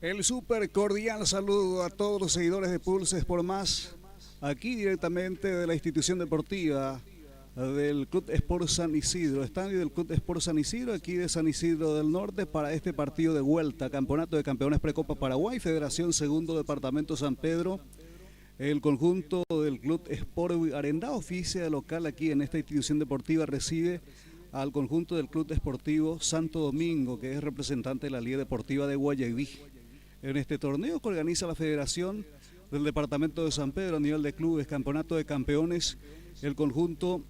El súper cordial saludo a todos los seguidores de Pulses por Más, aquí directamente de la institución deportiva del Club Sport San Isidro, estadio del Club Sport San Isidro, aquí de San Isidro del Norte, para este partido de vuelta, Campeonato de Campeones Precopa Paraguay, Federación Segundo Departamento San Pedro. El conjunto del Club Sport Arendá, oficia de local aquí en esta institución deportiva, recibe al conjunto del Club Esportivo Santo Domingo, que es representante de la Liga Deportiva de Guayaquil. En este torneo que organiza la Federación del Departamento de San Pedro a nivel de clubes, Campeonato de Campeones, el conjunto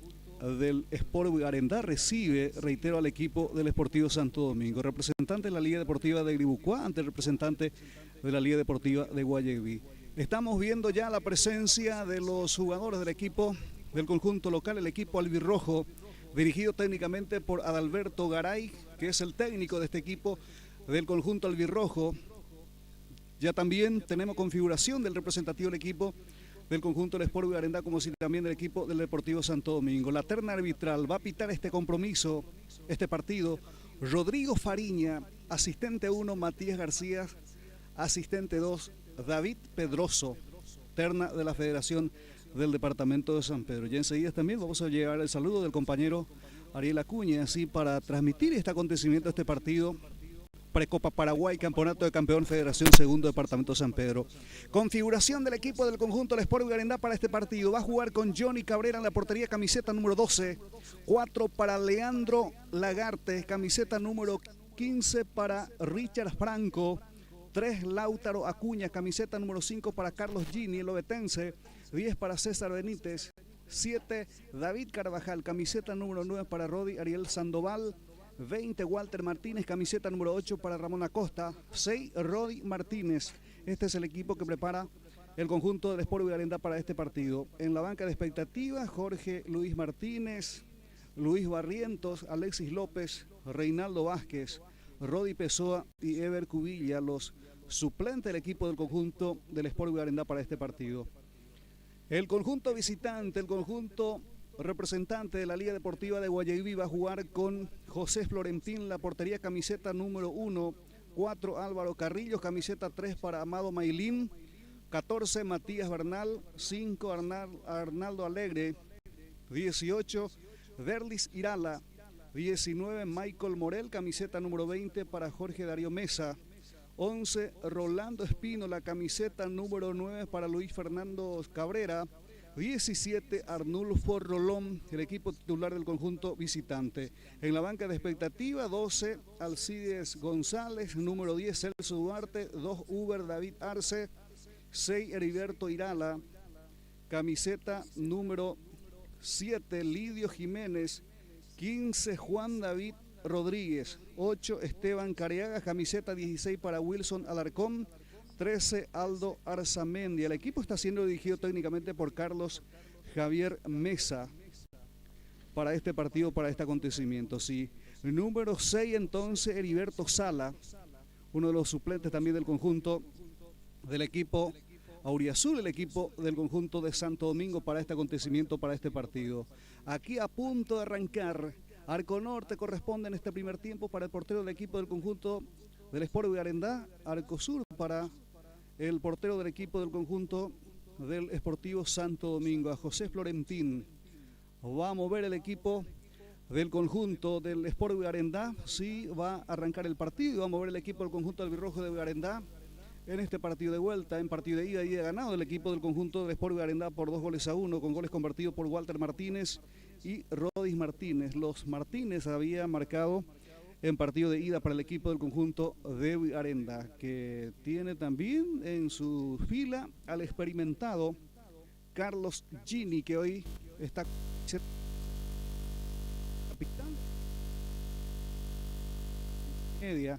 del Sport Arendá recibe, reitero, al equipo del Esportivo Santo Domingo, representante de la Liga Deportiva de Gribucuá ante el representante de la Liga Deportiva de Guayaquil. Estamos viendo ya la presencia de los jugadores del equipo del conjunto local, el equipo albirrojo, dirigido técnicamente por Adalberto Garay, que es el técnico de este equipo del conjunto albirrojo. Ya también tenemos configuración del representativo del equipo del conjunto del Sport Arendá, como si también del equipo del Deportivo Santo Domingo. La terna arbitral va a pitar este compromiso, este partido, Rodrigo Fariña, asistente 1, Matías García, asistente 2, David Pedroso, terna de la Federación del Departamento de San Pedro. Ya enseguida también vamos a llevar el saludo del compañero Ariel Acuña, así para transmitir este acontecimiento, este partido Precopa Paraguay, Campeonato de Campeón, Federación Segundo Departamento de San Pedro. Configuración del equipo del conjunto del Sport Arendá para este partido. Va a jugar con Johnny Cabrera en la portería, camiseta número 12. 4 para Leandro Lagarte, camiseta número 15 para Richard Franco. 3 Lautaro Acuña, camiseta número 5 para Carlos Gini, el ovetense. 10 para César Benítez. 7 David Carvajal, camiseta número 9 para Rodi Ariel Sandoval. 20 Walter Martínez, camiseta número 8 para Ramón Acosta. 6 Rodi Martínez. Este es el equipo que prepara el conjunto del Sport Arendá para este partido. En la banca de expectativa, Jorge Luis Martínez, Luis Barrientos, Alexis López, Reinaldo Vázquez, Rodi Pessoa y Ever Cubilla, los suplentes del equipo del conjunto del Sport Arendá para este partido. El conjunto visitante, el conjunto representante de la Liga Deportiva de Guayaquil, va a jugar con José Florentín, la portería, camiseta número 1, 4 Álvaro Carrillo, camiseta 3 para Amado Mailín, 14 Matías Bernal, 5 Arnaldo Alegre, 18 Derlis Irala, 19 Michael Morel, camiseta número 20 para Jorge Darío Mesa, 11 Rolando Espino, la camiseta número 9 para Luis Fernando Cabrera, 17 Arnulfo Rolón, el equipo titular del conjunto visitante. En la banca de expectativa, 12 Alcides González, número 10 Celso Duarte, 2 Uber David Arce, 6 Heriberto Irala, camiseta número 7 Lidio Jiménez, 15 Juan David Rodríguez, 8 Esteban Careaga, camiseta 16 para Wilson Alarcón, 13 Aldo Arzamendi. El equipo está siendo dirigido técnicamente por Carlos Javier Mesa para este partido, para este acontecimiento. Sí. Número 6 entonces Heriberto Sala, uno de los suplentes también del conjunto del equipo Auriazul, el equipo del conjunto de Santo Domingo para este acontecimiento, para este partido. Aquí a punto de arrancar, arco norte corresponde en este primer tiempo para el portero del equipo del conjunto del Sport Arendá, arco sur para el portero del equipo del conjunto del Esportivo Santo Domingo, a José Florentín. Va a mover el equipo del conjunto del Sport Arendá, sí, va a arrancar el partido, va a mover el equipo del conjunto albirrojo de Arendá en este partido de vuelta, en partido de ida y de ganado el equipo del conjunto del Sport Arendá por 2-1, con goles convertidos por Walter Martínez y Rodis Martínez. Los Martínez había marcado en partido de ida para el equipo del conjunto de Arendá, que tiene también en su fila al experimentado Carlos Gini, que hoy está capitán media.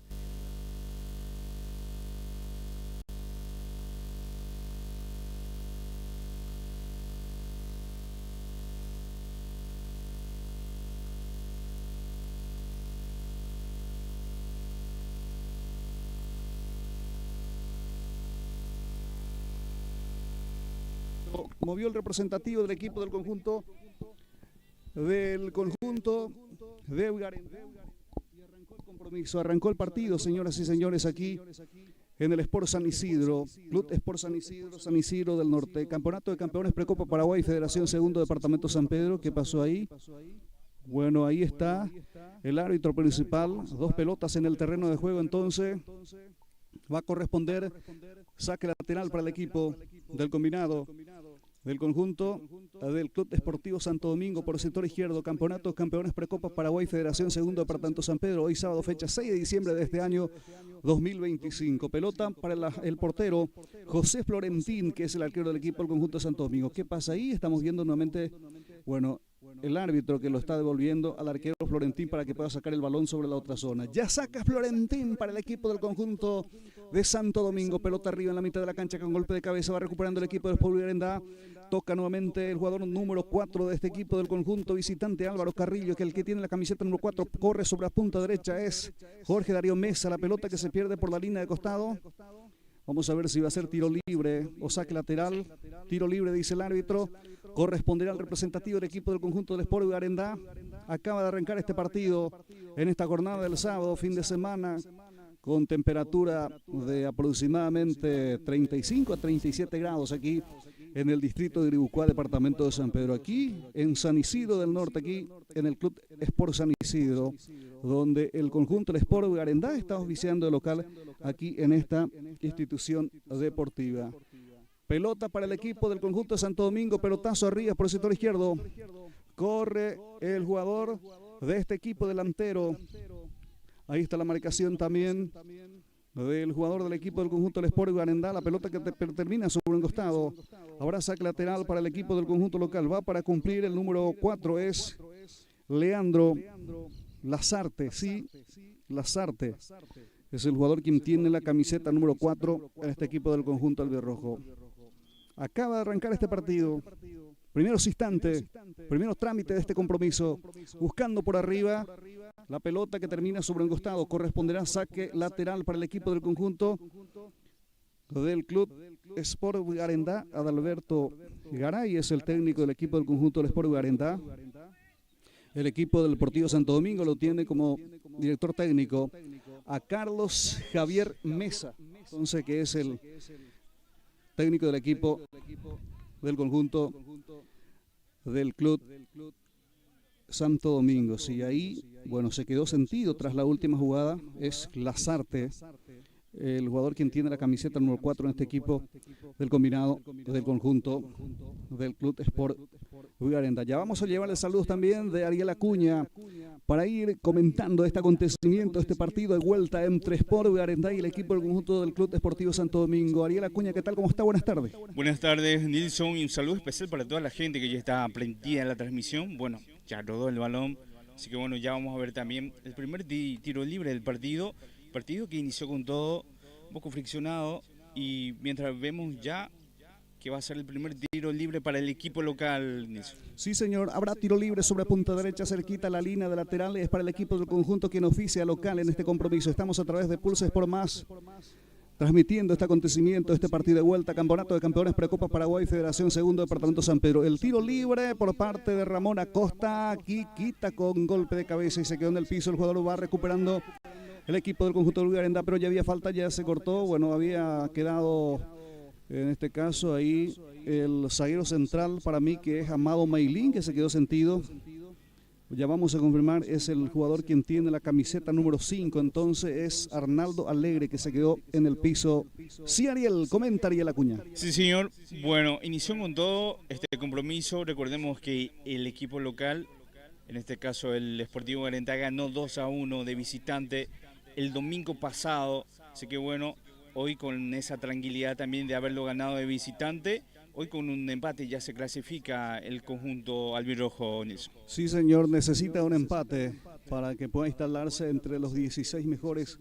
Movió el representativo del equipo del conjunto de Arendá y arrancó el compromiso, arrancó el partido, señoras y señores, aquí en el Sport San Isidro, Club Sport San Isidro del Norte, Campeonato de Campeones Precopa Paraguay, Federación Segundo Departamento San Pedro. ¿Qué pasó ahí? Bueno, ahí está el árbitro principal, 2 pelotas en el terreno de juego, entonces va a corresponder saque lateral para el equipo del combinado del conjunto del Club Esportivo Santo Domingo por el sector izquierdo. Campeonato Campeones Precopa Paraguay, Federación Segundo Departamento San Pedro, hoy sábado fecha 6 de diciembre de este año 2025. Pelota para el portero José Florentín, que es el arquero del equipo del conjunto de Santo Domingo. ¿Qué pasa ahí? Estamos viendo nuevamente, bueno, el árbitro que lo está devolviendo al arquero Florentín para que pueda sacar el balón sobre la otra zona. Ya saca Florentín para el equipo del conjunto de Santo Domingo. Pelota arriba en la mitad de la cancha con golpe de cabeza. Va recuperando el equipo del Sport Arendá. Toca nuevamente el jugador número 4 de este equipo del conjunto visitante, Álvaro Carrillo, que el que tiene la camiseta número 4 corre sobre la punta derecha es Jorge Darío Mesa. La pelota que se pierde por la línea de costado. Vamos a ver si va a ser tiro libre o saque lateral. Tiro libre, dice el árbitro. Corresponderá al representativo del equipo del conjunto del Sport Arendá. Acaba de arrancar este partido en esta jornada del sábado, fin de semana, con temperatura de aproximadamente 35 a 37 grados aquí en el distrito de Iribucuá, departamento de San Pedro. Aquí en San Isidro del Norte, aquí en el Club Sport San Isidro, donde el conjunto del Sport Arendá está oficiando de local aquí en esta institución deportiva. Pelota para el equipo del conjunto de Santo Domingo, pelotazo arriba por el sector izquierdo. Corre el jugador de este equipo delantero. Ahí está la marcación también del jugador del equipo del conjunto del Sport Arendá. La pelota que termina sobre un costado. Habrá saque lateral para el equipo del conjunto local. Va para cumplir el número 4, es Leandro Lazarte. Sí, Lazarte. Es el jugador quien tiene la camiseta número 4 en este equipo del conjunto albirrojo. Acaba de arrancar este partido. Primeros instantes, primeros trámites de este compromiso. Buscando por arriba la pelota que termina sobre un costado. Corresponderá saque lateral para el equipo del conjunto del Club Sport Arendá. Adalberto Garay es el técnico del equipo del conjunto del Sport Arendá. El equipo del Deportivo Santo Domingo lo tiene como director técnico a Carlos Javier Mesa, entonces, que es el técnico del equipo del conjunto del Club Santo Domingo. Sí, ahí, bueno, se quedó sentido tras la última jugada. Es Lazarte, el jugador quien tiene la camiseta número 4 en este equipo del combinado del conjunto del Club Sport Arendá. Ya vamos a llevarle saludos también de Ariel Acuña para ir comentando este acontecimiento, este partido de vuelta entre Sport Arendá y el equipo del conjunto del Club Deportivo Santo Domingo. Ariel Acuña, ¿qué tal? ¿Cómo está? Buenas tardes. Buenas tardes, Nilson, y un saludo especial para toda la gente que ya está prendida en la transmisión. Bueno, ya rodó el balón, así que bueno, ya vamos a ver también el primer tiro libre del partido que inició con todo un poco friccionado, y mientras vemos ya que va a ser el primer tiro libre para el equipo local, Nilson. Sí, señor, habrá tiro libre sobre punta derecha, cerquita a la línea de laterales, es para el equipo del conjunto quien oficia local en este compromiso. Estamos a través de Pulse Sport Más, transmitiendo este acontecimiento, este partido de vuelta, Campeonato de Campeones Precopa Paraguay, Federación Segundo Departamento San Pedro. El tiro libre por parte de Ramón Acosta, aquí quita con golpe de cabeza y se quedó en el piso. El jugador va recuperando el equipo del conjunto de Arendá, pero ya había falta, ya se cortó. Bueno, había quedado en este caso ahí el zaguero central para mí, que es Amado Mailín, que se quedó sentido. Ya vamos a confirmar, es el jugador quien tiene la camiseta número 5, entonces es Arnaldo Alegre, que se quedó en el piso. Sí, Ariel, comenta Ariel Acuña. Sí, señor. Bueno, inició con todo este compromiso. Recordemos que el equipo local, en este caso el Sportivo Arendá, ganó 2-1 de visitante el domingo pasado. Así que bueno, hoy con esa tranquilidad también de haberlo ganado de visitante, hoy con un empate ya se clasifica el conjunto albirrojo, Nilson. Sí, señor, necesita un empate para que pueda instalarse entre los 16 mejores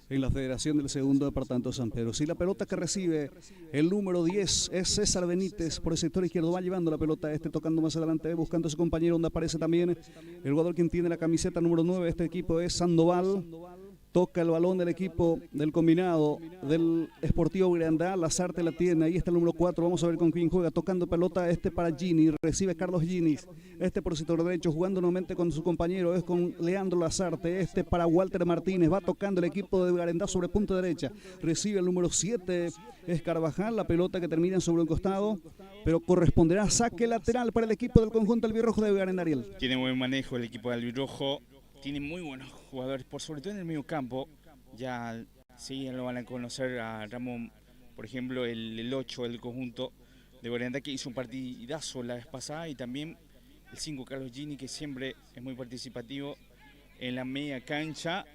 en la Federación del Segundo Departamento de San Pedro. Si la pelota que recibe el número 10 es César Benítez por el sector izquierdo, va llevando la pelota tocando más adelante, buscando a su compañero, donde aparece también el jugador quien tiene la camiseta número 9 de este equipo es Sandoval. Toca el balón del equipo del combinado del Sportivo Grandá. Lazarte la tiene. Ahí está el número 4. Vamos a ver con quién juega. Tocando pelota para Gini. Recibe Carlos Ginis. Por sector derecho. Jugando nuevamente con su compañero. Es con Leandro Lazarte. Para Walter Martínez. Va tocando el equipo de Grandá sobre punta derecha. Recibe el número 7. Es Carvajal. La pelota que termina sobre un costado. Pero corresponderá saque lateral para el equipo del conjunto albirrojo de Garena, Ariel. Tiene buen manejo el equipo de albirrojo. Tiene muy buenos jugadores, por sobre todo en el medio campo. Ya lo van a conocer a Ramón, por ejemplo, el 8 del conjunto de Guaranda, que hizo un partidazo la vez pasada, y también el 5 Carlos Gini, que siempre es muy participativo en la media cancha.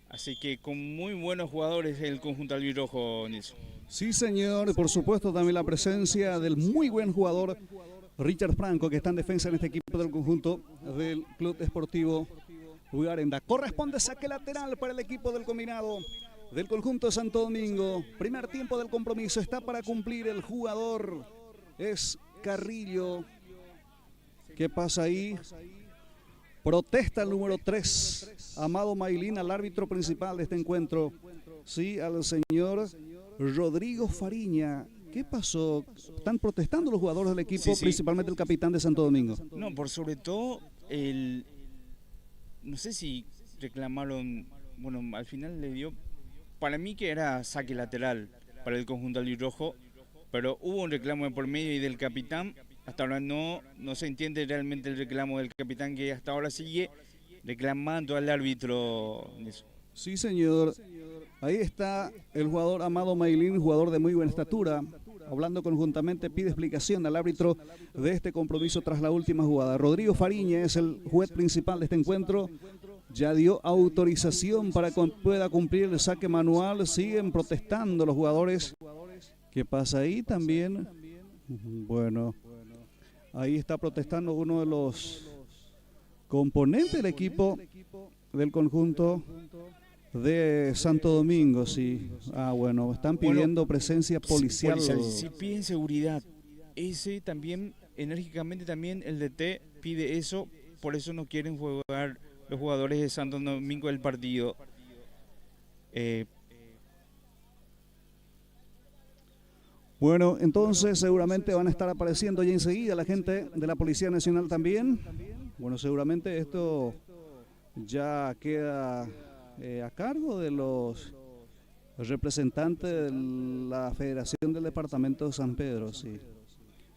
Así que con muy buenos jugadores el conjunto albirrojo, Nilson. Sí, señor, por supuesto también la presencia del muy buen jugador Richard Franco, que está en defensa en este equipo del conjunto del Club Esportivo Garenda. Corresponde saque lateral para el equipo del combinado del conjunto de Santo Domingo. Primer tiempo del compromiso, está para cumplir el jugador, es Carrillo. ¿Qué pasa ahí? Protesta el número 3, Amado Mailín, al árbitro principal de este encuentro. Sí, al señor Rodrigo Fariña. ¿Qué pasó? Están protestando los jugadores del equipo, sí. Principalmente el capitán de Santo Domingo. No, por sobre todo no sé si reclamaron, bueno, al final le dio, para mí que era saque lateral para el conjunto albirrojo, pero hubo un reclamo de por medio y del capitán. Hasta ahora no se entiende realmente el reclamo del capitán, que hasta ahora sigue reclamando al árbitro. Sí, señor. Ahí está el jugador Amado Mailín, jugador de muy buena estatura, hablando conjuntamente, pide explicación al árbitro de este compromiso tras la última jugada. Rodrigo Fariña es el juez principal de este encuentro. Ya dio autorización para que pueda cumplir el saque manual. Siguen protestando los jugadores. ¿Qué pasa ahí también? Bueno, ahí está protestando uno de los componentes del equipo del conjunto de Santo Domingo, sí. Bueno, están pidiendo presencia policial. Sí, piden seguridad. Ese también, enérgicamente también el DT pide eso, por eso no quieren jugar los jugadores de Santo Domingo del partido. Bueno, entonces seguramente van a estar apareciendo ya enseguida la gente de la Policía Nacional también. Bueno, seguramente esto ya queda a cargo de los representantes de la Federación del Departamento de San Pedro, sí.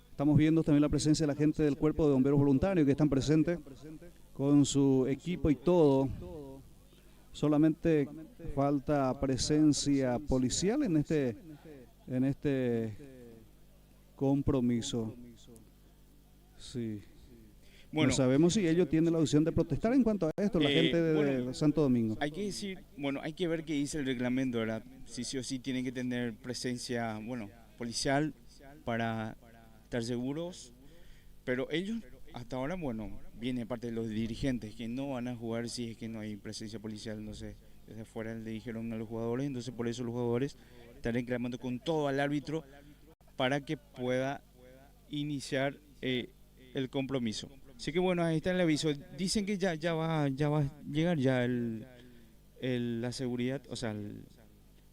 Estamos viendo también la presencia de la gente del Cuerpo de Bomberos Voluntarios que están presentes con su equipo y todo. Solamente falta presencia policial en este compromiso. Sí. Bueno, no sabemos si ellos tienen la opción de protestar en cuanto a esto, la gente de Santo Domingo. Hay que decir, hay que ver qué dice el reglamento, ¿verdad? Si sí o sí tienen que tener presencia, policial para estar seguros, pero ellos hasta ahora, viene parte de los dirigentes que no van a jugar si es que no hay presencia policial, no sé, desde afuera le dijeron a los jugadores, entonces por eso los jugadores están reclamando con todo al árbitro para que pueda iniciar el compromiso. Así que ahí está el aviso. Dicen que ya va a llegar ya la seguridad, o sea,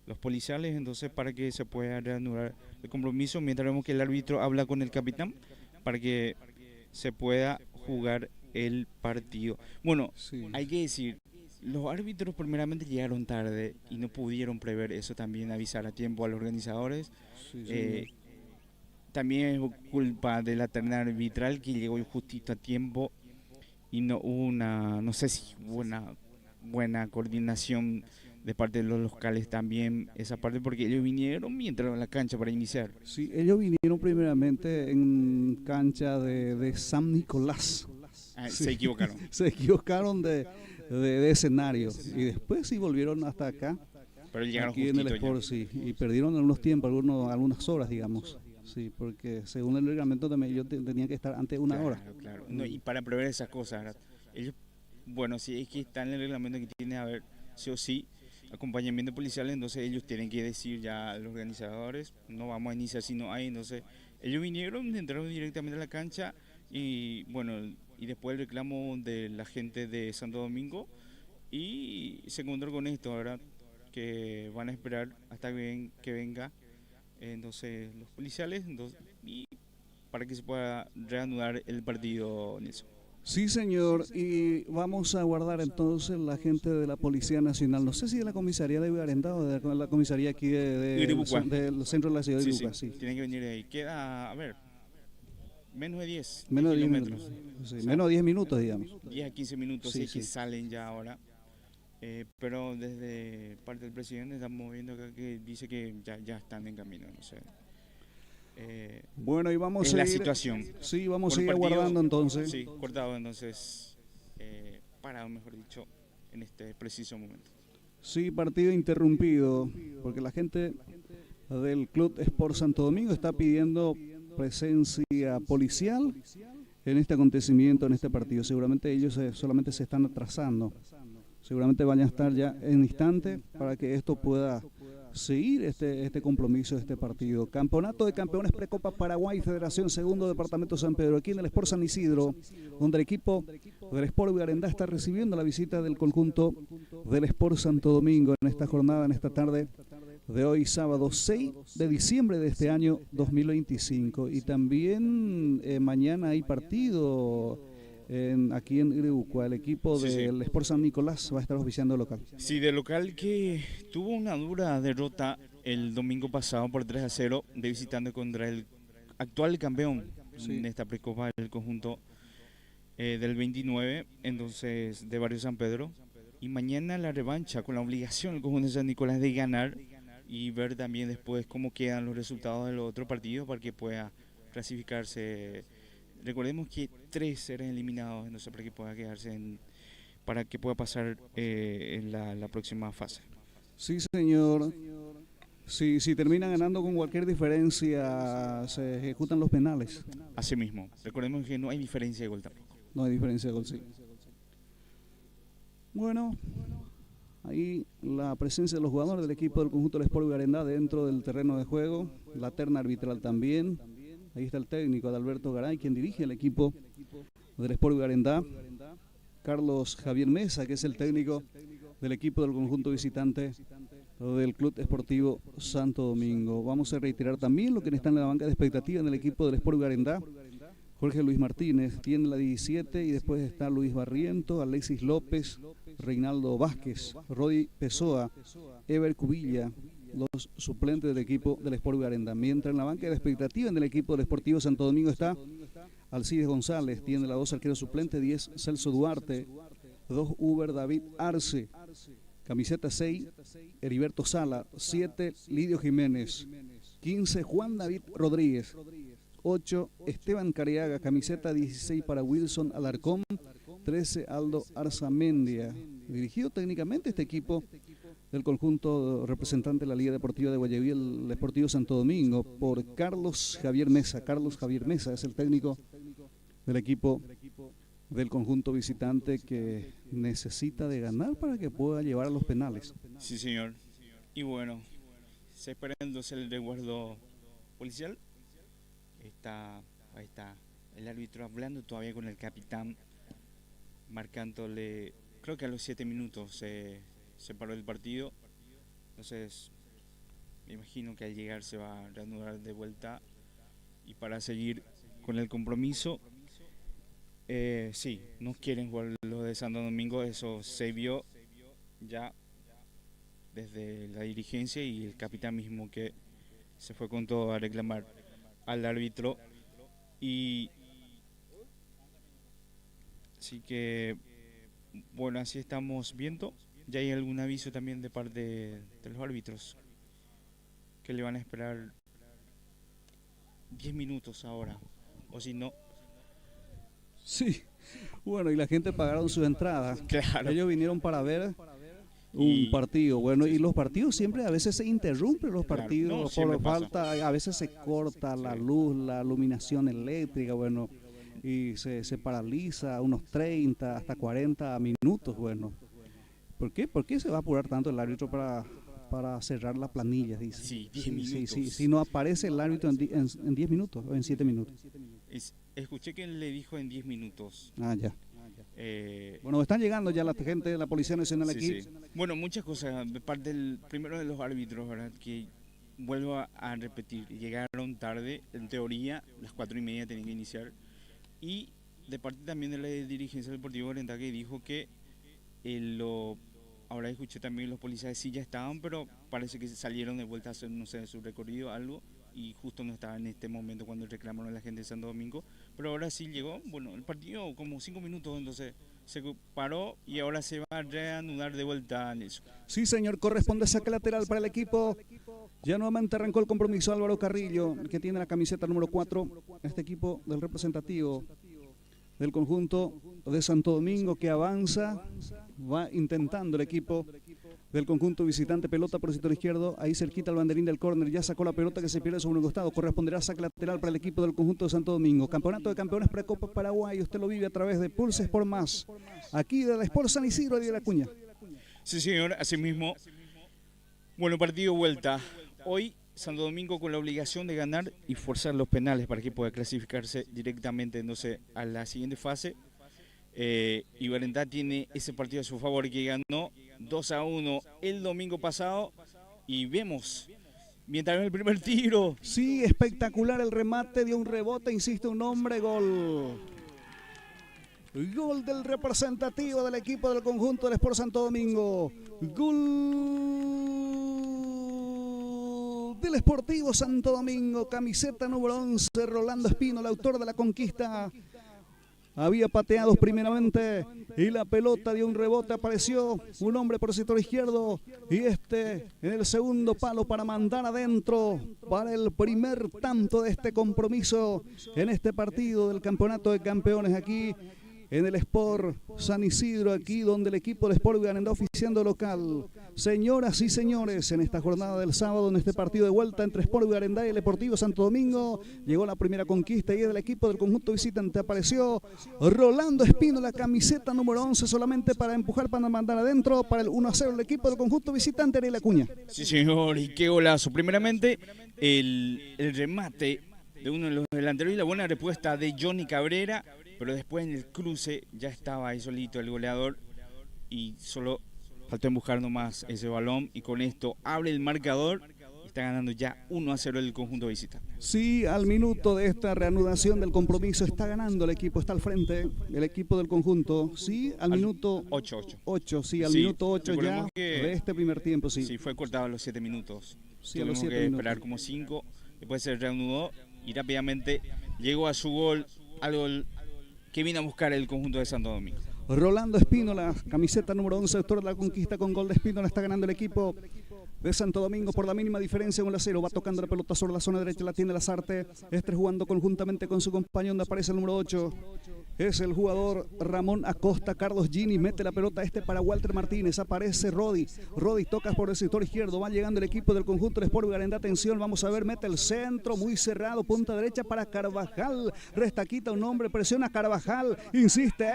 los policiales, entonces para que se pueda reanudar el compromiso, mientras vemos que el árbitro habla con el capitán para que se pueda jugar el partido. Sí. Hay que decir, los árbitros primeramente llegaron tarde y no pudieron prever eso, también avisar a tiempo a los organizadores. Sí, también es culpa de la terna arbitral que llegó justito a tiempo y no hubo no sé si hubo una buena coordinación de parte de los locales también, esa parte, porque ellos vinieron mientras en la cancha para iniciar. Sí, ellos vinieron primeramente en cancha de San Nicolás. Sí. Se equivocaron. Se equivocaron de escenario, sí. Y después sí volvieron hasta acá. Pero llegaron aquí en el Sport, sí, y perdieron algunos tiempos, algunas horas, digamos. Sí, porque según el reglamento también ellos tenían que estar antes de una hora. Claro. No, y para prever esas cosas, ¿verdad? Ellos, si es que está en el reglamento que tiene que haber sí o sí acompañamiento policial, entonces ellos tienen que decir ya a los organizadores, no vamos a iniciar si no hay, entonces ellos vinieron, entraron directamente a la cancha y después el reclamo de la gente de Santo Domingo y se encontró con esto, ¿verdad? Que van a esperar hasta que venga entonces los policiales y para que se pueda reanudar el partido, Nilson. Sí, señor, y vamos a guardar entonces la gente de la Policía Nacional, no sé si de la comisaría de Vigarendá o de la comisaría aquí del centro de la ciudad de Iribucuá, sí. Tienen que venir de ahí. Queda, a ver, menos de 10 menos de 10 kilómetros. minutos, sí, o sea, menos de 10 minutos, digamos. 10 a 15 minutos, sí, que salen ya ahora. Pero desde parte del presidente estamos viendo acá que dice que ya están en camino, no sé. Bueno, y vamos es a la ir, situación. Sí, vamos a ir aguardando entonces. Sí, cortado entonces, parado mejor dicho, en este preciso momento. Sí, partido interrumpido, porque la gente del Club Sport Santo Domingo está pidiendo presencia policial en este acontecimiento, en este partido. Seguramente ellos solamente se están atrasando. Seguramente van a estar ya en instante para que esto pueda seguir este compromiso, este partido. Campeonato de Campeones Precopa Paraguay, Federación Segundo Departamento San Pedro, aquí en el Sport San Isidro, donde el equipo del Sport Vigarendá está recibiendo la visita del conjunto del Sport Santo Domingo en esta jornada, en esta tarde de hoy, sábado 6 de diciembre de este año 2025. Y también mañana hay partido aquí en Iribucuá. El equipo del Sport San Nicolás va a estar oficiando local. Sí, de local que tuvo una dura derrota el domingo pasado por 3-0 de visitante contra el actual campeón en esta precopa del conjunto del 29, entonces de Barrio San Pedro. Y mañana la revancha con la obligación del conjunto de San Nicolás de ganar y ver también después cómo quedan los resultados de los otros partidos para que pueda clasificarse. Recordemos que 3 eran eliminados, entonces para que pueda quedarse para que pueda pasar en la próxima fase. Sí, señor. Si terminan ganando con cualquier diferencia, se ejecutan los penales. Así mismo. Recordemos que no hay diferencia de gol tampoco. No hay diferencia de gol, sí. Bueno, ahí la presencia de los jugadores del equipo del conjunto del Sport Vigarendá dentro del terreno de juego, la terna arbitral también. Ahí está el técnico Adalberto Garay, quien dirige el equipo del Sport Vigarendá. Carlos Javier Mesa, que es el técnico del equipo del conjunto visitante del Club Esportivo Santo Domingo. Vamos a reiterar también lo que está en la banca de expectativa en el equipo del Sport Vigarendá. Jorge Luis Martínez tiene la 17 y después está Luis Barriento, Alexis López, Reinaldo Vázquez, Rodi Pessoa, Ever Cubilla, los suplentes del equipo del Sport Vigarendá. Mientras en la banca de expectativa en el equipo del Esportivo Santo Domingo está Alcides González, tiene la 2 arquero suplente, 10 Celso Duarte, 2 Uber David Arce, camiseta 6 Heriberto Sala, 7 Lidio Jiménez, 15 Juan David Rodríguez, 8 Esteban Cariaga, camiseta 16 para Wilson Alarcón, 13 Aldo Arzamendia. Dirigido técnicamente este equipo del conjunto representante de la Liga Deportiva de Guayaquil, el Deportivo Santo Domingo, por Carlos Javier Mesa. Carlos Javier Mesa es el técnico del equipo del conjunto visitante que necesita de ganar para que pueda llevar a los penales. Sí, señor. Y bueno, se espera entonces el resguardo policial. Ahí está el árbitro hablando todavía con el capitán, marcándole, creo que a los 7 minutos se paró el partido. Entonces me imagino que al llegar se va a reanudar de vuelta y para seguir con el compromiso. Sí, no quieren jugar los de Santo Domingo, eso se vio ya desde la dirigencia y el capitán mismo que se fue con todo a reclamar al árbitro. Y así que bueno, así estamos viendo. Ya hay algún aviso también de parte de los árbitros que le van a esperar 10 minutos ahora, o si no. Sí, bueno, y la gente pagaron su entrada. Claro. Ellos vinieron para ver un partido. Bueno, y los partidos siempre a veces se interrumpen los partidos, claro, no, por falta, a veces se corta la luz, la iluminación eléctrica, bueno, y se paraliza unos 30 hasta 40 minutos, bueno. ¿Por qué? ¿Por qué se va a apurar tanto el árbitro para cerrar la planilla? Dice. Sí, 10 minutos. Sí, si no aparece el árbitro en 10 minutos o en 7 minutos. Escuché que él le dijo en 10 minutos. Ah, ya. Bueno, están llegando ya la gente de la Policía Nacional Sí, aquí. sí. Bueno, muchas cosas de parte primero de los árbitros, ¿verdad? Que vuelvo a repetir, llegaron tarde, en teoría las 4:30 tenían que iniciar, y de parte también de la dirigencia del Deportivo Garantá, que dijo que ahora escuché también los policías sí ya estaban, pero parece que salieron de vuelta a hacer, no sé, su recorrido, algo, y justo no estaba en este momento cuando reclamaron a la gente de Santo Domingo, pero ahora sí llegó. Bueno, el partido como 5 minutos, entonces se paró y ahora se va a reanudar de vuelta en eso. Sí, señor, corresponde saque lateral para el equipo. Ya nuevamente arrancó el compromiso Álvaro Carrillo, que tiene la camiseta número 4, este equipo del representativo del conjunto de Santo Domingo, que avanza, va intentando el equipo del conjunto visitante, pelota por el sector izquierdo, ahí cerquita el banderín del córner, ya sacó la pelota que se pierde sobre un costado, corresponderá saque lateral para el equipo del conjunto de Santo Domingo. Campeonato de Campeones Precopa Paraguay, usted lo vive a través de Pulse Sport Más, aquí de la Sport San Isidro y de la Cuña. Sí, señor, así mismo. Bueno, partido vuelta. Hoy Santo Domingo con la obligación de ganar y forzar los penales para que pueda clasificarse directamente, no sé, a la siguiente fase. Y Garantá tiene ese partido a su favor, que ganó 2-1 el domingo pasado, y vemos, mientras el primer tiro. Sí, espectacular el remate, dio un rebote, insiste un hombre, gol. Gol del representativo del equipo del conjunto del Sport Santo Domingo. Gol del Sportivo Santo Domingo, camiseta número 11, Rolando Espino, el autor de la conquista. Había pateado primeramente y la pelota dio un rebote, apareció un hombre por el sector izquierdo y en el segundo palo para mandar adentro para el primer tanto de este compromiso en este partido del Campeonato de Campeones aquí en el Sport San Isidro, aquí donde el equipo de Sport Garantá oficiando local. Señoras y señores, en esta jornada del sábado, en este partido de vuelta entre Sport Garantá y el Deportivo Santo Domingo, llegó la primera conquista y del equipo del conjunto visitante apareció Rolando Espino, la camiseta número 11, solamente para empujar, para mandar adentro, para el 1-0 el equipo del conjunto visitante de la Cuña. Sí, señor, y qué golazo. Primeramente, el remate de uno de los delanteros y la buena respuesta de Johnny Cabrera, pero después en el cruce ya estaba ahí solito el goleador y solo faltó empujar nomás ese balón, y con esto abre el marcador y está ganando ya 1-0 el conjunto visitante. Sí, al minuto de esta reanudación del compromiso está ganando el equipo, está al frente el equipo del conjunto. Sí, al minuto 8, sí, al minuto 8 ya de este primer tiempo, sí. Sí, fue cortado a los 7 minutos. Sí, a los Tuvimos 7 que minutos. esperar como 5, después se reanudó y rápidamente llegó a su gol, algo que vino a buscar el conjunto de Santo Domingo. Rolando Espino, la camiseta número 11, autor de la conquista, con gol de Espino, la está ganando el equipo de Santo Domingo por la mínima diferencia, 1-0. Va tocando la pelota sobre la zona derecha, la tiene Lazarte, jugando conjuntamente con su compañero, donde aparece el número 8. Es el jugador Ramón Acosta. Carlos Gini mete la pelota para Walter Martínez, aparece Rodi toca por el sector izquierdo, va llegando el equipo del conjunto de Sport Garantá. Atención, vamos a ver, mete el centro, muy cerrado, punta derecha para Carvajal, restaquita un hombre, presiona Carvajal, insiste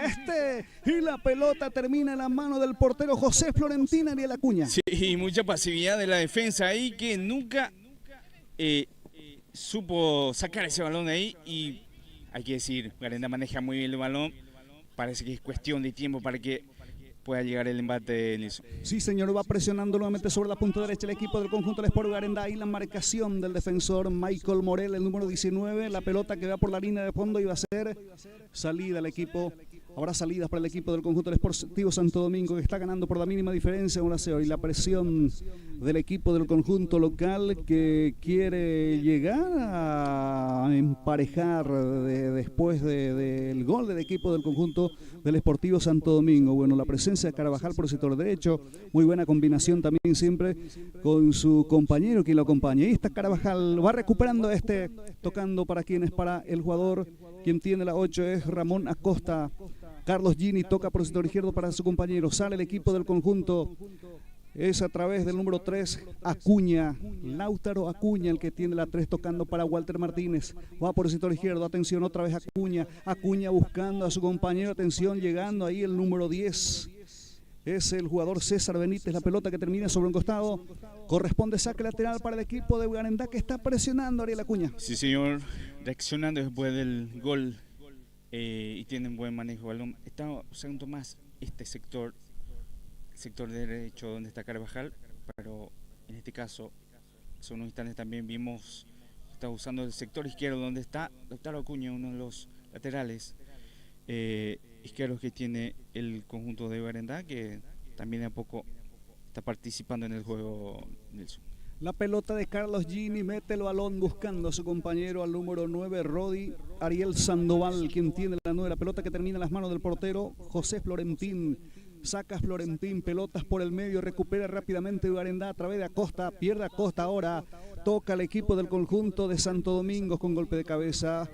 y la pelota termina en la mano del portero José Florentina Ariel Acuña. Sí, y mucha pasividad de la defensa ahí, que nunca supo sacar ese balón de ahí, y hay que decir, Garantá maneja muy bien el balón, parece que es cuestión de tiempo para que pueda llegar el embate en eso. Sí, señor, va presionando nuevamente sobre la punta derecha el equipo del conjunto del Sport Garantá, y la marcación del defensor Michael Morel, el número 19, la pelota que va por la línea de fondo y va a ser salida al equipo. Habrá salidas para el equipo del conjunto del Sportivo Santo Domingo, que está ganando por la mínima diferencia 1-0, y la presión del equipo del conjunto local, que quiere llegar a emparejar después del gol del equipo del conjunto del Sportivo Santo Domingo. Bueno, la presencia de Carvajal por el sector derecho, muy buena combinación también siempre con su compañero que lo acompaña. Ahí está Carvajal, va recuperando tocando para el jugador, quien tiene la 8 es Ramón Acosta. Carlos Gini toca por el sector izquierdo para su compañero, sale el equipo del conjunto, es a través del número 3, Acuña, Lautaro Acuña, el que tiene la 3, tocando para Walter Martínez, va por el sector izquierdo, atención, otra vez Acuña buscando a su compañero, atención, llegando ahí el número 10, es el jugador César Benítez, la pelota que termina sobre un costado, corresponde saque lateral para el equipo de Garantá, que está presionando a Ariel Acuña. Sí, señor, reaccionando después del gol y tienen buen manejo de balón. Está usando más este sector derecho donde está Carvajal, pero en este caso, hace unos instantes también vimos, está usando el sector izquierdo donde está Lautaro Acuña, uno de los laterales izquierdos que tiene el conjunto de Barendá, que también a poco está participando en el juego, Nelson. La pelota de Carlos Gini, mete el balón buscando a su compañero al número 9, Rodi Ariel Sandoval, quien tiene la 9, la pelota que termina en las manos del portero José Florentín. Saca Florentín, pelotas por el medio, recupera rápidamente Barendá a través de Acosta, pierde Acosta ahora, toca el equipo del conjunto de Santo Domingo con golpe de cabeza,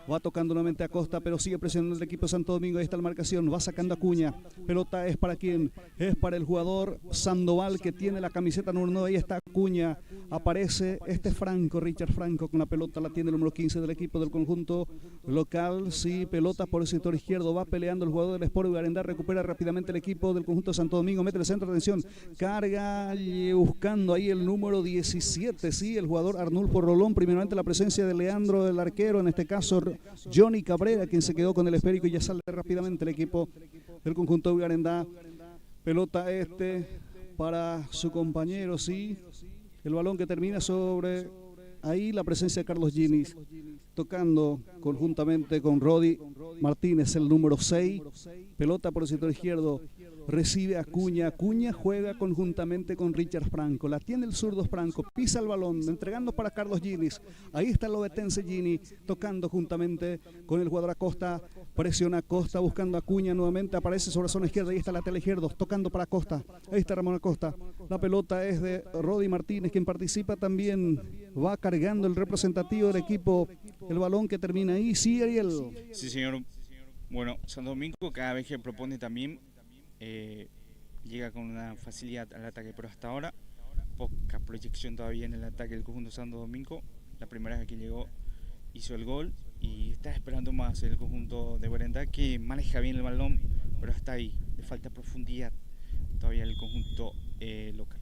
va tocando nuevamente Acosta, pero sigue presionando el equipo de Santo Domingo, ahí está la marcación, va sacando Acuña, pelota es para quién, es para el jugador Sandoval que tiene la camiseta número 9, ahí está Acuña, aparece Franco, Richard Franco con la pelota, la tiene el número 15 del equipo del conjunto local, sí, pelota por el sector izquierdo, va peleando el jugador del Sport Barendá, recupera rápidamente el equipo del conjunto de Santo Domingo, mete el centro de atención, carga buscando ahí el número 17, sí, el jugador Arnulfo Rolón, primeramente la presencia de Leandro, el arquero, en este caso Johnny Cabrera, quien se quedó con el esférico y ya sale rápidamente el equipo del conjunto de Barendá, pelota para su compañero, sí, el balón que termina sobre ahí la presencia de Carlos Gini, tocando conjuntamente con Rodi Martínez, el número 6, pelota por el sector izquierdo, recibe Acuña, Acuña juega conjuntamente con Richard Franco, la tiene el zurdo Franco, pisa el balón, entregando para Carlos Gini, ahí está el obetense Gini, tocando juntamente con el jugador Acosta, presiona Acosta, buscando Acuña nuevamente, aparece sobre la zona izquierda, ahí está el lateral izquierdo, tocando para Acosta, ahí está Ramón Acosta, la pelota es de Rodi Martínez, quien participa también, va cargando el representativo del equipo, el balón que termina ahí, sí, Ariel. Sí, señor. Bueno, Santo Domingo cada vez que propone también llega con una facilidad al ataque, pero hasta ahora poca proyección todavía en el ataque del conjunto Santo Domingo. La primera vez que llegó hizo el gol y está esperando más el conjunto de Barendá, que maneja bien el balón, pero hasta ahí le falta profundidad todavía el conjunto local.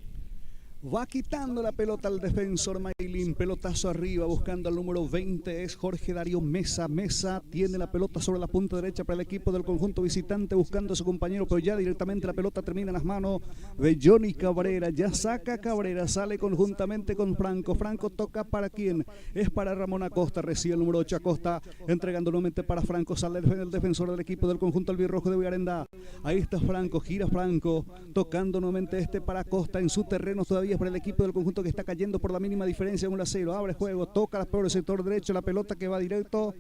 Va quitando la pelota al defensor Maylin, pelotazo arriba, buscando al número 20, es Jorge Darío Mesa. Mesa tiene la pelota sobre la punta derecha para el equipo del conjunto visitante, buscando a su compañero, pero ya directamente la pelota termina en las manos de Johnny Cabrera. Ya saca Cabrera, sale conjuntamente con Franco. Franco toca para quién, es para Ramón Acosta, recibe el número 8 Acosta, entregando nuevamente para Franco, sale el defensor del equipo del conjunto albirrojo de Barendá. Ahí está Franco, gira Franco, tocando nuevamente para Acosta en su terreno todavía. Es para el equipo del conjunto que está cayendo por la mínima diferencia, 1-0, abre juego, toca por el sector derecho, la pelota que va directo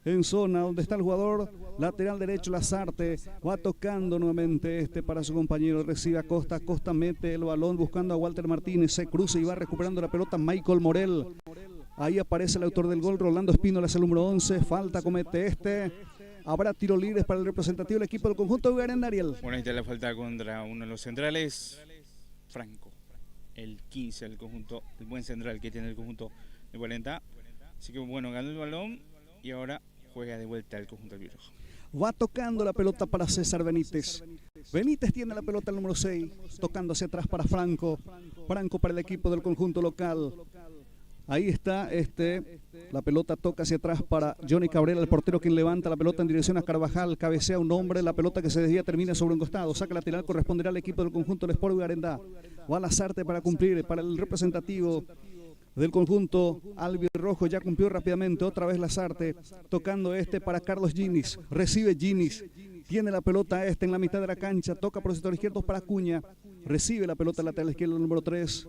en zona donde está el jugador lateral derecho, Lazarte, va tocando nuevamente para su compañero, recibe Acosta, Acosta mete el balón buscando a Walter Martínez, se cruza y va recuperando la pelota Michael Morel, ahí aparece el autor del gol, Rolando Espínola, es el número 11, falta comete habrá tiro libre para el representativo del equipo del conjunto de Barendá, Ariel. Bueno, ahí está la falta contra uno de los centrales, Franco, el 15 del conjunto, el buen central que tiene el conjunto de Barendá. Así que bueno, ganó el balón y ahora juega de vuelta el conjunto albirrojo. Va tocando la pelota para César Benítez. Benítez tiene la pelota el número 6, tocando hacia atrás para Franco. Franco para el equipo del conjunto local. Ahí está, la pelota toca hacia atrás para Johnny Cabrera, el portero, quien levanta la pelota en dirección a Carvajal, cabecea un hombre, la pelota que se desvía termina sobre un costado, saca lateral, corresponderá al equipo del conjunto del Sport Barendá. Va a Lazarte para cumplir, para el representativo del conjunto albirrojo, ya cumplió rápidamente, otra vez Lazarte, tocando para Carlos Ginis, recibe Ginis, tiene la pelota en la mitad de la cancha, toca por el sector izquierdo para Acuña, recibe la pelota lateral izquierdo número 3,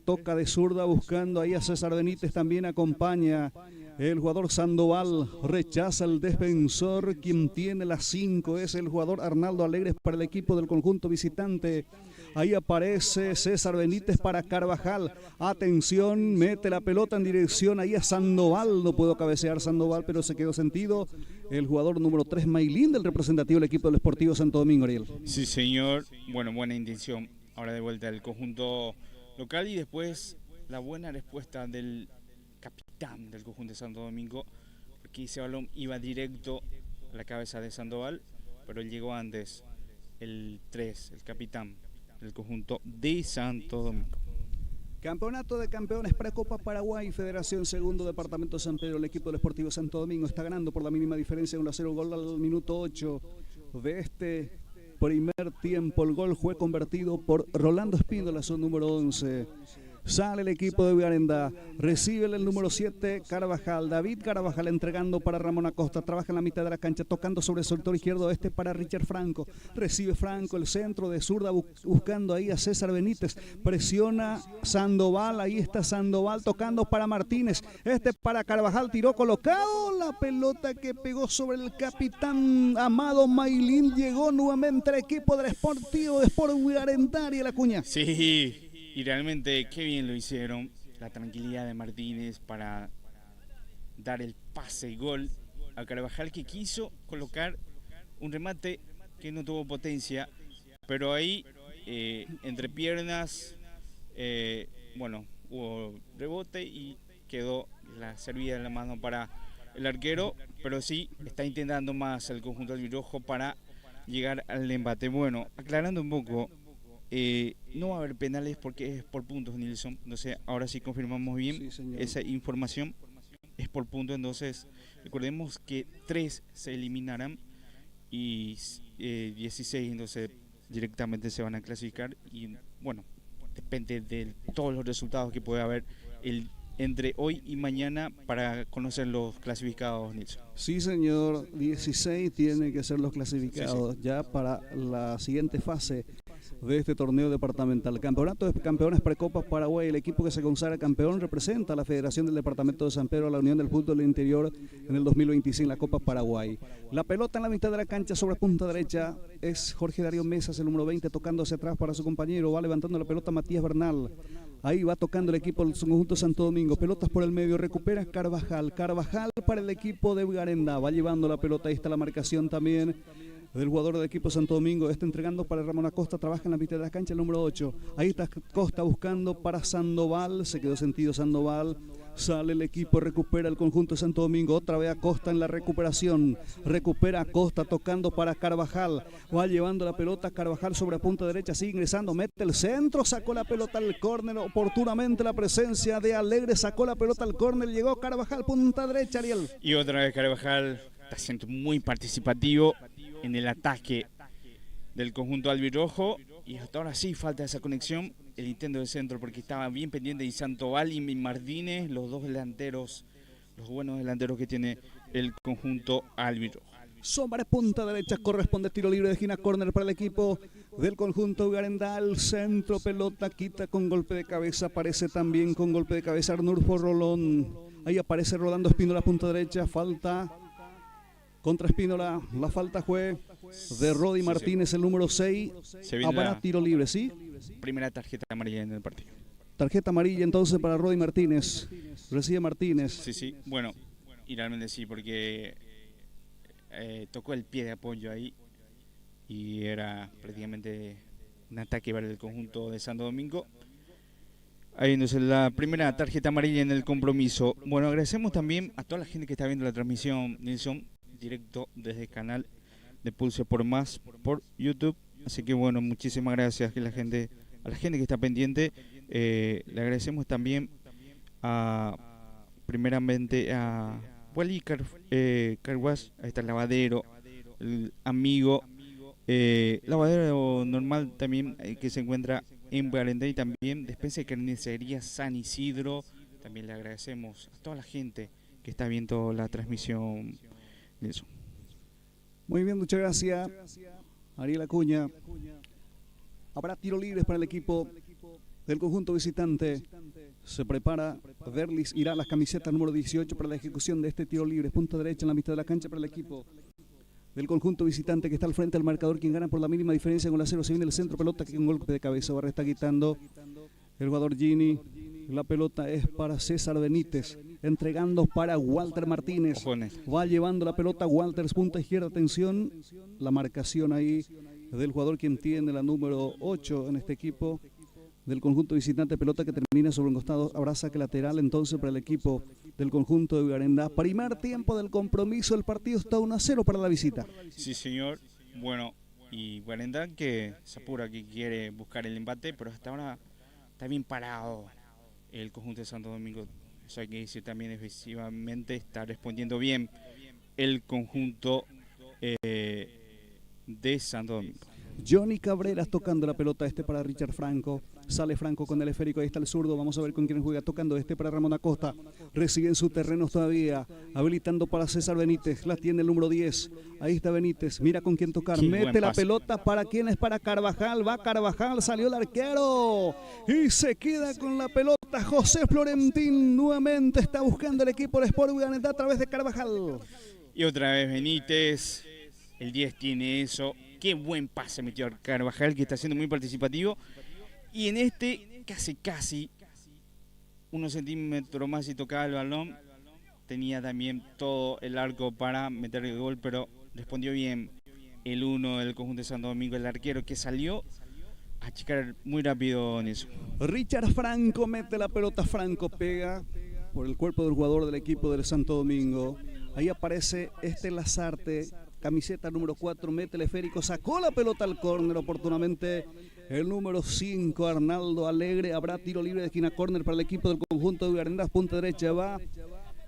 toca de zurda buscando ahí a César Benítez, también acompaña el jugador Sandoval, rechaza el defensor, quien tiene la 5 es el jugador Arnaldo Alegres para el equipo del conjunto visitante. Ahí aparece César Benítez para Carvajal, atención, mete la pelota en dirección ahí a Sandoval, no pudo cabecear Sandoval, pero se quedó sentido el jugador número 3 Maylin, del representativo del equipo del Sportivo Santo Domingo, Ariel. Sí, señor, bueno, buena intención, ahora de vuelta al conjunto local y después la buena respuesta del capitán del conjunto de Santo Domingo, porque ese balón iba directo a la cabeza de Sandoval, pero él llegó antes, el 3, el capitán del conjunto de Santo Domingo. Campeonato de Campeones Precopa Paraguay, Federación Segundo Departamento de San Pedro. El equipo del Sportivo Santo Domingo está ganando por la mínima diferencia, 1-0, gol al minuto 8 de este primer tiempo. El gol fue convertido por Rolando Espíndola, su número 11. Sale el equipo de Vigarendá, recibe el número 7, Carvajal, David Carvajal entregando para Ramón Acosta, trabaja en la mitad de la cancha, tocando sobre el sector izquierdo para Richard Franco, recibe Franco, el centro de zurda buscando ahí a César Benítez, presiona Sandoval, ahí está Sandoval tocando para Martínez, para Carvajal, tiró colocado, la pelota que pegó sobre el capitán Amado Mailín, llegó nuevamente el equipo del Sportivo de Sport Vigarendá y la Cuña. Sí. Y realmente qué bien lo hicieron, la tranquilidad de Martínez para dar el pase y gol a Carvajal, que quiso colocar un remate que no tuvo potencia, pero ahí entre piernas, bueno, hubo rebote y quedó la servida en la mano para el arquero, pero sí está intentando más el conjunto albirrojo para llegar al empate. Bueno, aclarando un poco, no va a haber penales porque es por puntos, Nilson. Entonces, ahora sí confirmamos bien esa información. Es por puntos, entonces recordemos que 3 se eliminarán y 16 entonces directamente se van a clasificar. Y bueno, depende de todos los resultados que puede haber entre hoy y mañana para conocer los clasificados, Nilson. Sí, señor, 16 tienen que ser los clasificados ya para la siguiente fase de este torneo departamental. Campeonato de Campeones Precopa Paraguay. El equipo que se consagra campeón representa a la Federación del Departamento de San Pedro, a la Unión del Fútbol del Interior en el 2025 en la Copa Paraguay. La pelota en la mitad de la cancha sobre punta derecha es Jorge Darío Mesas, el número 20, tocando hacia atrás para su compañero. Va levantando la pelota Matías Bernal. Ahí va tocando el equipo del conjunto Santo Domingo. Pelotas por el medio, recupera Carvajal. Carvajal para el equipo de Vigarendá. Va llevando la pelota, ahí está la marcación también del jugador del equipo Santo Domingo, está entregando para Ramón Acosta, trabaja en la mitad de la cancha, el número 8, ahí está Costa buscando para Sandoval, se quedó sentido Sandoval, sale el equipo, recupera el conjunto de Santo Domingo, otra vez Acosta en la recuperación, recupera Acosta tocando para Carvajal, va llevando la pelota Carvajal sobre punta derecha, sigue ingresando, mete el centro, sacó la pelota al córner, oportunamente la presencia de Alegre, sacó la pelota al córner, llegó Carvajal, punta derecha, Ariel. Y otra vez Carvajal está siendo muy participativo en el ataque del conjunto albirrojo, y hasta ahora sí falta esa conexión, el intento de centro, porque estaba bien pendiente de Sandoval y Martínez, los dos delanteros, los buenos delanteros que tiene el conjunto albirrojo. Sobre punta derecha corresponde tiro libre de esquina, córner para el equipo del conjunto Vigarendá, el centro, pelota, quita con golpe de cabeza, aparece también con golpe de cabeza Arnulfo Rolón, ahí aparece Rolando Espíndola, punta derecha, falta contra Espíndola, la falta fue de Rodi Martínez, el número 6, habrá tiro libre, ¿sí? Primera tarjeta amarilla en el partido. Tarjeta amarilla entonces para Rodi Martínez, recibe Martínez. Sí, bueno, y realmente sí, porque tocó el pie de apoyo ahí y era prácticamente un ataque para el conjunto de Santo Domingo. Ahí entonces la primera tarjeta amarilla en el compromiso. Bueno, agradecemos también a toda la gente que está viendo la transmisión, Nilson, directo desde el canal de Pulse por Más por YouTube, así que bueno, muchísimas gracias a la gente que está pendiente. Le agradecemos también primeramente a Wally Carwash, ahí está el lavadero, el amigo lavadero normal también que se encuentra en Vigarendá, y también Despensa y Carnicería San Isidro. También le agradecemos a toda la gente que está viendo la transmisión. Eso. Muy bien, muchas gracias Ariel Acuña. Habrá tiro libres para el equipo del conjunto visitante. Se prepara Verlis, irá a las camisetas número 18 para la ejecución de este tiro libre. Punta derecha en la mitad de la cancha para el equipo del conjunto visitante que está al frente del marcador, quien gana por la mínima diferencia con la 0. Se viene el centro, pelota que con golpe de cabeza Barra está quitando el jugador Gini. La pelota es para César Benítez, entregando para Walter Martínez. Va llevando la pelota Walter, punta izquierda, atención, la marcación ahí del jugador quien tiene la número 8 en este equipo del conjunto visitante, pelota que termina sobre un costado, habrá saque lateral entonces para el equipo del conjunto de Vigarendá. Primer tiempo del compromiso, el partido está 1-0 para la visita. Sí, señor. Bueno, y Vigarendá que se apura, que quiere buscar el empate, pero hasta ahora está bien parado el conjunto de Santo Domingo. Eso hay que decir también, efectivamente está respondiendo bien el conjunto de Santo Domingo. Johnny Cabreras tocando la pelota, para Richard Franco. Sale Franco con el esférico, ahí está el zurdo. Vamos a ver con quién juega, tocando para Ramón Acosta. Recibe en su terreno todavía, habilitando para César Benítez. La tiene el número 10. Ahí está Benítez, mira con quién tocar. Mete la pelota, ¿para quién es? Para Carvajal. Va Carvajal, salió el arquero y se queda con la pelota José Florentín. Nuevamente está buscando el equipo de Sport Huila a través de Carvajal. Y otra vez Benítez, el 10 tiene eso. Qué buen pase metió Carvajal, que está siendo muy participativo. Y en este, casi, unos centímetros más y tocaba el balón. Tenía también todo el arco para meter el gol, pero respondió bien el 1 del conjunto de Santo Domingo, el arquero que salió a achicar muy rápido en eso. Richard Franco mete la pelota, Franco pega por el cuerpo del jugador del equipo del Santo Domingo. Ahí aparece Lazarte, camiseta número 4, mete el esférico, sacó la pelota al córner oportunamente. El número 5, Arnaldo Alegre. Habrá tiro libre de esquina, córner para el equipo del conjunto de Villarendas. Punta derecha va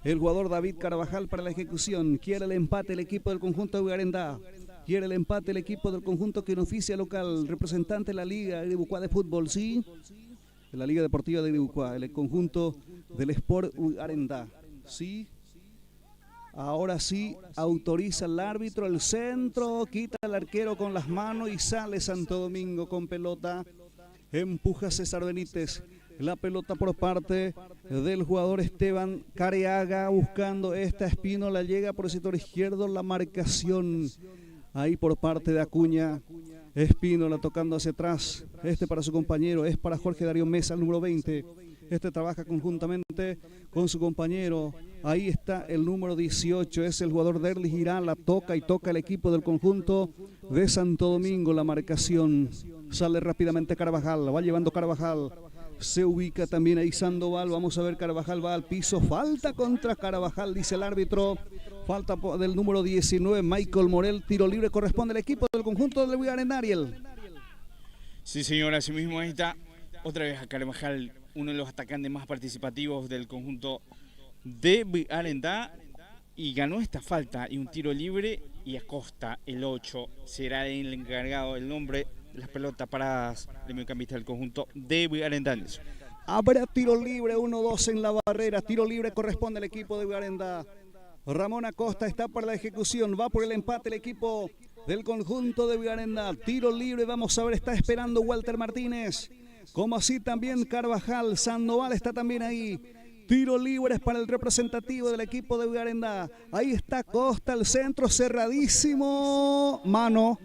el jugador David Carvajal para la ejecución. Quiere el empate el equipo del conjunto de Villarendas. Quiere el empate el equipo del conjunto que oficia local. Representante de la Liga Gribucuá de Fútbol, sí. De la Liga Deportiva de Gribucuá. El conjunto del Sport Villarendas, sí. Ahora sí, autoriza el árbitro, el centro, quita el arquero con las manos y sale Santo Domingo con pelota. Empuja César Benítez, la pelota por parte del jugador Esteban Careaga, buscando Espino, la llega por el sector izquierdo, la marcación ahí por parte de Acuña. Espínola tocando hacia atrás, para su compañero, es para Jorge Darío Mesa, el número 20. Trabaja conjuntamente con su compañero. Ahí está el número 18, es el jugador Derli Girán, la toca el equipo del conjunto de Santo Domingo. La marcación, sale rápidamente Carvajal, va llevando Carvajal. Se ubica también ahí Sandoval, vamos a ver, Carvajal va al piso, falta contra Carvajal, dice el árbitro. Falta del número 19, Michael Morel, tiro libre, corresponde al equipo del conjunto del Villarenal, Ariel. Sí, señor, así mismo ahí está otra vez a Carvajal, uno de los atacantes más participativos del conjunto de Villarenal, y ganó esta falta y un tiro libre. Y Acosta, el 8, será el encargado, el nombre de las pelotas paradas del mediocampista del conjunto de Villarenal. Habrá tiro libre, 1-2 en la barrera, tiro libre corresponde al equipo de Villarenal. Ramón Acosta está para la ejecución, va por el empate el equipo del conjunto de Villarenal. Tiro libre, vamos a ver, está esperando Walter Martínez, como así también Carvajal. Sandoval está también ahí. Tiro libre para el representativo del equipo de Villarenal. Ahí está Costa, el centro cerradísimo. Mano.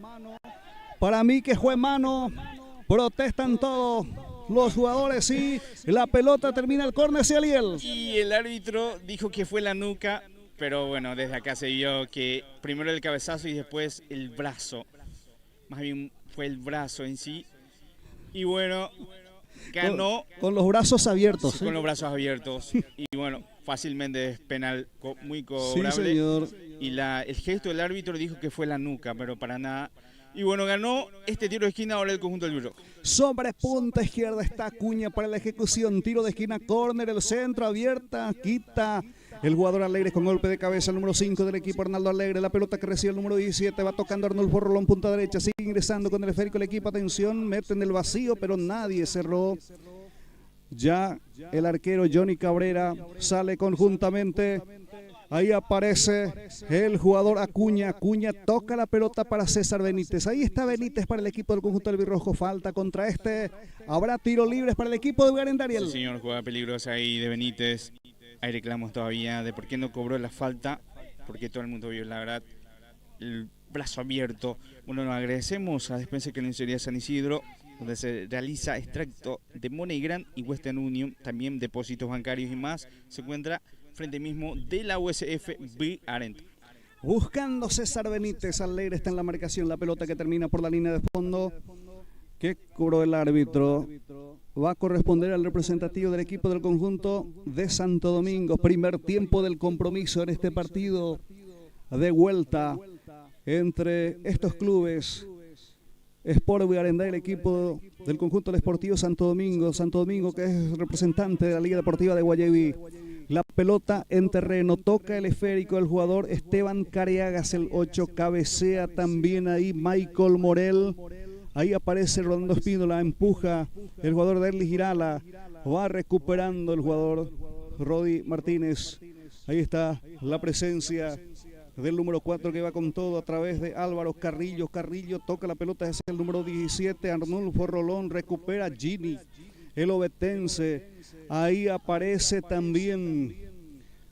Para mí que fue mano. Protestan todos los jugadores y la pelota termina el córner hacia Aliel. Y el árbitro dijo que fue la nuca, pero bueno, desde acá se vio que primero el cabezazo y después el brazo. Más bien fue el brazo en sí. Y bueno, ganó con los brazos abiertos. Sí, con los brazos abiertos. Y bueno, fácilmente es penal, muy cobrable. Sí, señor. Y el gesto del árbitro dijo que fue la nuca, pero para nada. Y bueno, ganó este tiro de esquina ahora el conjunto del Virro. Sobre punta izquierda está Acuña para la ejecución. Tiro de esquina, córner, el centro, abierta, quita el jugador Alegre con golpe de cabeza, el número 5 del equipo, Arnaldo Alegre. La pelota que recibe el número 17, va tocando Arnulfo Rolón, punta derecha, sigue ingresando con el esférico el equipo. Atención, mete en el vacío, pero nadie cerró. Ya el arquero Johnny Cabrera sale conjuntamente. Ahí aparece el jugador Acuña. Acuña toca la pelota para César Benítez. Ahí está Benítez para el equipo del conjunto del Virrojo. Falta contra Habrá tiro libres para el equipo de Villarenal. Sí, señor, jugada peligrosa ahí de Benítez. Hay reclamos todavía de por qué no cobró la falta, porque todo el mundo vio, la verdad, el brazo abierto. Bueno, nos agradecemos a Despensa que Lencería San Isidro, donde se realiza extracto de MoneyGram y Western Union, también depósitos bancarios y más. Se encuentra frente mismo de la USF Villarenal. Buscando César Benítez, Alegre está en la marcación, la pelota que termina por la línea de fondo. ¿Qué cobró el árbitro? Va a corresponder al representativo del equipo del conjunto de Santo Domingo. Primer tiempo del compromiso en este partido de vuelta entre estos clubes. Sport Bugarendá, el equipo del conjunto del Sportivo Santo Domingo. Santo Domingo, que es representante de la Liga Deportiva de Guayaquil. La pelota en terreno, toca el esférico el jugador Esteban Careagas, el 8, cabecea también ahí Michael Morel. Ahí aparece Rolando Espínola, empuja el jugador Derlis Girala, va recuperando el jugador Rodi Martínez. Ahí está la presencia del número 4 que va con todo a través de Álvaro Carrillo. Carrillo toca la pelota, es el número 17, Arnulfo Rolón, recupera Gini, el obetense. Ahí aparece también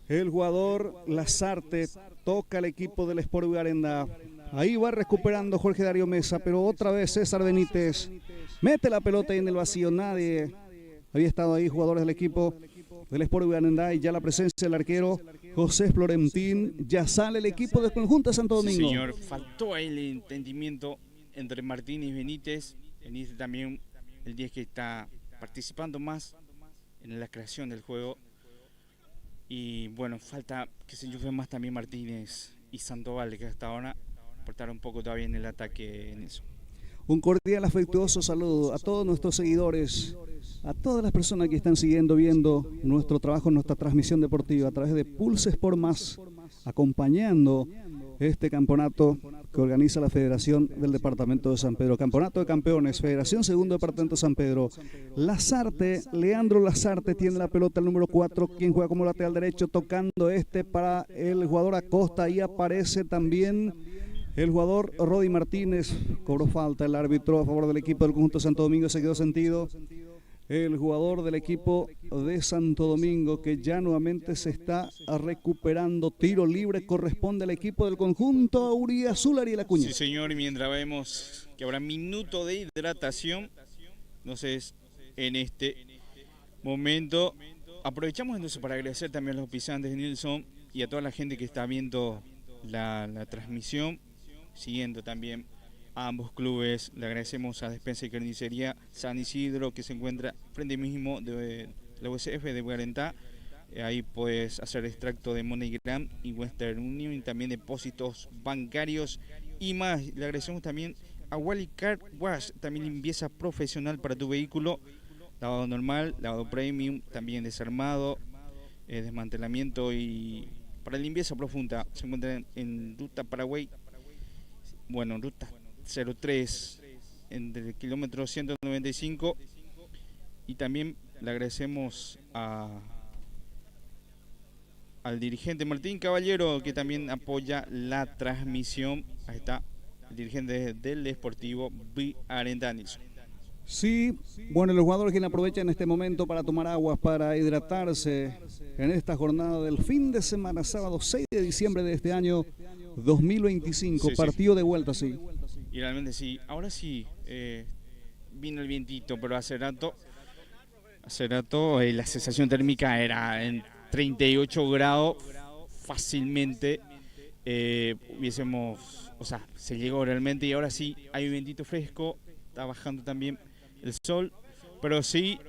el jugador Lazarte, toca el equipo del Sport Bugarendá. Ahí va recuperando Jorge Darío Mesa, pero otra vez César Benítez mete la pelota ahí en el vacío. Nadie había estado ahí, jugadores del equipo del Sport Bugarendá, y ya la presencia del arquero José Florentín. Ya sale el equipo del conjunto de Santo Domingo. Sí, señor, faltó ahí el entendimiento entre Martínez y Benítez. Benítez también, el 10 que está participando más en la creación del juego. Y bueno, falta que se enchufen más también Martínez y Sandoval, que hasta ahora aportaron un poco todavía en el ataque en eso. Un cordial, afectuoso saludo a todos nuestros seguidores, a todas las personas que están siguiendo, viendo nuestro trabajo, nuestra transmisión deportiva a través de Pulse Sport Más, acompañando este campeonato que organiza la Federación del Departamento de San Pedro. Campeonato de Campeones, Federación Segundo Departamento de San Pedro. Lazarte, Leandro Lazarte tiene la pelota, el número 4, quien juega como lateral derecho, tocando para el jugador Acosta. Ahí aparece también el jugador Rodi Martínez. Cobró falta el árbitro a favor del equipo del conjunto de Santo Domingo, se quedó sentido. El jugador del equipo de Santo Domingo, que ya nuevamente se está recuperando. Tiro libre corresponde al equipo del conjunto auriazul, Ariel Acuña. Sí, señor, y mientras vemos que habrá minuto de hidratación, entonces en este momento aprovechamos entonces para agradecer también a los auspiciantes de Nilsson y a toda la gente que está viendo la transmisión, siguiendo también a ambos clubes. Le agradecemos a Despensa y Carnicería San Isidro, que se encuentra frente mismo de la USF de Bugarendá. Ahí puedes hacer extracto de MoneyGram y Western Union, y también depósitos bancarios y más. Le agradecemos también a Wally Car Wash, también limpieza profesional para tu vehículo, lavado normal, lavado premium, también desarmado, desmantelamiento y para limpieza profunda. Se encuentra en Ruta Paraguay, bueno, Ruta 03, entre el kilómetro 195, y también le agradecemos al dirigente Martín Caballero, que también apoya la transmisión. Ahí está el dirigente del Deportivo Bugarendá. Sí, bueno, los jugadores que aprovechan este momento para tomar aguas, para hidratarse en esta jornada del fin de semana, sábado 6 de diciembre de este año 2025, sí, partido de vuelta, sí. Y realmente sí, ahora sí, vino el vientito, pero hace rato la sensación térmica era en 38 grados, fácilmente se llegó realmente, y ahora sí hay un vientito fresco, está bajando también el sol, pero sí,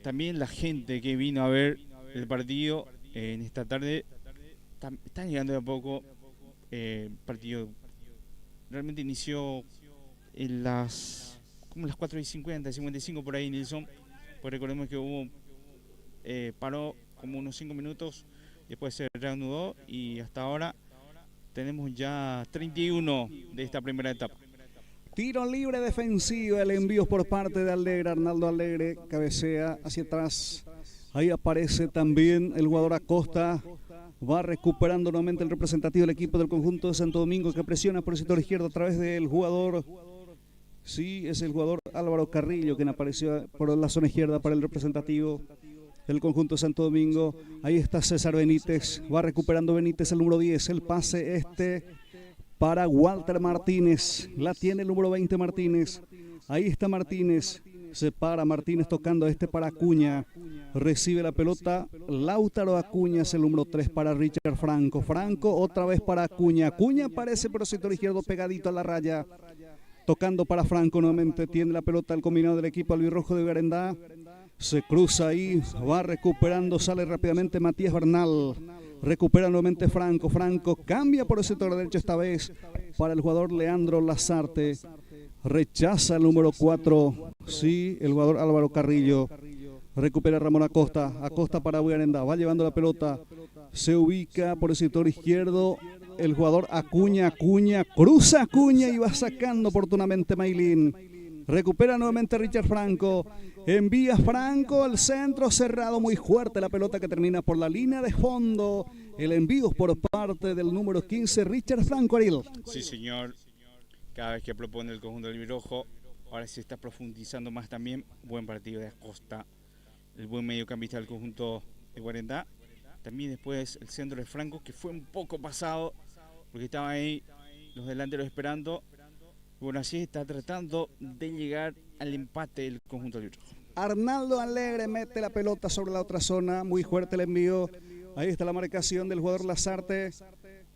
también la gente que vino a ver el partido en esta tarde está llegando de a poco. El partido realmente inició en como las 4:50, 55 por ahí, Nilsson. Pues recordemos que hubo paró como unos 5 minutos, después se reanudó y hasta ahora tenemos ya 31 de esta primera etapa. Tiro libre defensivo, el envío por parte de Alegre, Arnaldo Alegre, cabecea hacia atrás. Ahí aparece también el jugador Acosta. Va recuperando nuevamente el representativo del equipo del conjunto de Santo Domingo, que presiona por el sector izquierdo a través del jugador. Sí, es el jugador Álvaro Carrillo, quien apareció por la zona izquierda para el representativo del conjunto de Santo Domingo. Ahí está César Benítez, va recuperando Benítez, el número 10, el pase para Walter Martínez. La tiene el número 20 Martínez. Ahí está Martínez. Se para Martínez tocando para Acuña. Recibe la pelota Lautaro Acuña, es el número 3 para Richard Franco. Franco otra vez para Acuña. Acuña aparece por el sector izquierdo pegadito a la raya. Tocando para Franco nuevamente. Tiene la pelota el combinado del equipo albirrojo de Bugarendá. Se cruza ahí, va recuperando, sale rápidamente Matías Bernal. Recupera nuevamente Franco. Franco cambia por el sector derecho esta vez para el jugador Leandro Lazarte. Rechaza el número 4. Sí, el jugador Álvaro Carrillo. Recupera Ramón Acosta. Acosta para Bugarendá. Va llevando la pelota. Se ubica por el sector izquierdo. El jugador Acuña. Cruza Acuña y va sacando oportunamente Maylin. Recupera nuevamente Richard Franco. Envía Franco al centro cerrado. Muy fuerte la pelota que termina por la línea de fondo. El envío por parte del número 15, Richard Franco, Ariel. Sí, señor. Cada vez que propone el conjunto del Albirrojo, ahora se está profundizando más también. Buen partido de Acosta, el buen mediocampista del conjunto de Guarendá. También después el centro de Franco, que fue un poco pasado, porque estaban ahí los delanteros esperando. Bueno, así está tratando de llegar al empate del conjunto del Albirrojo. Arnaldo Alegre mete la pelota sobre la otra zona, muy fuerte el envío. Ahí está la marcación del jugador Lazarte.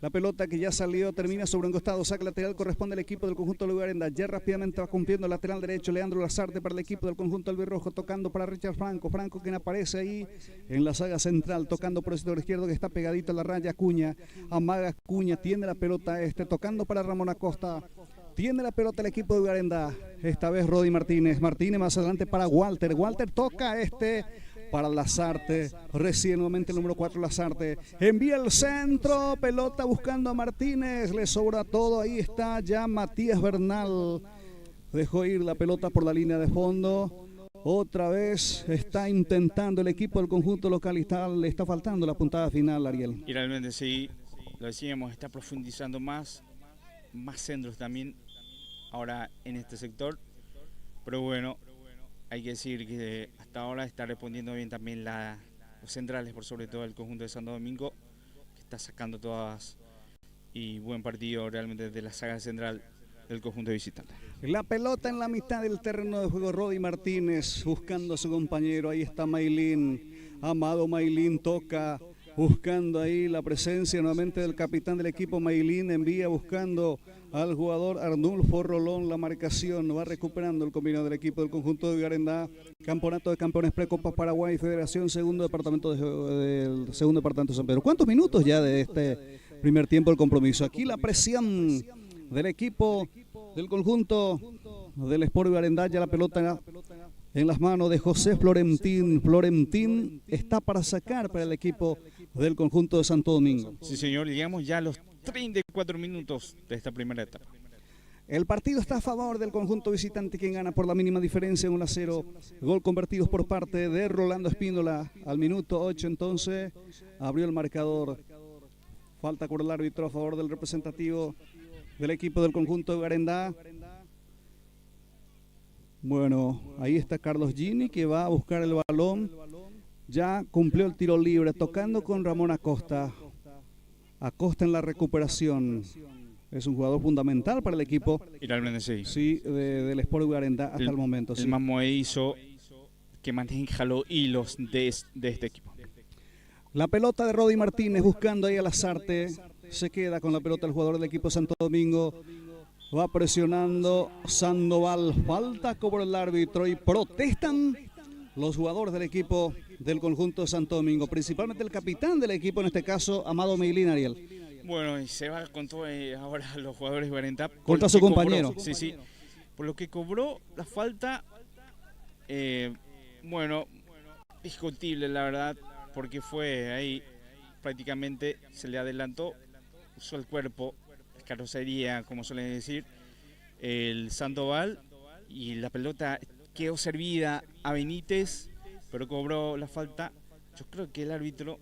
La pelota que ya salió termina sobre un costado, saca lateral, corresponde al equipo del conjunto de Bugarendá. Ya rápidamente va cumpliendo el lateral derecho Leandro Lazarte para el equipo del conjunto albirrojo, tocando para Richard Franco. Franco quien aparece ahí en la saga central, tocando por el sector izquierdo que está pegadito a la raya. Acuña, amaga Acuña, tiene la pelota tocando para Ramón Acosta. Tiene la pelota el equipo de Bugarendá. Esta vez Rodi Martínez. Martínez más adelante para Walter. Walter toca para Lazarte. Recién nuevamente el número 4 Lazarte. Envía el centro. Pelota buscando a Martínez. Le sobra todo. Ahí está ya Matías Bernal. Dejó ir la pelota por la línea de fondo. Otra vez está intentando el equipo del conjunto local y le está faltando la puntada final, Ariel. Y realmente sí, lo decíamos, está profundizando más centros también ahora en este sector, pero bueno, hay que decir que hasta ahora está respondiendo bien también los centrales, por sobre todo el conjunto de Santo Domingo, que está sacando todas, y buen partido realmente desde la saga central del conjunto de visitantes. La pelota en la mitad del terreno de juego, Rodi Martínez buscando a su compañero, ahí está Maylin, Amado Maylin toca, buscando ahí la presencia nuevamente del capitán del equipo. Maylin envía buscando al jugador Arnulfo Rolón, la marcación, va recuperando el combinado del equipo del conjunto de Bugarendá. Campeonato de Campeones Precopa Paraguay, Federación Segundo Departamento del Segundo Departamento de San Pedro. ¿Cuántos minutos ya de este primer tiempo del compromiso? Aquí la presión del equipo del conjunto del Sport Bugarendá, ya la pelota en las manos de José Florentín. Florentín está para sacar para el equipo del conjunto de Santo Domingo. Sí, señor, llegamos ya a los 34 minutos de esta primera etapa. El partido está a favor del conjunto visitante, quien gana por la mínima diferencia, 1-0. Gol convertidos por parte de Rolando Espíndola al minuto 8, entonces abrió el marcador. Falta por el árbitro a favor del representativo del equipo del conjunto de Bugarendá. Bueno, ahí está Carlos Gini, que va a buscar el balón. Ya cumplió el tiro libre, tocando con Ramón Acosta. Acosta en la recuperación. Es un jugador fundamental para el equipo. Y realmente sí. Sí, del Sport Bugarendá hasta el momento. El más movizo que maneja los hilos de este equipo. La pelota de Rodi Martínez buscando ahí a Lazarte. Se queda con la pelota el jugador del equipo Santo Domingo. Va presionando Sandoval. Falta cobra el árbitro y protestan los jugadores del equipo del conjunto de Santo Domingo. Principalmente el capitán del equipo, en este caso, Amado Maylin, Ariel. Bueno, y se va con todo ahora los jugadores de Bugarendá. Contra su compañero. Sí, sí. Por lo que cobró la falta, bueno, discutible la verdad, porque fue ahí, prácticamente se le adelantó, usó el cuerpo, carrocería, como suelen decir, el Sandoval, y la pelota quedó servida a Benítez, pero cobró la falta. Yo creo que el árbitro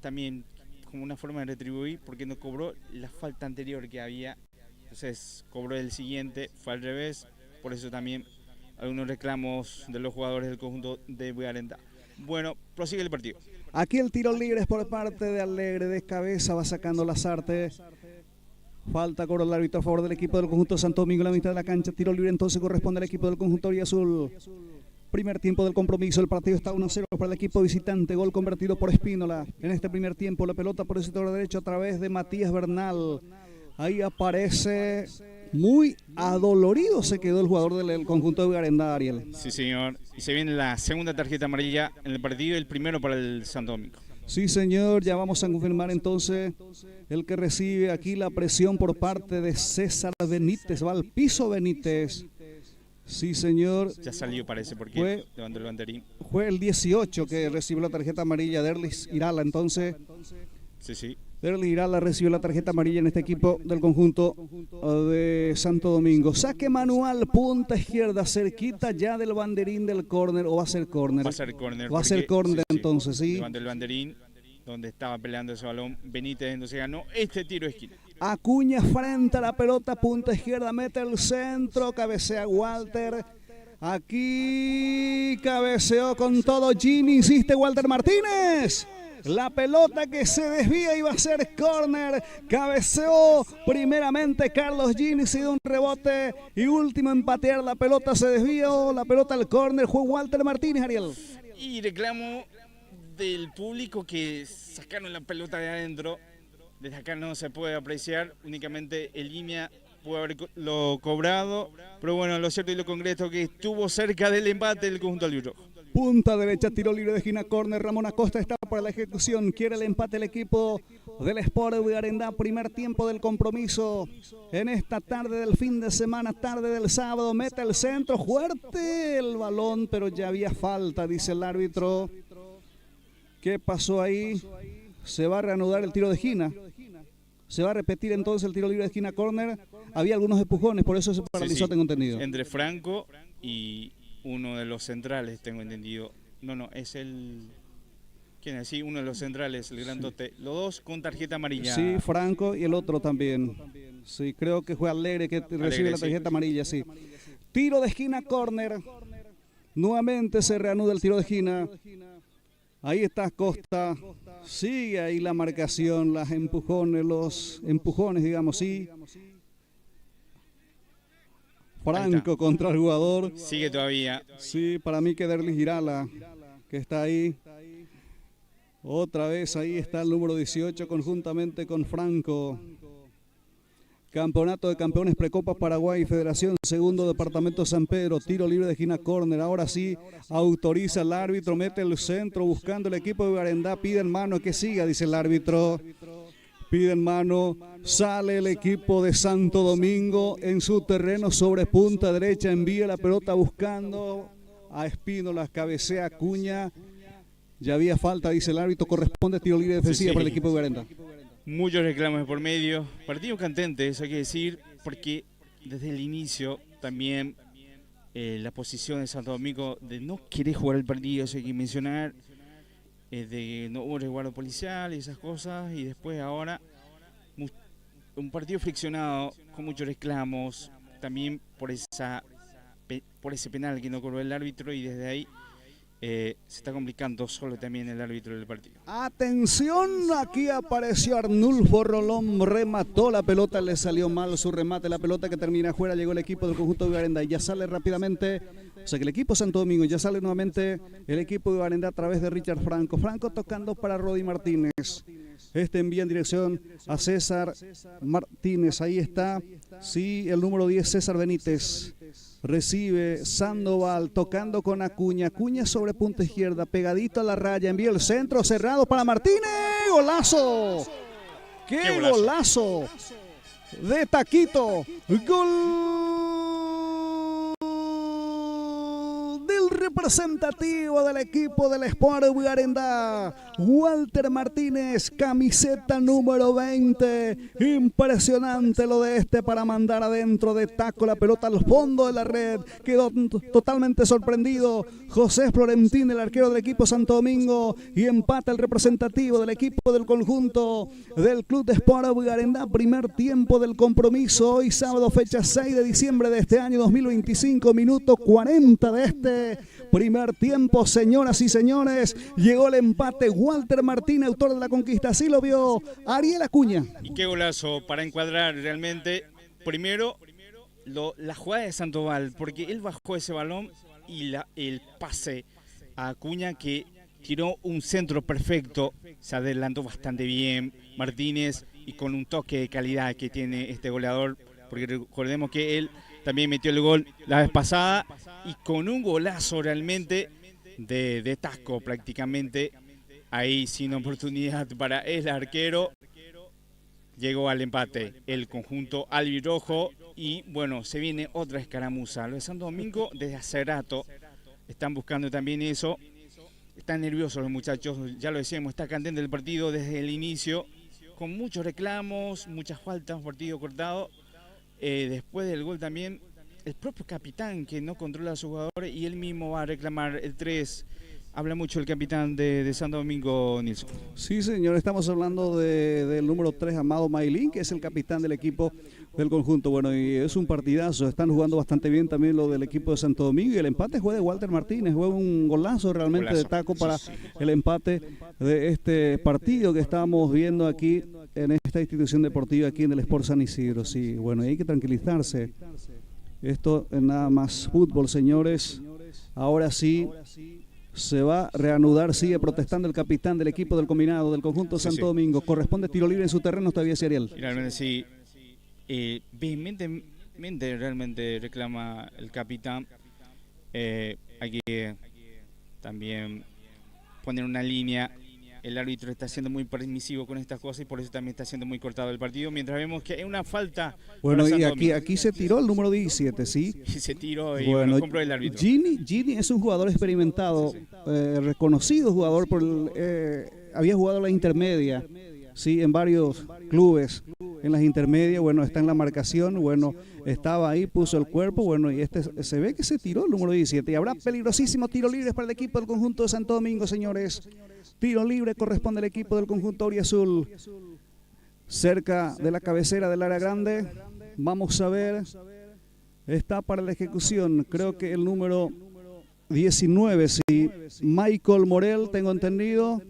también, como una forma de retribuir, porque no cobró la falta anterior que había, entonces cobró el siguiente, fue al revés, por eso también algunos reclamos de los jugadores del conjunto de Bugarendá. Bueno, prosigue el partido. Aquí el tiro libre es por parte de Alegre, de cabeza va sacando Lazarte. Falta cobra el árbitro a favor del equipo del conjunto de Santo Domingo en la mitad de la cancha. Tiro libre entonces corresponde al equipo del conjunto azul. Primer tiempo del compromiso, el partido está 1-0 para el equipo visitante. Gol convertido por Espínola en este primer tiempo. La pelota por el sector derecho a través de Matías Bernal. Ahí aparece muy adolorido, se quedó el jugador del conjunto de Bugarendá, Ariel. Sí, señor. Y se viene la segunda tarjeta amarilla en el partido, el primero para el Santo Domingo. Sí, señor, ya vamos a confirmar entonces el que recibe aquí la presión por parte de César Benítez. Va al piso Benítez. Sí, señor. Ya salió, parece, porque levantó el banderín. Fue el 18 que recibió la tarjeta amarilla de Derlis Irala. Entonces, sí. Derlis Irala recibió la tarjeta amarilla en este equipo del conjunto de Santo Domingo. Saque manual, punta izquierda, cerquita ya del banderín del córner. ¿O va a ser córner? Va a ser córner. Va a ser córner entonces, sí. Levantó el banderín donde estaba peleando ese balón Benítez, entonces ganó este tiro de esquina. Acuña frente a la pelota, punta izquierda, mete el centro, cabecea Walter. Aquí cabeceó con todo Gini, insiste Walter Martínez. La pelota que se desvía iba a ser córner. Cabeceó primeramente Carlos Gini, se dio un rebote y último en patear. La pelota se desvió, la pelota al córner. Fue Walter Martínez, Ariel. Y reclamo del público que sacaron la pelota de adentro. Desde acá no se puede apreciar, únicamente el línea puede haberlo cobrado, pero bueno, lo cierto y lo concreto que estuvo cerca del empate del conjunto albirrojo. Punta derecha, tiro libre de esquina, córner, Ramón Acosta está para la ejecución, quiere el empate el equipo del Sport Bugarendá, primer tiempo del compromiso en esta tarde del fin de semana, tarde del sábado, mete el centro, fuerte el balón, pero ya había falta, dice el árbitro. ¿Qué pasó ahí? Se va a reanudar el tiro de esquina. Se va a repetir entonces el tiro libre de esquina córner. Había algunos empujones, por eso se paralizó, tengo entendido. Entre Franco y uno de los centrales, tengo entendido. No, es el... ¿Quién es? Sí, uno de los centrales, el grandote. Los dos con tarjeta amarilla. Sí, Franco y el otro también. Sí, creo que fue Alegre que recibe la tarjeta amarilla, sí. Tiro de esquina córner. Nuevamente se reanuda el tiro de esquina. Ahí está Costa, sigue ahí la marcación, los empujones, digamos, sí. Franco contra el jugador. Sigue todavía. Sí, para mí que Derlis Irala, que está ahí. Otra vez ahí está el número 18 conjuntamente con Franco. Campeonato de Campeones Precopa Paraguay, Federación Segundo Departamento San Pedro, tiro libre de esquina córner. Ahora sí, autoriza el árbitro, mete el centro buscando el equipo de Bugarendá, piden mano, que siga, dice el árbitro. Piden mano, sale el equipo de Santo Domingo en su terreno sobre punta derecha, envía la pelota buscando a Espínola, cabecea Acuña. Ya había falta, dice el árbitro, corresponde tiro libre defensiva para el equipo de Bugarendá. Muchos reclamos por medio, partido candente, eso hay que decir, porque desde el inicio también la posición de Santo Domingo de no querer jugar el partido, eso hay que mencionar, de no hubo resguardo policial y esas cosas, y después ahora un partido friccionado con muchos reclamos, también por ese penal que no cobró el árbitro, y desde ahí se está complicando solo también el árbitro del partido. Atención, aquí apareció Arnulfo Rolón, remató la pelota, le salió mal su remate, la pelota que termina afuera, llegó el equipo del conjunto de Bugarendá y ya sale rápidamente, o sea que el equipo Santo Domingo, ya sale nuevamente el equipo de Bugarendá a través de Richard Franco. Franco tocando para Rodi Martínez. Este envía en dirección a César Martínez, ahí está, sí, el número 10 César Benítez. Recibe Sandoval, tocando con Acuña, Acuña sobre punta izquierda, pegadito a la raya, envía el centro, cerrado para Martínez, ¡golazo! ¡Qué golazo! De taquito, gol del representativo del equipo del Sport Bugarendá, Walter Martínez, camiseta número 20, impresionante lo de este para mandar adentro de taco la pelota al fondo de la red, quedó totalmente sorprendido José Florentín, el arquero del equipo Santo Domingo, y empata el representativo del equipo del conjunto del Club de Sport Bugarendá, primer tiempo del compromiso, hoy sábado fecha 6 de diciembre de este año 2025, minuto 40 de este primer tiempo, señoras y señores, llegó el empate, Walter Martínez, autor de la conquista, así lo vio Ariel Acuña. Y qué golazo para encuadrar realmente, primero, la jugada de Sandoval, porque él bajó ese balón y el pase a Acuña que tiró un centro perfecto, se adelantó bastante bien Martínez y con un toque de calidad que tiene este goleador, porque recordemos que él también metió el gol la vez pasada y con un golazo realmente de tasco prácticamente ahí sin oportunidad para el arquero. Llegó al empate el conjunto albirrojo y bueno, se viene otra escaramuza. Los de Santo Domingo desde hace rato están buscando también eso. Están nerviosos los muchachos, ya lo decíamos, está candente el partido desde el inicio, con muchos reclamos, muchas faltas, un partido cortado. Después del gol también, el propio capitán que no controla a sus jugadores y él mismo va a reclamar el 3. Habla mucho el capitán de Santo Domingo, Nilson. Sí, señor, estamos hablando del número 3, Amado Maylin, que es el capitán del equipo del conjunto. Bueno, y es un partidazo, están jugando bastante bien también lo del equipo de Santo Domingo, y el empate fue de Walter Martínez, fue un golazo realmente de taco para el empate de este partido que estamos viendo aquí en esta institución deportiva, aquí en el Sport San Isidro. Sí, bueno, y hay que tranquilizarse. Esto es nada más fútbol, señores. Ahora sí se va a reanudar, sigue protestando el capitán del equipo del combinado del conjunto Santo Domingo. Corresponde tiro libre en su terreno todavía, Ariel. Realmente sí, vehementemente realmente reclama el capitán. Hay que también poner una línea. El árbitro está siendo muy permisivo con estas cosas y por eso también está siendo muy cortado el partido, mientras vemos que hay una falta. Bueno, y aquí se tiró el número 17, ¿sí? Y se tiró y bueno, compró el árbitro. Gini es un jugador experimentado, reconocido jugador, había jugado la intermedia, sí, en varios clubes, en las intermedias, bueno, está en la marcación, bueno, estaba ahí, puso el cuerpo, bueno, y se ve que se tiró el número 17, y habrá peligrosísimo tiro libre para el equipo del conjunto de Santo Domingo, señores. Tiro libre corresponde al equipo del conjunto auriazul, cerca de la cabecera del área grande. Vamos a ver, está para la ejecución, creo que el número 19, sí, Michael Morel, tengo entendido,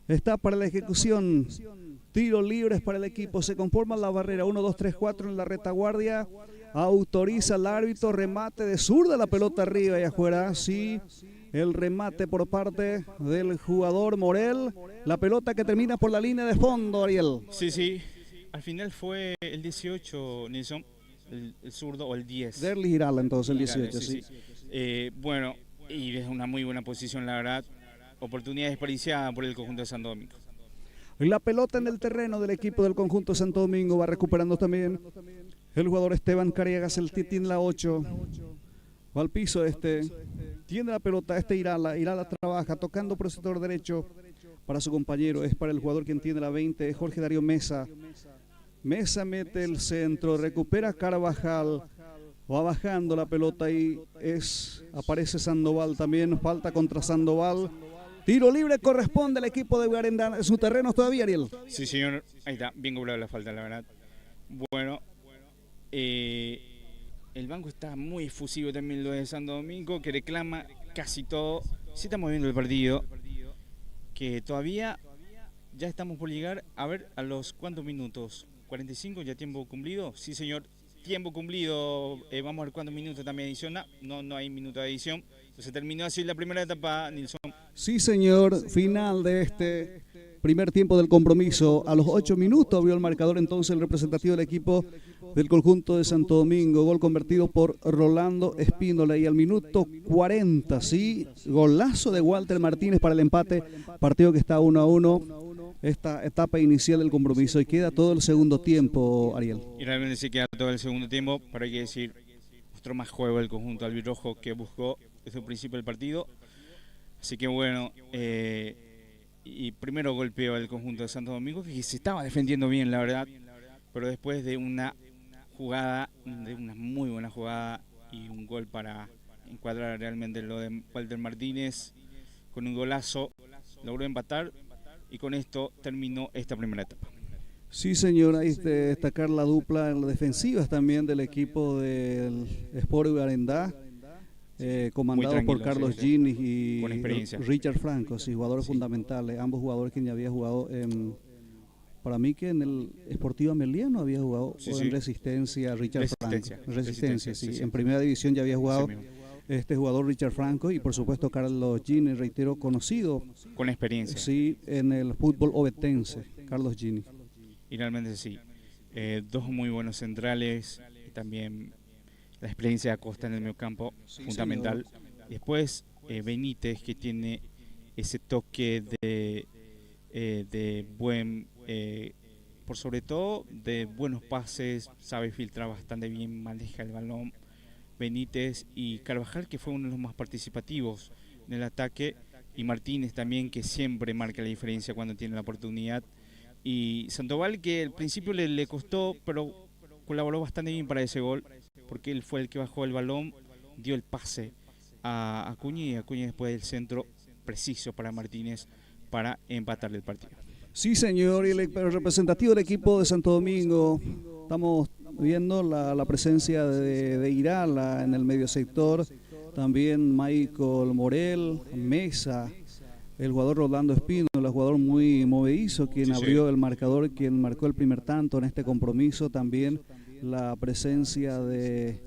está para la ejecución. Tiros libres para el equipo, se conforma la barrera, 1, 2, 3, 4 en la retaguardia, autoriza el árbitro, remate de zurda, la pelota arriba y afuera, sí. El remate por parte del jugador Morel. La pelota que termina por la línea de fondo, Ariel. Sí. Al final fue el 18, Nilson, el zurdo, o el 10. Derlis Girala, entonces el 18, sí. Bueno, y es una muy buena posición, la verdad. Oportunidad desperdiciada por el conjunto de Santo Domingo. La pelota en el terreno del equipo del conjunto de Santo Domingo va recuperando también el jugador Esteban Cariegas, el titín la 8. Va al piso tiene la pelota Irala trabaja tocando por el sector derecho para su compañero, es para el jugador quien tiene la 20, es Jorge Darío Mesa. Mesa mete el centro, recupera Carvajal, va bajando la pelota y aparece Sandoval también, falta contra Sandoval. Tiro libre corresponde al equipo de Garendana, en su terreno todavía, Ariel. Sí, señor, ahí está, bien cobrada la falta, la verdad. Bueno, el banco está muy efusivo también, lo de Santo Domingo, que reclama casi todo. Sí estamos viendo el partido, que todavía ya estamos por llegar a ver a los cuántos minutos. 45, ya tiempo cumplido. Sí, señor, tiempo cumplido. Vamos a ver cuántos minutos también adiciona. No hay minuto de adición. Se terminó así la primera etapa, Nilson. Sí, señor, final de este primer tiempo del compromiso. A los 8 minutos abrió el marcador entonces el representativo del equipo del conjunto de Santo Domingo. Gol convertido por Rolando Espíndola. Y al minuto 40, sí, golazo de Walter Martínez para el empate. Partido que está 1-1. Esta etapa inicial del compromiso. Y queda todo el segundo tiempo, Ariel. Y realmente sí queda todo el segundo tiempo. Pero hay que decir, mostró más juego el conjunto albirrojo que buscó desde el principio del partido. Así que bueno, y primero golpeó el conjunto de Santo Domingo, que se estaba defendiendo bien, la verdad, pero después de una muy buena jugada y un gol para encuadrar realmente lo de Walter Martínez, con un golazo logró empatar y con esto terminó esta primera etapa. Sí, señor, hay que destacar la dupla en las defensivas también del equipo del Sport Garendá. Comandado por Carlos Gini y Richard Franco, sí, jugadores fundamentales, ambos jugadores que ya había jugado para mí que en el Sportivo Ameliano había jugado en Resistencia, Richard Franco. Resistencia, sí. En primera división ya había jugado este jugador Richard Franco y por supuesto Carlos Gini, reitero, conocido. Con experiencia. Sí, en el fútbol ovetense, Carlos Gini. Y realmente sí, dos muy buenos centrales y también la experiencia de Acosta en el mediocampo, fundamental. Señor. Después Benítez, que tiene ese toque de buen, por sobre todo de buenos pases, sabe filtrar bastante bien, maneja el balón. Benítez y Carvajal, que fue uno de los más participativos en el ataque, y Martínez también, que siempre marca la diferencia cuando tiene la oportunidad, y Sandoval, que al principio le costó, pero colaboró bastante bien para ese gol, porque él fue el que bajó el balón, dio el pase a Acuña, y Acuña después del centro preciso para Martínez para empatarle el partido. Sí, señor, y el representativo del equipo de Santo Domingo, estamos viendo la presencia de Irala en el medio sector, también Michael Morel, Mesa, el jugador Rolando Espino, el jugador muy movedizo, quien Sí, abrió sí. el marcador, quien marcó el primer tanto en este compromiso, también la presencia de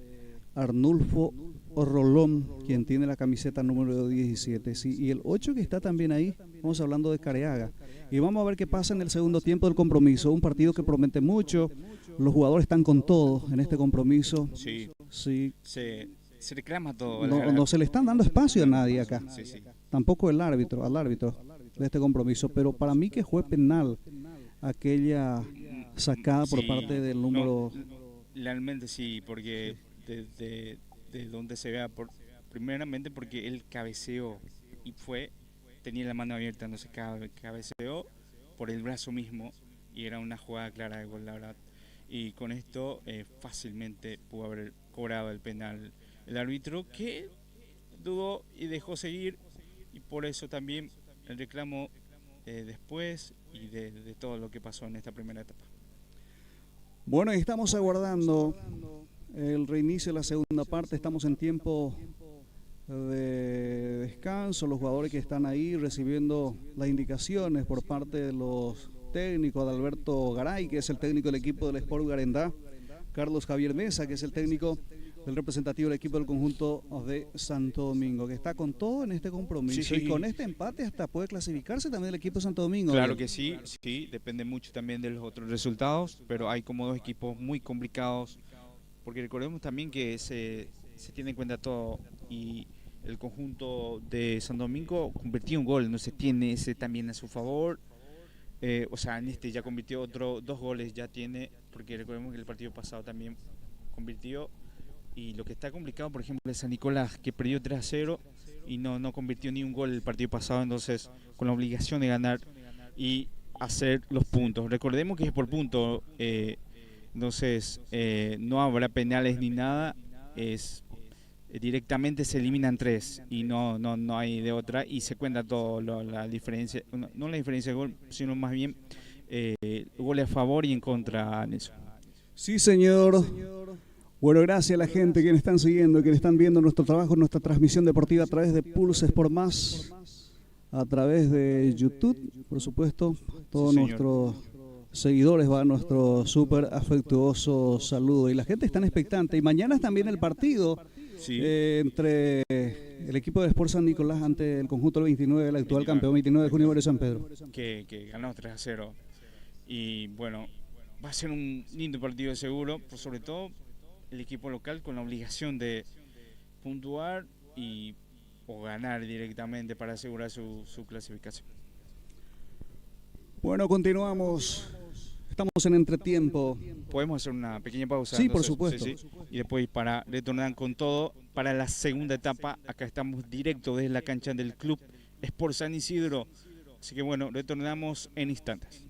Arnulfo Rolón, quien tiene la camiseta número 17, sí, y el 8 que está también ahí, vamos hablando de Careaga. Y vamos a ver qué pasa en el segundo tiempo del compromiso, un partido que promete mucho, los jugadores están con todo en este compromiso, Sí, sí, se reclama todo. no se le están dando espacio a nadie acá, Sí, sí. tampoco al árbitro de este compromiso, pero para mí que fue penal aquella sacada por Sí, parte del no, número. realmente sí, porque de donde se vea, primeramente porque él cabeceó y tenía la mano abierta, no se cabeceó por el brazo mismo y era una jugada clara de gol, la verdad. Y con esto fácilmente pudo haber cobrado el penal el árbitro, que dudó y dejó seguir, y por eso también el reclamo después y de todo lo que pasó en esta primera etapa. Bueno, y estamos aguardando el reinicio de la segunda parte, estamos en tiempo de descanso, los jugadores que están ahí recibiendo las indicaciones por parte de los técnicos, de Alberto Garay, que es el técnico del equipo del Sport Garendá, Carlos Javier Mesa, que es el técnico del representativo del equipo del conjunto de Santo Domingo, que está con todo en este compromiso, Sí. y con este empate hasta puede clasificarse también el equipo de Santo Domingo. Claro que sí, sí, depende mucho también de los otros resultados, pero hay como dos equipos muy complicados, porque recordemos también que se tiene en cuenta todo, y el conjunto de San Domingo convirtió un gol, no se tiene ese también a su favor, o sea, en este ya convirtió dos goles, ya tiene, porque recordemos que el partido pasado también convirtió, y lo que está complicado, por ejemplo, es San Nicolás, que perdió 3-0 y no convirtió ni un gol el partido pasado, entonces con la obligación de ganar y hacer los puntos. Recordemos que es por punto, entonces no habrá penales ni nada, es directamente se eliminan tres y no hay de otra, y se cuenta todo la diferencia, no la diferencia de gol, sino más bien goles a favor y en contra, Nelson. Sí, señor. Bueno, gracias a la gente que nos están siguiendo, que están viendo nuestro trabajo, nuestra transmisión deportiva a través de Pulse Sport Más, a través de YouTube, por supuesto. Todos Sí, nuestros seguidores va nuestro súper afectuoso saludo. Y la gente está expectante. Y mañana es también el partido Sí. entre el equipo de Sport San Nicolás ante el conjunto del 29, el actual 29. campeón 29 de Junio de San Pedro. Que ganó 3-0. Y bueno, va a ser un lindo partido seguro, por sobre todo el equipo local con la obligación de puntuar o ganar directamente para asegurar su clasificación. Bueno, continuamos. Estamos en entretiempo. Podemos hacer una pequeña pausa. Sí, entonces, por supuesto. sí. Y después para retornar con todo para la segunda etapa. Acá estamos directo desde la cancha del Club Sport San Isidro. Así que bueno, retornamos en instantes.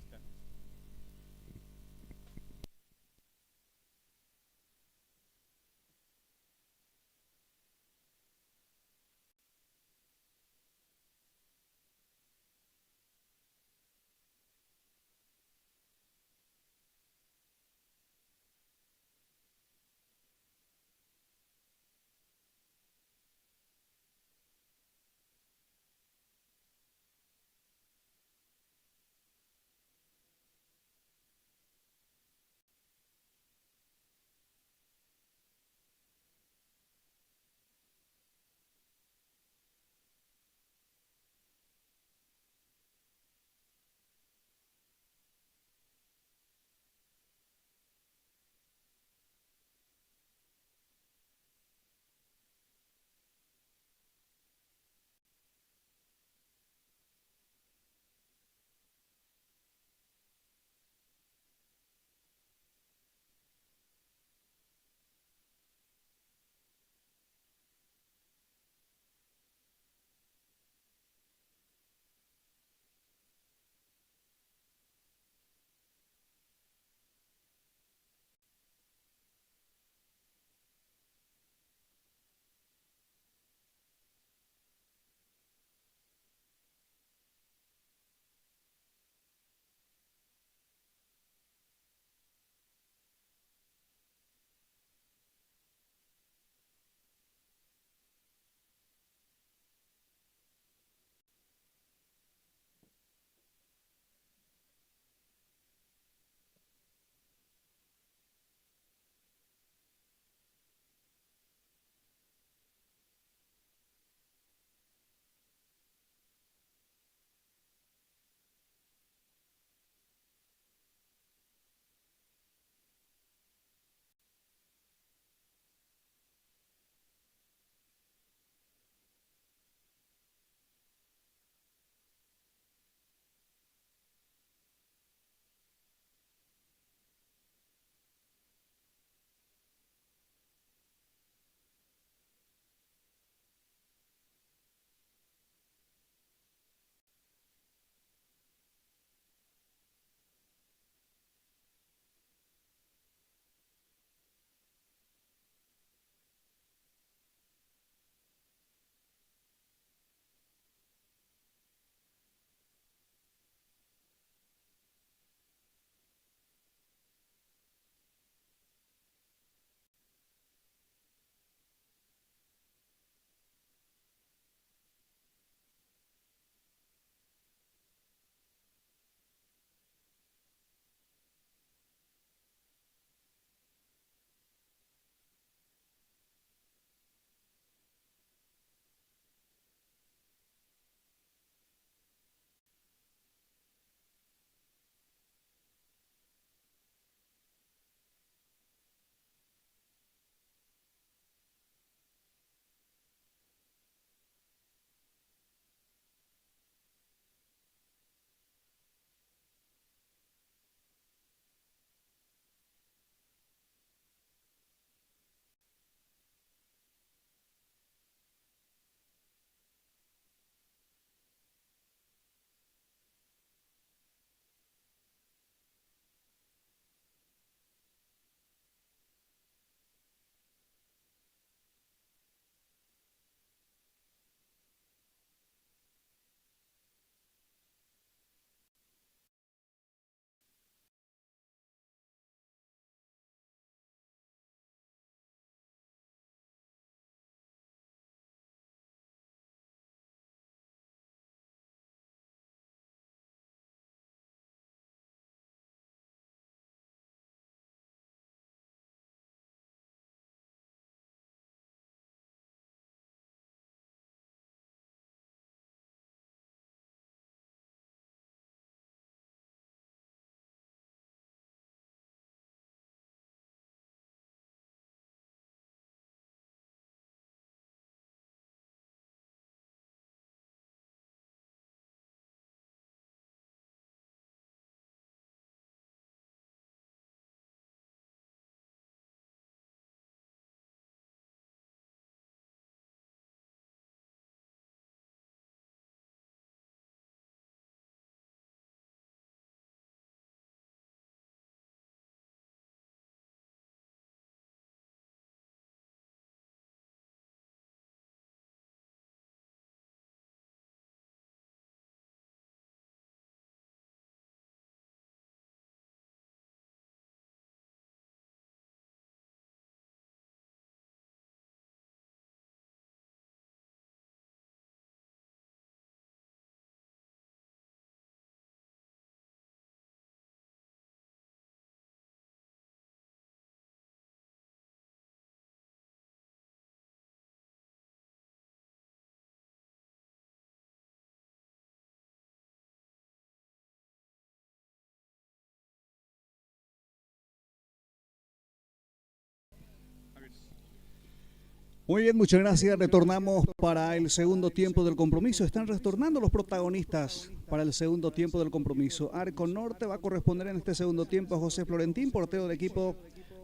Muy bien, muchas gracias. Retornamos para el segundo tiempo del compromiso. Están retornando los protagonistas para el segundo tiempo del compromiso. Arco Norte va a corresponder en este segundo tiempo a José Florentín, portero del equipo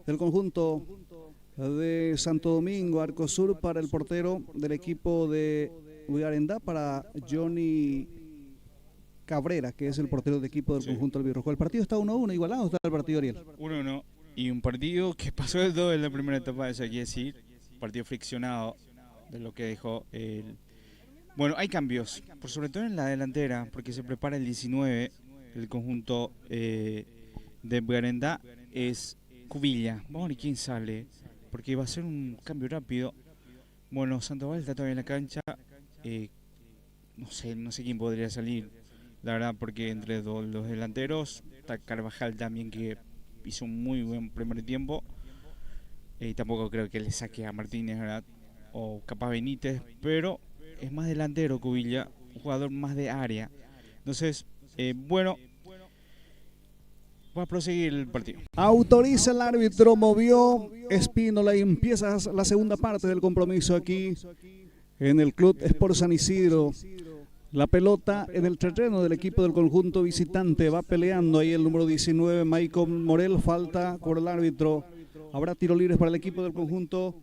del conjunto de Santo Domingo. Arco Sur para el portero del equipo de Arendá, para Johnny Cabrera, que es el portero del equipo del conjunto albirrojo. El partido está 1-1, igualado está el partido, Ariel. 1-1, y un partido que pasó de todo en la primera etapa, eso hay que decir. Partido friccionado de lo que dejó el... Bueno, hay cambios, por sobre todo en la delantera, porque se prepara el 19, el conjunto de Arendá es Cubilla. Vamos a ver quién sale, porque va a ser un cambio rápido. Bueno, Sandoval está todavía en la cancha, no sé quién podría salir, la verdad, porque entre los delanteros está Carvajal también, que hizo un muy buen primer tiempo. Y tampoco creo que le saque a Martínez, ¿verdad? O capaz Benítez, pero es más delantero Cubilla, un jugador más de área. Entonces, bueno, va a proseguir el partido. Autoriza el árbitro, movió Espínola y empieza la segunda parte del compromiso aquí en el Club Sport San Isidro. La pelota en el terreno del equipo del conjunto visitante, va peleando ahí el número 19, Michael Morel, falta por el árbitro. Habrá tiro libres para el equipo del conjunto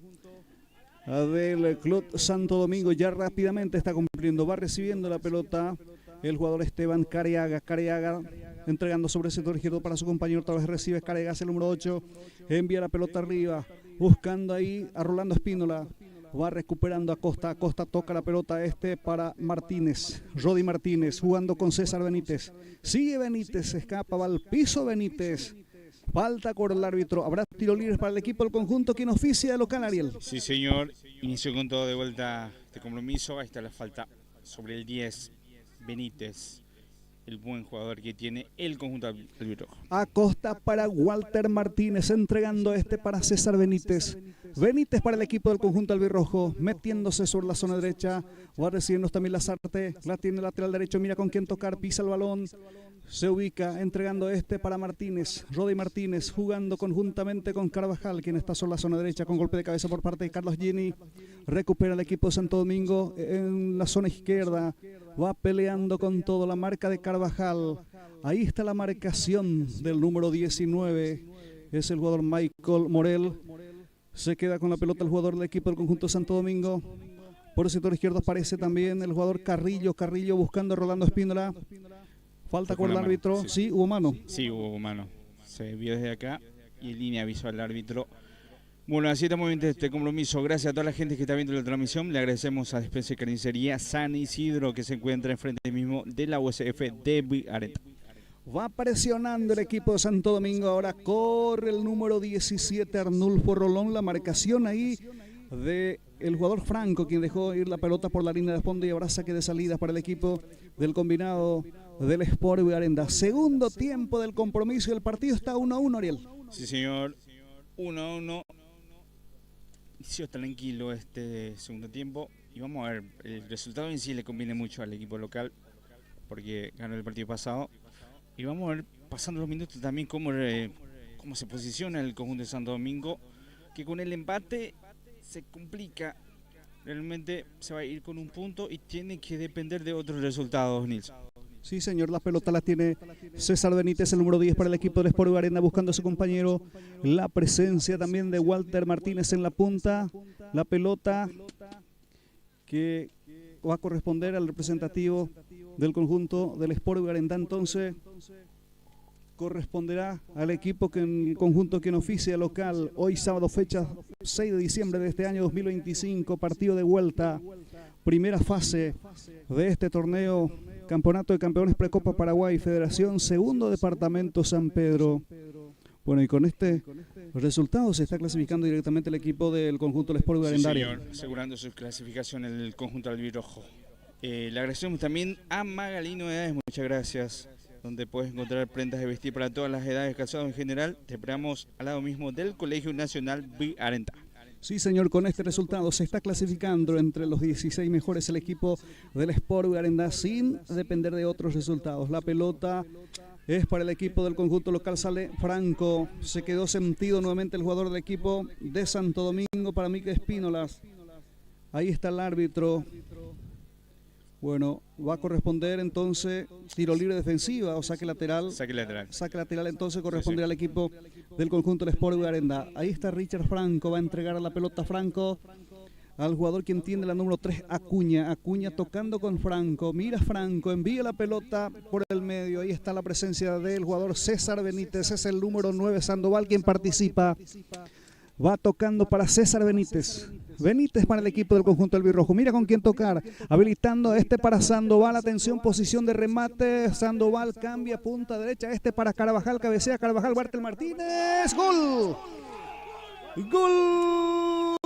del Club Santo Domingo. Ya rápidamente está cumpliendo. Va recibiendo la pelota el jugador Esteban Careaga. Careaga entregando sobre el sector izquierdo para su compañero. Otra vez recibe Careaga, el número 8. Envía la pelota arriba. Buscando ahí a Rolando Espínola. Va recuperando a Costa. Costa toca la pelota para Martínez. Rodi Martínez jugando con César Benítez. Sigue Benítez. Escapa. Va al piso Benítez. Falta con el árbitro. Habrá tiro libres para el equipo del conjunto. ¿Quién oficia de local, Ariel? Sí, señor. Inició con todo de vuelta este compromiso. Ahí está la falta sobre el 10, Benítez, el buen jugador que tiene el conjunto albirrojo. Acosta para Walter Martínez, entregando para César Benítez. Benítez para el equipo del conjunto albirrojo, metiéndose sobre la zona derecha. Va recibiendo también Lazarte. La tiene lateral derecho. Mira con quién tocar. Pisa el balón. Se ubica entregando para Martínez, Rodi Martínez jugando conjuntamente con Carvajal, quien está sobre la zona derecha con golpe de cabeza por parte de Carlos Gini. Recupera el equipo de Santo Domingo en la zona izquierda, va peleando con todo la marca de Carvajal. Ahí está la marcación del número 19, es el jugador Michael Morel. Se queda con la pelota el jugador del equipo del conjunto de Santo Domingo. Por el sector izquierdo aparece también el jugador Carrillo buscando a Rolando Espínola. Falta con el árbitro, sí, hubo mano. Sí, hubo mano. Se vio desde acá y en línea avisó al árbitro. Bueno, así estamos viendo este compromiso. Gracias a toda la gente que está viendo la transmisión. Le agradecemos a Despensa y Carnicería San Isidro, que se encuentra enfrente mismo de la USF de Arendá. Va presionando el equipo de Santo Domingo. Ahora corre el número 17, Arnulfo Rolón. La marcación ahí de el jugador Franco, quien dejó ir la pelota por la línea de fondo, y habrá saque de salida para el equipo del combinado del Sport Arendá. Segundo tiempo del compromiso y el partido está 1-1, Ariel. Sí, señor. 1-1. Inició tranquilo este segundo tiempo y vamos a ver, el resultado en sí le conviene mucho al equipo local porque ganó el partido pasado, y vamos a ver pasando los minutos también cómo se posiciona el conjunto de Santo Domingo, que con el empate se complica. Realmente se va a ir con un punto y tiene que depender de otros resultados, Nilson. Sí, señor, la pelota la tiene César Benítez, el número 10 para el equipo del Sport Arendá, buscando a su compañero. La presencia también de Walter Martínez en la punta. La pelota que va a corresponder al representativo del conjunto del Sport Arendá. Entonces corresponderá al equipo en conjunto que oficia local. Hoy sábado, fecha 6 de diciembre de este año 2025, partido de vuelta, primera fase de este torneo, Campeonato de Campeones Precopa Paraguay, Federación Segundo Departamento San Pedro. Bueno, y con este resultado se está clasificando directamente el equipo del conjunto del Sport Arendá. Sí, señor, asegurando su clasificación en el conjunto albirrojo. Le agradecemos también a Magalino Edades, muchas gracias, donde puedes encontrar prendas de vestir para todas las edades, calzado en general. Te esperamos al lado mismo del Colegio Nacional Arendá. Sí, señor, con este resultado se está clasificando entre los 16 mejores el equipo del Sport Arendá sin depender de otros resultados. La pelota es para el equipo del conjunto local, sale Franco, se quedó sentido nuevamente el jugador del equipo de Santo Domingo para Mica Espínolas. Ahí está el árbitro. Bueno, va a corresponder entonces tiro libre defensiva o saque lateral. Saque lateral. Saque lateral entonces corresponderá al equipo del conjunto del Sport Arenda. Ahí está Richard Franco, va a entregar la pelota Franco al jugador quien tiene la número 3, Acuña. Acuña tocando con Franco. Mira Franco, envía la pelota por el medio. Ahí está la presencia del jugador César Benítez. Es el número 9, Sandoval, quien participa. Va tocando para César Benítez. Benítez para el equipo del conjunto albirrojo. Mira con quién tocar. Habilitando para Sandoval. Atención, posición de remate. Sandoval cambia punta derecha. Para Carvajal. Cabecea Carvajal. Walter Martínez. ¡Gol! ¡Gol!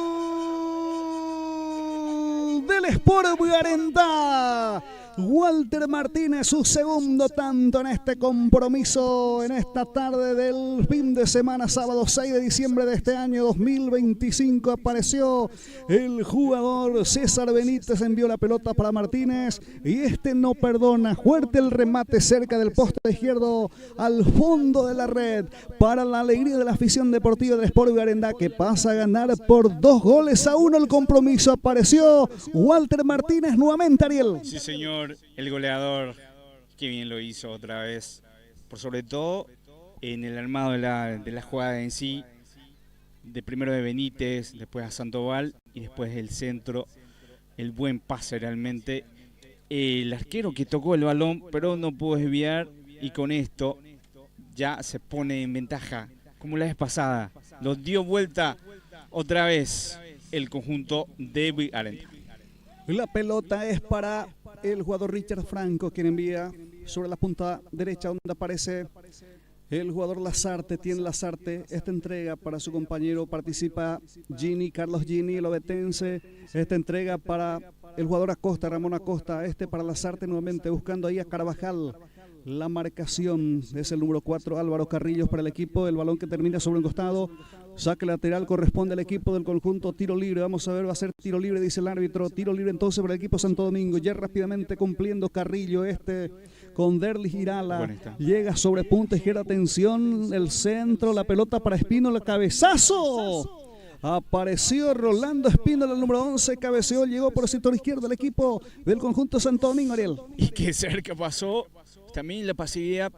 Del Sport Arenda. Walter Martínez, su segundo tanto en este compromiso, en esta tarde del fin de semana, sábado 6 de diciembre de este año 2025. Apareció el jugador César Benítez, envió la pelota para Martínez y no perdona. Fuerte el remate cerca del poste izquierdo al fondo de la red para la alegría de la afición deportiva del Sport Arenda, que pasa a ganar por 2-1 el compromiso. Apareció Walter Martínez nuevamente, Ariel. Sí, señor. El goleador, que bien lo hizo otra vez, por sobre todo en el armado de la jugada en sí, de primero de Benítez, después a Sandoval y después el centro, el buen pase realmente, el arquero que tocó el balón pero no pudo desviar y con esto ya se pone en ventaja, como la vez pasada, lo dio vuelta otra vez el conjunto de Arenda. La pelota es para el jugador Richard Franco, quien envía sobre la punta derecha donde aparece el jugador Lazarte. Tiene Lazarte esta entrega para su compañero, participa Carlos Gini, el obetense. Esta entrega para el jugador Acosta, Ramón Acosta, para Lazarte nuevamente buscando ahí a Carvajal. La marcación es el número 4, Álvaro Carrillos para el equipo. El balón que termina sobre un costado. Saque lateral corresponde al equipo del conjunto. Tiro libre, vamos a ver, va a ser tiro libre, dice el árbitro. Tiro libre entonces para el equipo Santo Domingo. Ya rápidamente cumpliendo Carrillo con Derlis Irala. Llega sobre punta izquierda, atención, el centro, la pelota para Espínola, cabezazo. Apareció Rolando Espínola, el número 11, cabeceó, llegó por el sector izquierdo el equipo del conjunto Santo Domingo, Ariel. Y que cerca pasó, también la pasividad,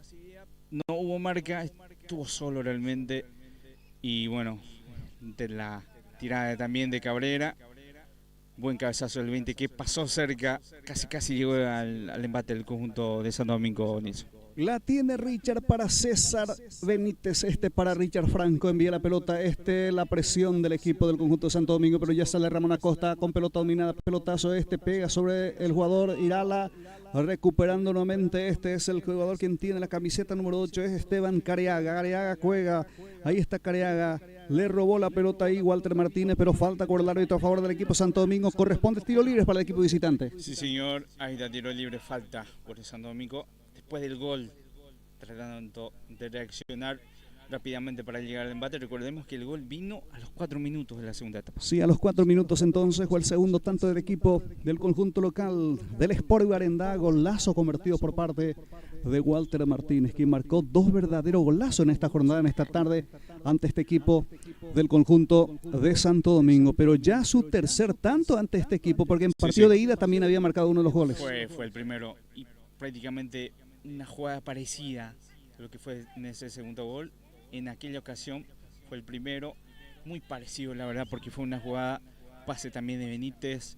no hubo marca, estuvo solo realmente. Y bueno, de la tirada también de Cabrera, buen cabezazo del 20 que pasó cerca, casi llegó al embate del conjunto de Santo Domingo, Nilson. La tiene Richard para César Benítez, para Richard Franco, envía la pelota, la presión del equipo del conjunto de Santo Domingo, pero ya sale Ramón Acosta con pelota dominada, pelotazo, pega sobre el jugador Irala, recuperando nuevamente, es el jugador quien tiene la camiseta número 8, es Esteban Careaga. Careaga juega, ahí está Careaga, le robó la pelota ahí Walter Martínez, pero falta con el árbitro a favor del equipo Santo Domingo. Corresponde tiro libre para el equipo visitante. Sí, señor, ahí está tiro libre, falta por el Santo Domingo. Después del gol, tratando de reaccionar rápidamente para llegar al embate. Recordemos que el gol vino a los 4 minutos de la segunda etapa. Sí, a los 4 minutos entonces fue el segundo tanto del equipo del conjunto local del Sport Arenda. Golazo convertido por parte de Walter Martínez, quien marcó 2 verdaderos golazos en esta jornada, en esta tarde, ante este equipo del conjunto de Santo Domingo. Pero ya su tercer tanto ante este equipo, porque en partido de ida también había marcado uno de los goles. Fue el primero y prácticamente una jugada parecida a lo que fue en ese segundo gol. En aquella ocasión fue el primero, muy parecido la verdad, porque fue una jugada, pase también de Benítez.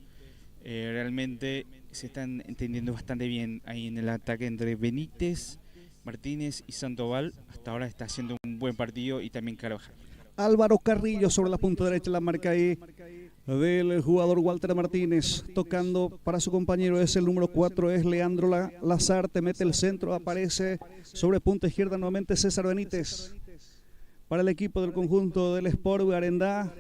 Realmente se están entendiendo bastante bien ahí en el ataque entre Benítez, Martínez y Sandoval. Hasta ahora está haciendo un buen partido y también Carvajal. Álvaro Carrillo sobre la punta derecha, la marca ahí del jugador Walter Martínez, tocando para su compañero, es el número 4, es Leandro Lazarte, mete el centro, aparece sobre punta izquierda nuevamente César Benítez para el equipo del conjunto del Sport Arenda.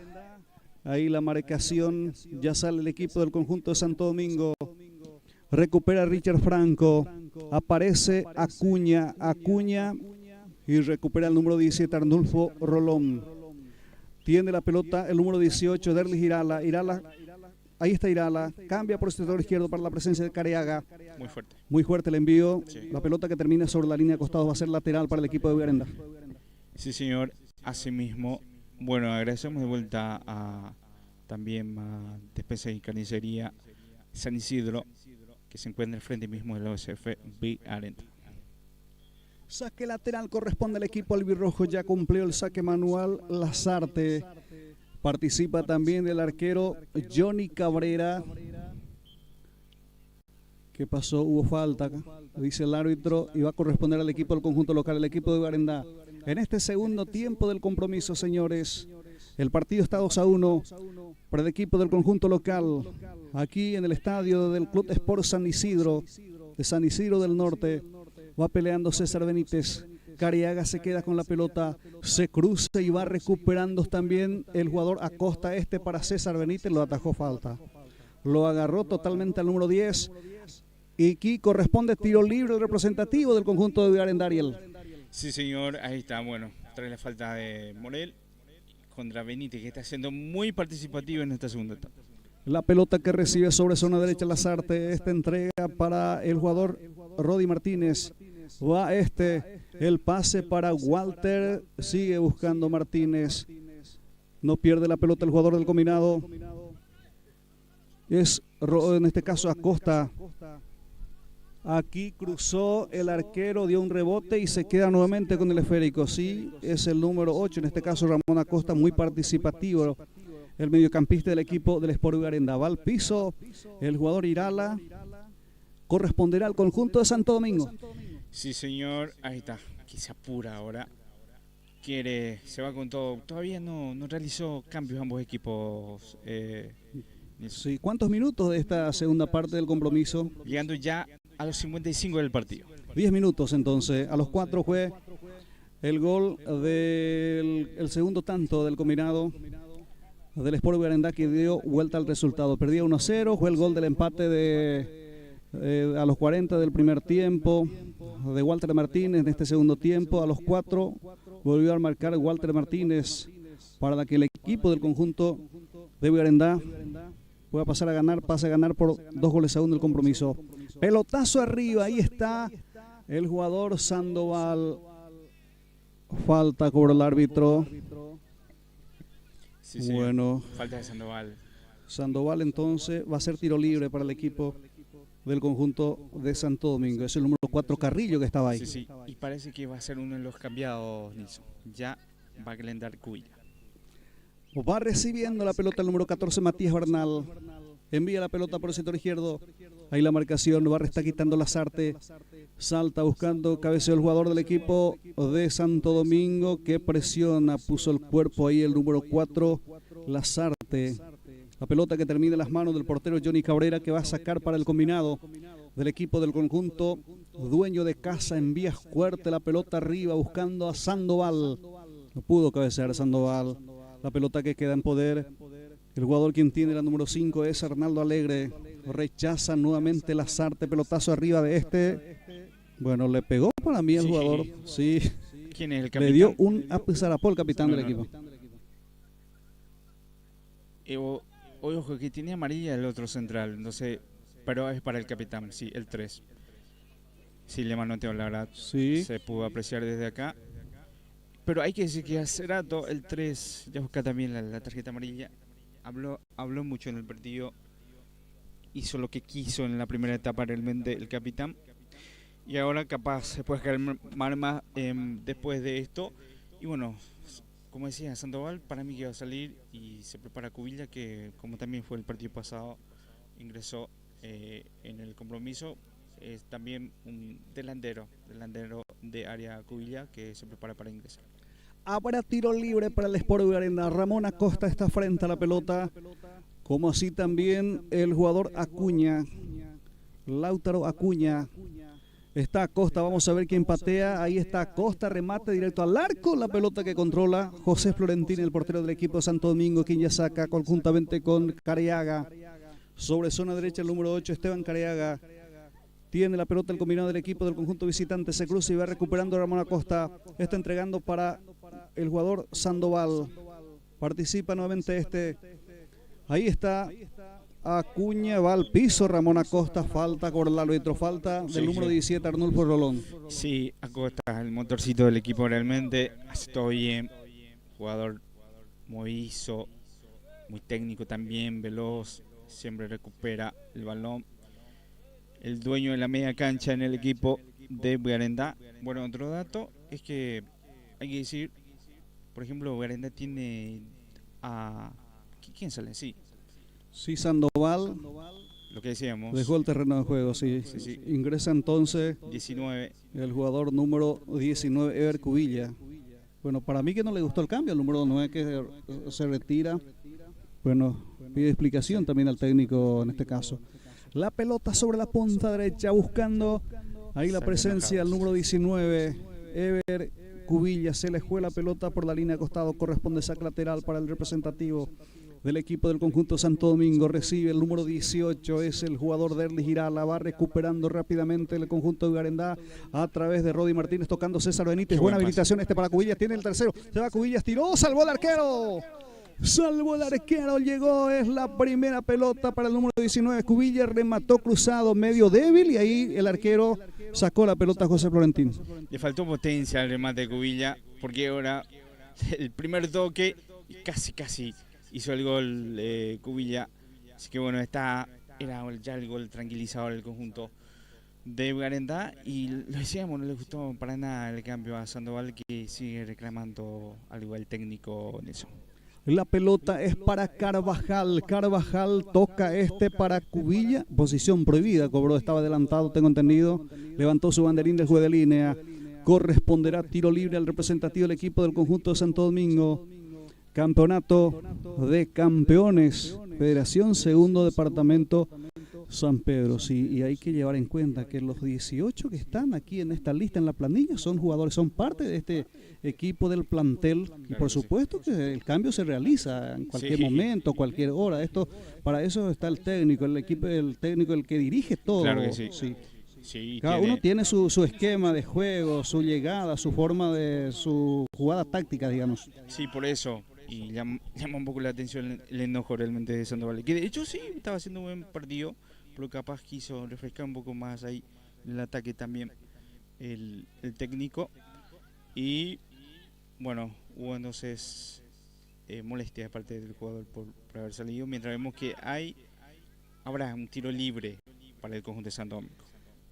Ahí la marcación, ya sale el equipo del conjunto de Santo Domingo, recupera Richard Franco, aparece Acuña y recupera el número 17 Arnulfo Rolón. Tiene la pelota el número 18, Derlis Irala. Ahí está Irala. Cambia por el sector izquierdo para la presencia de Careaga. Muy fuerte. Muy fuerte el envío. Sí. La pelota que termina sobre la línea de costados va a ser lateral para el equipo de Arenda. Sí, señor. Asimismo, bueno, agradecemos de vuelta también a Despensa y Carnicería San Isidro, que se encuentra al frente mismo de la OSF Big Arena. Saque lateral corresponde al equipo albirrojo, ya cumplió el saque manual Lazarte. Participa también el arquero Johnny Cabrera. ¿Qué pasó? Hubo falta, dice el árbitro, y va a corresponder al equipo del conjunto local, el equipo de Garendá. En este segundo tiempo del compromiso, señores, el partido está 2-1 para el equipo del conjunto local, aquí en el estadio del Club Sport San Isidro, de San Isidro del Norte. Va peleando César Benítez. Cariaga se queda con la pelota, se cruza y va recuperando también el jugador Acosta. Para César Benítez lo atajó falta. Lo agarró totalmente al número 10. Y aquí corresponde tiro libre representativo del conjunto de Arendariel. Sí, señor, ahí está. Bueno, trae la falta de Morel contra Benítez, que está siendo muy participativo en esta segunda etapa. La pelota que recibe sobre zona derecha Lazarte. Esta entrega para el jugador Rodi Martínez. Va el pase para Walter. Sigue buscando Martínez. No pierde la pelota el jugador del combinado. Es en este caso Acosta. Aquí cruzó el arquero, dio un rebote y se queda nuevamente con el esférico. Sí, es el número 8, en este caso Ramón Acosta, muy participativo. El mediocampista del equipo del Sport Garenda. Va al piso el jugador Irala. Corresponderá al conjunto de Santo Domingo. Sí, señor, ahí está. Aquí se apura ahora. Se va con todo. Todavía no realizó cambios ambos equipos. Sí, ¿cuántos minutos de esta segunda parte del compromiso? Llegando ya a los 55 del partido. 10 minutos entonces. A los 4 fue el gol del segundo tanto del combinado del Sport Garendá, que dio vuelta al resultado. Perdía 1-0, fue el gol del empate a los 40 del primer tiempo de Walter Martínez. En este segundo tiempo, a los 4, volvió a marcar Walter Martínez para que el equipo del conjunto de Garendá pueda pasar a ganar, pase a ganar por 2-1 el compromiso. Pelotazo arriba, ahí está el jugador Sandoval. Falta, cobró el árbitro. Sí, bueno, falta de Sandoval. Sandoval entonces va a ser tiro libre para el equipo del conjunto de Santo Domingo. Es el número 4 Carrillo que estaba ahí. Sí, y parece que va a ser uno de los cambiados, Nilson. Ya va a Glendar Cubilla. Va recibiendo la pelota el número 14 Matías Bernal. Envía la pelota por el sector izquierdo. Ahí la marcación, Barra está quitando Lazarte. Salta buscando cabeceo el jugador del equipo de Santo Domingo, que presiona, puso el cuerpo ahí el número 4 Lazarte. La pelota que termina en las manos del portero Johnny Cabrera, que va a sacar para el combinado del equipo del conjunto dueño de casa. Envía fuerte la pelota arriba buscando a Sandoval. No pudo cabecear Sandoval. La pelota que queda en poder. El jugador quien tiene la número 5 es Arnaldo Alegre. Rechaza nuevamente Lazarte. Pelotazo arriba de Bueno, le pegó para mí el jugador. Sí. ¿Quién es el capitán? Le dio un Apizarapó, el capitán del equipo. Ojo, que tiene amarilla el otro central. No sé, pero es para el capitán. Sí, el 3. Sí, le manoteo, la verdad. Sí. Se pudo apreciar desde acá. Pero hay que decir que hace rato el 3 ya busca también la tarjeta amarilla. Habló mucho en el partido. Hizo lo que quiso en la primera etapa realmente el capitán. Y ahora capaz se puede calmar más después de esto. Y bueno, como decía Sandoval, para mí que va a salir y se prepara Cubilla, que como también fue el partido pasado, ingresó en el compromiso. Es también un delantero de área Cubilla, que se prepara para ingresar. Habrá tiro libre para el Sport Garenda. Ramón Acosta está frente a la pelota, como así también el jugador Acuña, Lautaro Acuña. Está Acosta, vamos a ver quién patea. Ahí está Acosta, remate directo al arco. La pelota que controla José Florentino, el portero del equipo de Santo Domingo, quien ya saca conjuntamente con Cariaga. Sobre zona derecha el número 8, Esteban Cariaga. Tiene la pelota el combinado del equipo del conjunto visitante. Se cruza y va recuperando Ramón Acosta. Está entregando para el jugador Sandoval. Participa nuevamente Ahí está Acuña, va al piso Ramón Acosta. Falta con el árbitro. Falta del número 17, Arnulfo Rolón. Sí, Acosta, el motorcito del equipo realmente hace todo bien. Jugador movizo, muy técnico también, veloz, siempre recupera el balón. El dueño de la media cancha en el equipo de Garendá. Bueno, otro dato es que hay que decir, por ejemplo, Garendá tiene a... ¿Quién sale? Sí, Sí, Sandoval lo que decíamos. dejó el terreno de juego, sí. Sí. Ingresa entonces 19. el jugador número 19, Ever Cubilla. Bueno, para mí que no le gustó el cambio, el número 9 que se retira. Bueno, pide explicación también al técnico en este caso. La pelota sobre la punta derecha, buscando ahí la presencia del número 19, Ever Cubilla. Se le fue la pelota por la línea de costado, corresponde saque lateral para el representativo del equipo del conjunto Santo Domingo. Recibe el número 18, es el jugador Derlis Girala. Va recuperando rápidamente el conjunto de Garendá a través de Rodi Martínez, tocando César Benítez. Buena habilitación para Cubillas, tiene el tercero. Se va Cubillas, tiró, salvó el arquero. Salvó el arquero, llegó, es la primera pelota para el número 19. Cubillas remató cruzado, medio débil, y ahí el arquero sacó la pelota a José Florentino. Le faltó potencia al remate de Cubilla, porque ahora el primer toque casi hizo el gol Cubilla. Así que bueno, era ya el gol tranquilizador del conjunto de Garendá. Y lo decíamos, no le gustó para nada el cambio a Sandoval, que sigue reclamando al igual técnico Nelson. La pelota es para Carvajal. Carvajal toca para Cubilla. Posición prohibida, cobró, estaba adelantado, tengo entendido. Levantó su banderín del juez de línea. Corresponderá tiro libre al representativo del equipo del conjunto de Santo Domingo. Campeonato de Campeones, Federación Segundo Departamento San Pedro. Sí, y hay que llevar en cuenta que los 18 que están aquí en esta lista, en la planilla, son jugadores, son parte de este equipo del plantel. Y por supuesto que el cambio se realiza en cualquier momento, cualquier hora. Para eso está el técnico, el equipo, el técnico, el que dirige todo. Claro que sí. Sí, cada uno tiene su esquema de juego, su llegada, su forma de su jugada táctica, digamos. Sí, por eso. Y llama un poco la atención el enojo realmente de Sandoval, que de hecho sí estaba haciendo un buen partido, pero capaz quiso refrescar un poco más ahí en el ataque también el técnico. Y bueno, hubo entonces molestia de parte del jugador por haber salido, mientras vemos que habrá un tiro libre para el conjunto de Santo Domingo.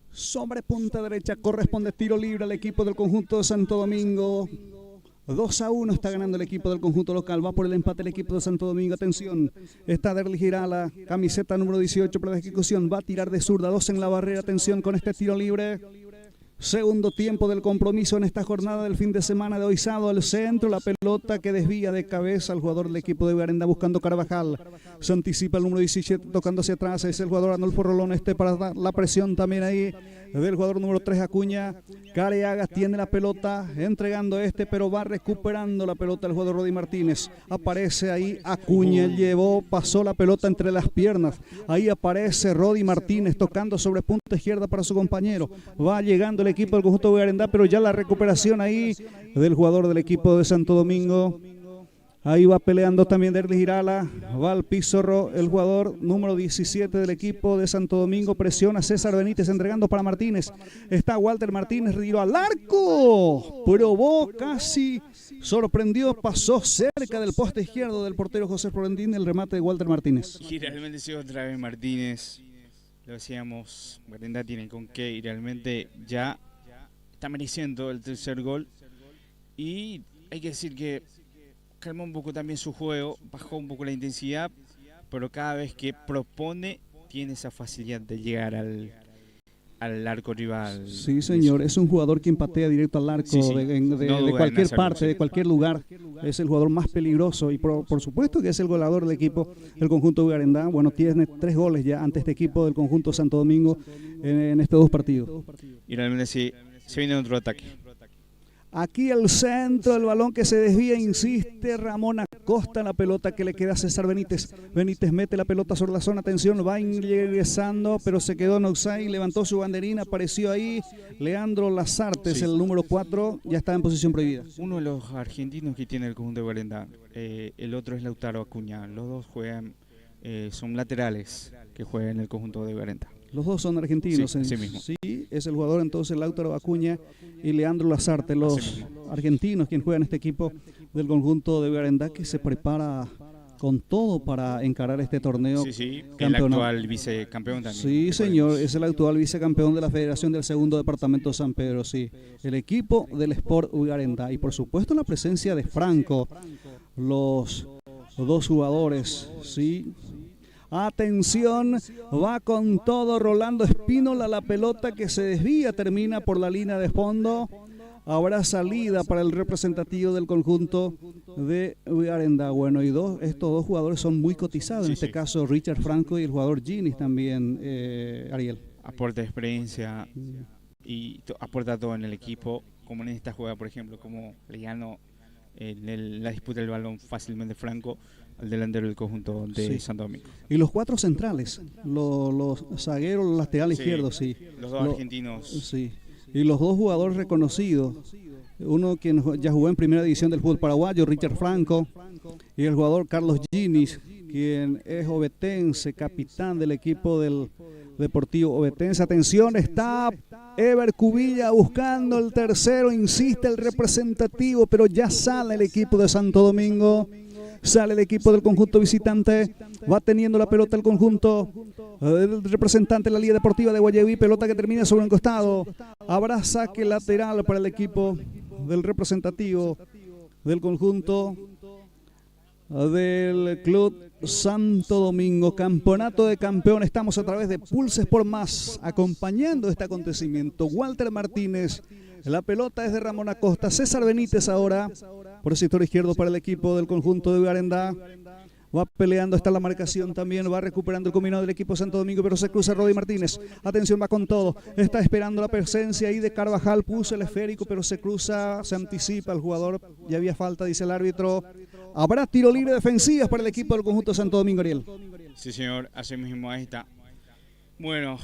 Sobre punta derecha corresponde tiro libre al equipo del conjunto de Santo Domingo. 2-1 está ganando el equipo del conjunto local. Va por el empate el equipo de Santo Domingo. Atención, está Derlis Girala, camiseta número 18 para la ejecución. Va a tirar de zurda, 2 en la barrera. Atención con este tiro libre. Segundo tiempo del compromiso en esta jornada del fin de semana de Oizado. Al centro, la pelota que desvía de cabeza al jugador del equipo de Garendá buscando Carvajal. Se anticipa el número 17 tocando hacia atrás. Es el jugador Arnulfo Rolón para dar la presión también ahí del jugador número 3 Acuña. Careagas tiene la pelota entregando pero va recuperando la pelota el jugador Rodi Martínez. Aparece ahí Acuña, pasó la pelota entre las piernas. Ahí aparece Rodi Martínez tocando sobre punta izquierda para su compañero. Va llegando el equipo del conjunto de Garendá, pero ya la recuperación ahí del jugador del equipo de Santo Domingo. Ahí va peleando también Derlis Girala, va al piso el jugador número 17 del equipo de Santo Domingo, presiona César Benítez entregando para Martínez. Está Walter Martínez, tiró al arco, probó, casi sorprendió, pasó cerca del poste izquierdo del portero José Florentino, el remate de Walter Martínez. Y realmente sí, otra vez Martínez, lo decíamos, Garendá tiene con qué y realmente ya está mereciendo el tercer gol. Y hay que decir que calmó un poco también su juego, bajó un poco la intensidad, pero cada vez que propone tiene esa facilidad de llegar al arco rival. Sí, señor, es un jugador que patea directo al arco de cualquier parte, de cualquier lugar. Es el jugador más peligroso y por supuesto que es el goleador del equipo del conjunto de Garendá. Bueno, tiene 3 goles ya ante este equipo del conjunto Santo Domingo en estos 2 partidos. Y realmente sí, se viene otro ataque. Aquí el centro, el balón que se desvía, insiste Ramón Acosta, la pelota que le queda a César Benítez. Benítez mete la pelota sobre la zona, atención, va ingresando, pero se quedó en offside, levantó su banderín, apareció ahí Leandro Lazartes, el número 4, ya está en posición prohibida. Uno de los argentinos que tiene el conjunto de Garendá, el otro es Lautaro Acuña, los dos juegan, son laterales que juegan en el conjunto de Garendá. Los dos son argentinos. Sí, mismo. Sí, es el jugador entonces Lautaro Acuña y Leandro Lazarte, los argentinos quienes juegan este equipo del conjunto de Garendá, que se prepara con todo para encarar este torneo. Sí, sí, el actual vicecampeón también. Sí, señor, es el actual vicecampeón de la Federación del Segundo Departamento de San Pedro, sí. El equipo del Sport Ugarenda y por supuesto la presencia de Franco, los dos jugadores, sí. Atención, va con todo Rolando Espínola, la pelota que se desvía, termina por la línea de fondo. Habrá salida para el representativo del conjunto de Ugarenda. Bueno, y estos dos jugadores son muy cotizados, en este caso Richard Franco y el jugador Ginis también, Ariel. Aporta experiencia y aporta todo en el equipo, como en esta jugada, por ejemplo, como le ganó en la disputa del balón fácilmente Franco al delantero del conjunto de Santo Domingo. Y los cuatro centrales, los zagueros, los laterales izquierdos, sí. Los dos argentinos. Sí. Y los dos jugadores reconocidos, uno quien ya jugó en primera división del fútbol paraguayo, Richard Franco, y el jugador Carlos Ginis, quien es ovetense, capitán del equipo del Deportivo Ovetense. Atención, está Ever Cubilla buscando el tercero, insiste el representativo, pero ya sale el equipo de Santo Domingo. Sale el equipo del conjunto visitante, va teniendo la pelota el conjunto del representante de la Liga Deportiva de Guayaquil, pelota que termina sobre un costado. Habrá saque lateral para el equipo del representativo del conjunto del Club Santo Domingo. Campeonato de Campeones, estamos a través de Pulse Sport Más, acompañando este acontecimiento. Walter Martínez, la pelota es de Ramón Acosta, César Benítez ahora, por el sector izquierdo para el equipo del conjunto de Ugarenda. Va peleando, está la marcación también, va recuperando el combinado del equipo Santo Domingo, pero se cruza Rodi Martínez. Atención, va con todo, está esperando la presencia ahí de Carvajal, puso el esférico, pero se cruza, se anticipa el jugador, ya había falta, dice el árbitro. Habrá tiro libre defensivas para el equipo del conjunto de Santo Domingo, Ariel. Sí, señor, así mismo, ahí está. Bueno,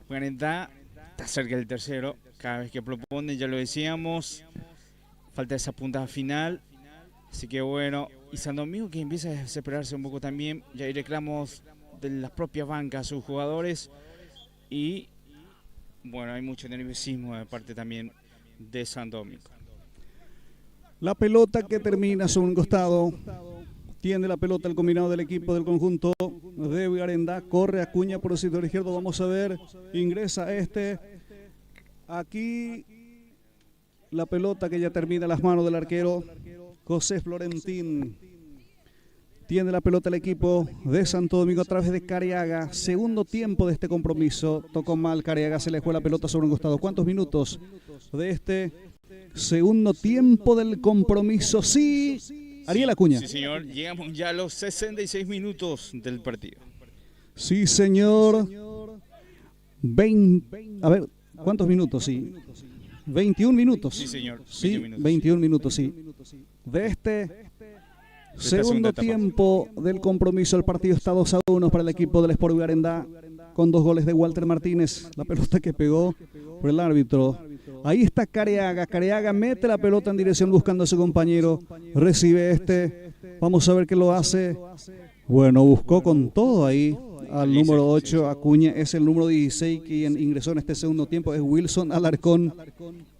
Ugarenda está cerca del tercero, cada vez que propone, ya lo decíamos, falta esa punta final. Así que bueno, y Santo Domingo que empieza a desesperarse un poco también, ya hay reclamos de las propias bancas a sus jugadores y bueno, hay mucho nerviosismo de parte también de Santo Domingo. La pelota que termina sobre un costado, tiene la pelota el combinado del equipo del conjunto de Ugarenda, corre Acuña por el sector izquierdo, vamos a ver, ingresa aquí la pelota que ya termina en las manos del arquero José Florentín. Tiene la pelota el equipo de Santo Domingo a través de Careaga. Segundo tiempo de este compromiso. Tocó mal Careaga, se le fue la pelota sobre un costado. ¿Cuántos minutos de este segundo tiempo del compromiso? Sí, Ariel Acuña. Sí, señor. Llegamos ya a los 66 minutos del partido. Sí, señor. A ver, ¿cuántos minutos? Sí. 21 minutos. Sí, señor. 21 minutos, sí. De este segundo tiempo del compromiso, el partido está 2-1 para el equipo del Sport Ugarenda, con 2 goles de Walter Martínez. La pelota que pegó por el árbitro. Ahí está Careaga. Careaga mete la pelota en dirección buscando a su compañero. Recibe Vamos a ver qué lo hace. Bueno, buscó con todo ahí al número 8, Acuña. Es el número 16 quien ingresó en este segundo tiempo. Es Wilson Alarcón.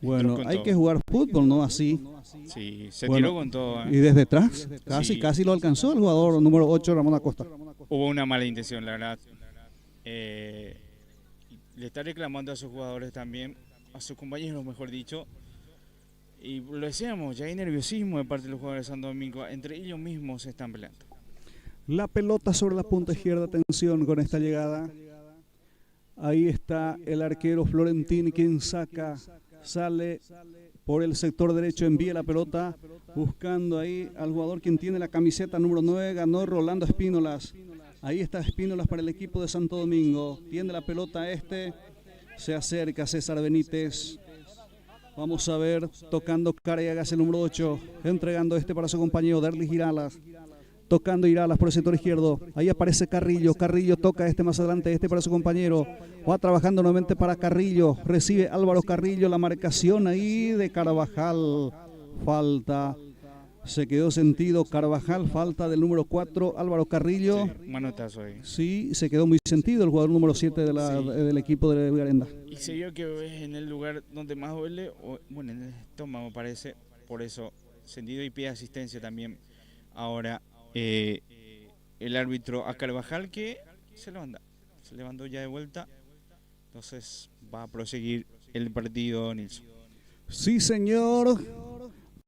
Bueno, hay que jugar fútbol, ¿no? Así. Sí, se tiró con todo. Y desde atrás, casi lo alcanzó el jugador número 8, Ramón Acosta. Hubo una mala intención, la verdad. Le está reclamando a sus jugadores también, a sus compañeros, mejor dicho. Y lo decíamos, ya hay nerviosismo de parte de los jugadores de Santo Domingo. Entre ellos mismos se están peleando. La pelota sobre la punta izquierda, atención con esta llegada. Ahí está el arquero Florentín, quien sale por el sector derecho, envía la pelota, buscando ahí al jugador quien tiene la camiseta número 9, ganó Rolando Espínolas. Ahí está Espínolas para el equipo de Santo Domingo. Tiene la pelota se acerca César Benítez. Vamos a ver, tocando Careaga, el número 8, entregando para su compañero Derlis Iralas. Tocando Iralas por el sector izquierdo. Ahí aparece Carrillo. Carrillo toca más adelante. Para su compañero. Va trabajando nuevamente para Carrillo. Recibe Álvaro Carrillo. La marcación ahí de Carvajal. Falta. Se quedó sentido Carvajal. Falta del número 4, Álvaro Carrillo. Sí, manotazo ahí. Sí, se quedó muy sentido el jugador número 7 del equipo de Ugarenda. Y se vio que es en el lugar donde más duele. Bueno, en el estómago parece. Por eso, sentido y pide asistencia también. Ahora. el árbitro a Carvajal, que se levantó ya de vuelta. Entonces va a proseguir el partido, Nilson. Sí, señor.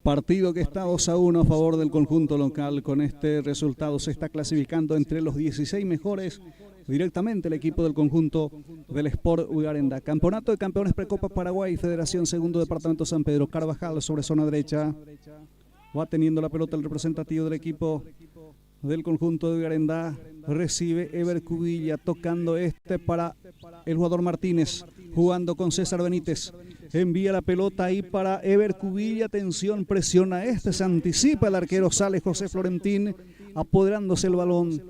Partido que está 2-1 a favor del conjunto local. Con este resultado se está clasificando entre los 16 mejores directamente el equipo del conjunto del Sport Uyarendá. Campeonato de Campeones Precopa Paraguay, Federación Segundo Departamento San Pedro. Carvajal sobre zona derecha. Va teniendo la pelota el representativo del equipo del conjunto de Uyarendá. Recibe Ever Cubilla, tocando para el jugador Martínez, jugando con César Benítez. Envía la pelota ahí para Ever Cubilla, atención, presiona se anticipa el arquero, sale José Florentín, apoderándose el balón.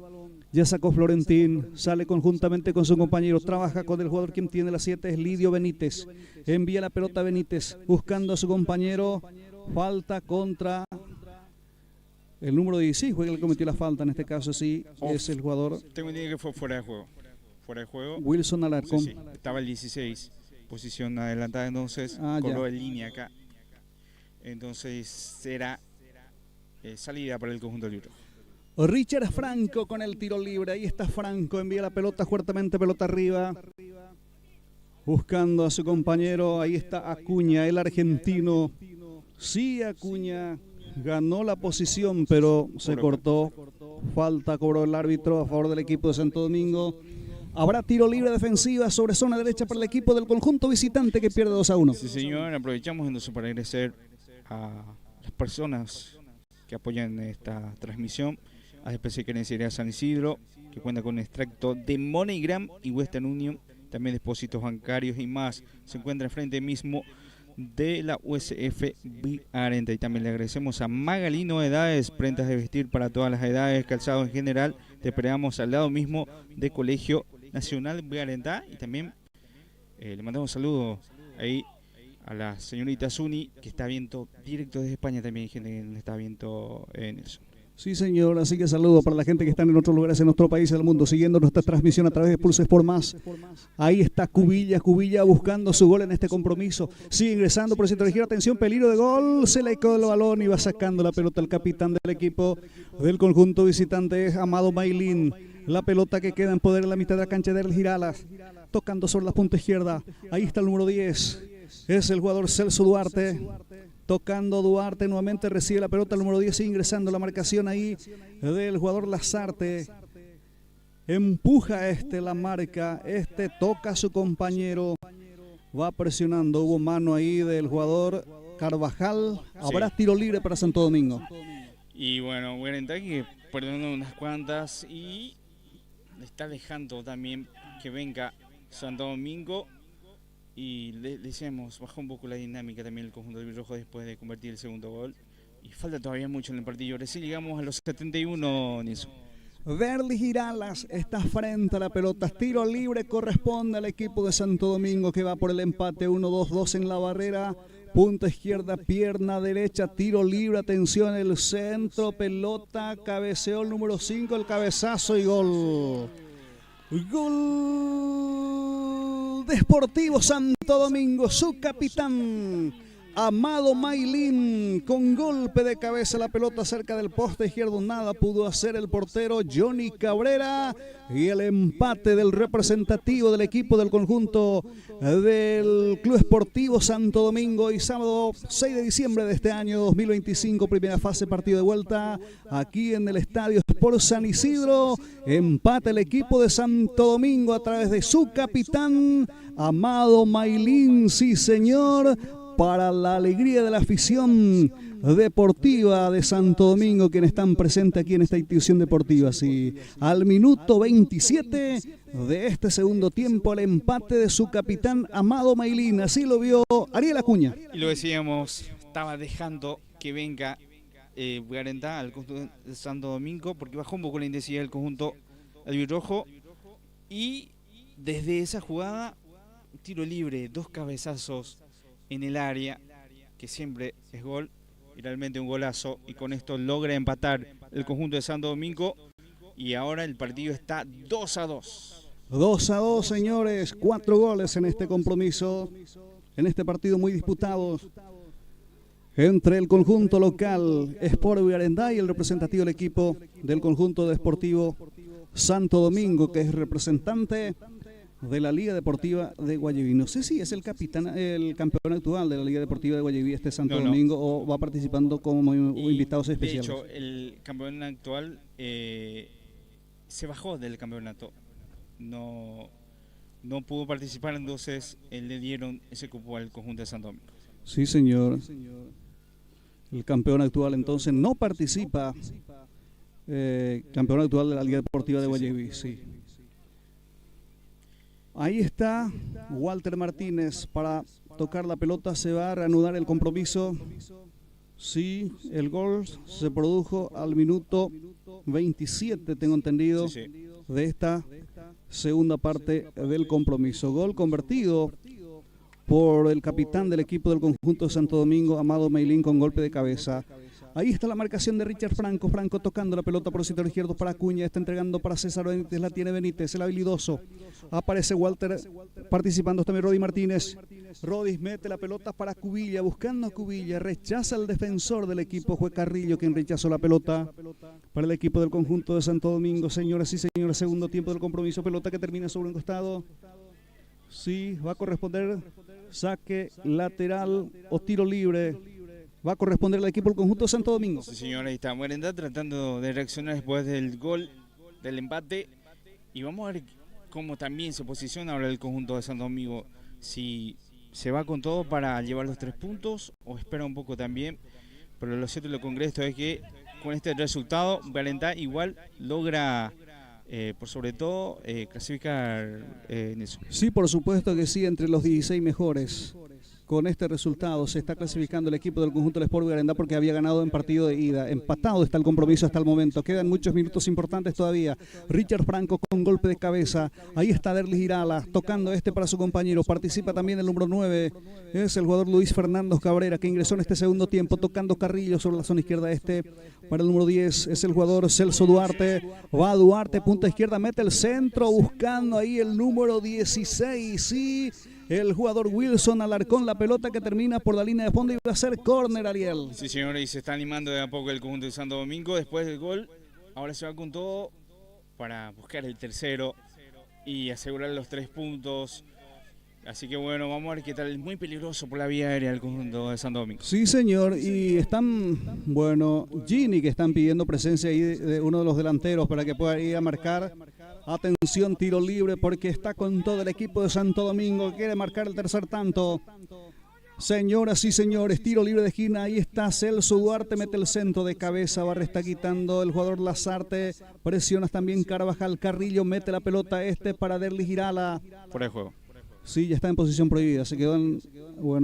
Ya sacó Florentín, sale conjuntamente con su compañero, trabaja con el jugador quien tiene la 7, es Lidio Benítez. Envía la pelota a Benítez, buscando a su compañero, falta contra el número 16, fue el que cometió la falta, en este caso sí, es el jugador. Tengo entendido que fue fuera de juego. Fuera de juego. Wilson Alarcón. Sí, estaba el 16, posición adelantada, entonces coló en línea acá. Entonces será salida para el conjunto libre. Richard Franco con el tiro libre, ahí está Franco, envía la pelota fuertemente, pelota arriba. Buscando a su compañero, ahí está Acuña, el argentino. Sí, Acuña ganó la posición, pero se cortó. Falta cobró el árbitro a favor del equipo de Santo Domingo. Habrá tiro libre defensiva sobre zona derecha para el equipo del conjunto visitante que pierde 2-1. Sí, señor. Aprovechamos entonces para agradecer a las personas que apoyan esta transmisión. A especie Querencia San Isidro, que cuenta con extracto de MoneyGram y Western Union, también depósitos bancarios y más. Se encuentra frente mismo de la USF Arenta. Y también le agradecemos a Magalino Edades, prendas de vestir para todas las edades, calzado en general. Te esperamos al lado mismo de Colegio Nacional Arenta. Y también le mandamos un saludo ahí a la señorita Zuni, que está viendo directo desde España. También hay gente que está viendo en eso. Sí, señor, así que saludo para la gente que está en otros lugares en nuestro país y del mundo, siguiendo nuestra transmisión a través de Pulse Sport Más. Ahí está Cubilla buscando su gol en este compromiso. Sigue ingresando por el centro de izquierda, atención, peligro de gol, se le quedó el balón y va sacando la pelota el capitán del equipo del conjunto visitante, Amado Maylin. La pelota que queda en poder en la mitad de la cancha de El Giralas, tocando sobre la punta izquierda. Ahí está el número 10, es el jugador Celso Duarte. Tocando Duarte, nuevamente recibe la pelota el número 10, ingresando la marcación ahí del jugador Lazarte. Empuja la marca, toca a su compañero, va presionando, hubo mano ahí del jugador Carvajal. Habrá tiro libre para Santo Domingo. Y bueno, Uyarendá que perdonó unas cuantas y le está dejando también que venga Santo Domingo. Y le decíamos, bajó un poco la dinámica también el conjunto del rojo después de convertir el segundo gol. Y falta todavía mucho en el partido. Ahora sí llegamos a los 71, Nilson. Verli Giralas está frente a la pelota. Tiro libre corresponde al equipo de Santo Domingo que va por el empate. 1-2-2 en la barrera. Punta izquierda, pierna derecha, tiro libre. Atención, el centro, pelota, cabeceó el número 5, el cabezazo y gol. Gol de Sportivo Santo Domingo, su capitán Amado Maylin, con golpe de cabeza la pelota cerca del poste izquierdo, nada pudo hacer el portero Johnny Cabrera, y el empate del representativo del equipo del conjunto del Club Sportivo Santo Domingo. Y sábado 6 de diciembre de este año 2025, primera fase, partido de vuelta aquí en el Estadio Sport San Isidro. Empate el equipo de Santo Domingo a través de su capitán Amado Maylin, sí señor, para la alegría de la afición deportiva de Santo Domingo, quienes están presentes aquí en esta institución deportiva. Sí, al minuto 27 de este segundo tiempo, el empate de su capitán Amado Maylin, así lo vio Ariel Acuña. Y lo decíamos, estaba dejando que venga Uyarendá al conjunto de Santo Domingo, porque bajó un poco la intensidad del conjunto albirrojo, y desde esa jugada, tiro libre, 2 cabezazos en el área, que siempre es gol, y realmente un golazo, y con esto logra empatar el conjunto de Santo Domingo, y ahora el partido está 2-2. 2-2, señores, 4 goles en este compromiso, en este partido muy disputado. entre el conjunto local Sport Garendá y el representativo del equipo del conjunto deportivo Santo Domingo, que es representante de la Liga Deportiva de Guayaquil. No sé si es el campeón actual de la Liga Deportiva de Guayaquil, Santo Domingo, o va participando como invitados especiales. De hecho, el campeón actual se bajó del campeonato. No pudo participar, entonces le dieron ese cupo al conjunto de Santo Domingo. Sí, señor. El campeón actual entonces no participa. Campeón actual de la Liga Deportiva de Guayaquil, sí. Ahí está Walter Martínez para tocar la pelota. Se va a reanudar el compromiso. Sí, el gol se produjo al minuto 27, tengo entendido, de esta segunda parte del compromiso. Gol convertido por el capitán del equipo del conjunto de Santo Domingo, Amado Meilín, con golpe de cabeza. Ahí está la marcación de Richard Franco. Franco tocando la pelota por el sector izquierdo para Acuña. Está entregando para César Benítez. La tiene Benítez, el habilidoso. Aparece Walter participando también Rodi Martínez. Rodi mete la pelota para Cubilla, buscando a Cubilla. Rechaza el defensor del equipo, fue Carrillo quien rechazó la pelota para el equipo del conjunto de Santo Domingo. Señoras y señores, segundo tiempo del compromiso. Pelota que termina sobre un costado. Sí, va a corresponder saque lateral o tiro libre. Va a corresponder al equipo del conjunto de Santo Domingo. Sí, señor, ahí está Merenda tratando de reaccionar después del gol, del empate. Y vamos a ver cómo también se posiciona ahora el conjunto de Santo Domingo. Si se va con todo para llevar los 3 puntos o espera un poco también. Pero lo cierto y lo concreto es que con este resultado, Merenda igual logra, por sobre todo, clasificar en eso. Sí, por supuesto que sí, entre los 16 mejores. Con este resultado se está clasificando el equipo del conjunto del Sport Garendá porque había ganado en partido de ida. Empatado está el compromiso hasta el momento. Quedan muchos minutos importantes todavía. Richard Franco con golpe de cabeza. Ahí está Derlis Girala tocando para su compañero. Participa también el número 9. Es el jugador Luis Fernando Cabrera que ingresó en este segundo tiempo tocando Carrillo sobre la zona izquierda Para el número 10 es el jugador Celso Duarte. Va Duarte, punta izquierda, mete el centro buscando ahí el número 16. Sí. El jugador Wilson Alarcón, la pelota que termina por la línea de fondo y va a ser córner, Ariel. Sí, señores, y se está animando de a poco el conjunto de Santo Domingo después del gol. Ahora se va con todo para buscar el tercero y asegurar los 3 puntos. Así que bueno, vamos a ver qué tal. Es muy peligroso por la vía aérea el conjunto de Santo Domingo. Sí, señor, y están, Gini, que están pidiendo presencia ahí de uno de los delanteros para que pueda ir a marcar. Atención, tiro libre porque está con todo el equipo de Santo Domingo. Quiere marcar el tercer tanto. Señoras y señores, tiro libre de esquina. Ahí está Celso Duarte, mete el centro de cabeza. Barra está quitando el jugador Lazarte. Presiona también Carvajal. Carrillo mete la pelota para Derlis Girala. Por el juego. Sí, ya está en posición prohibida. Se quedó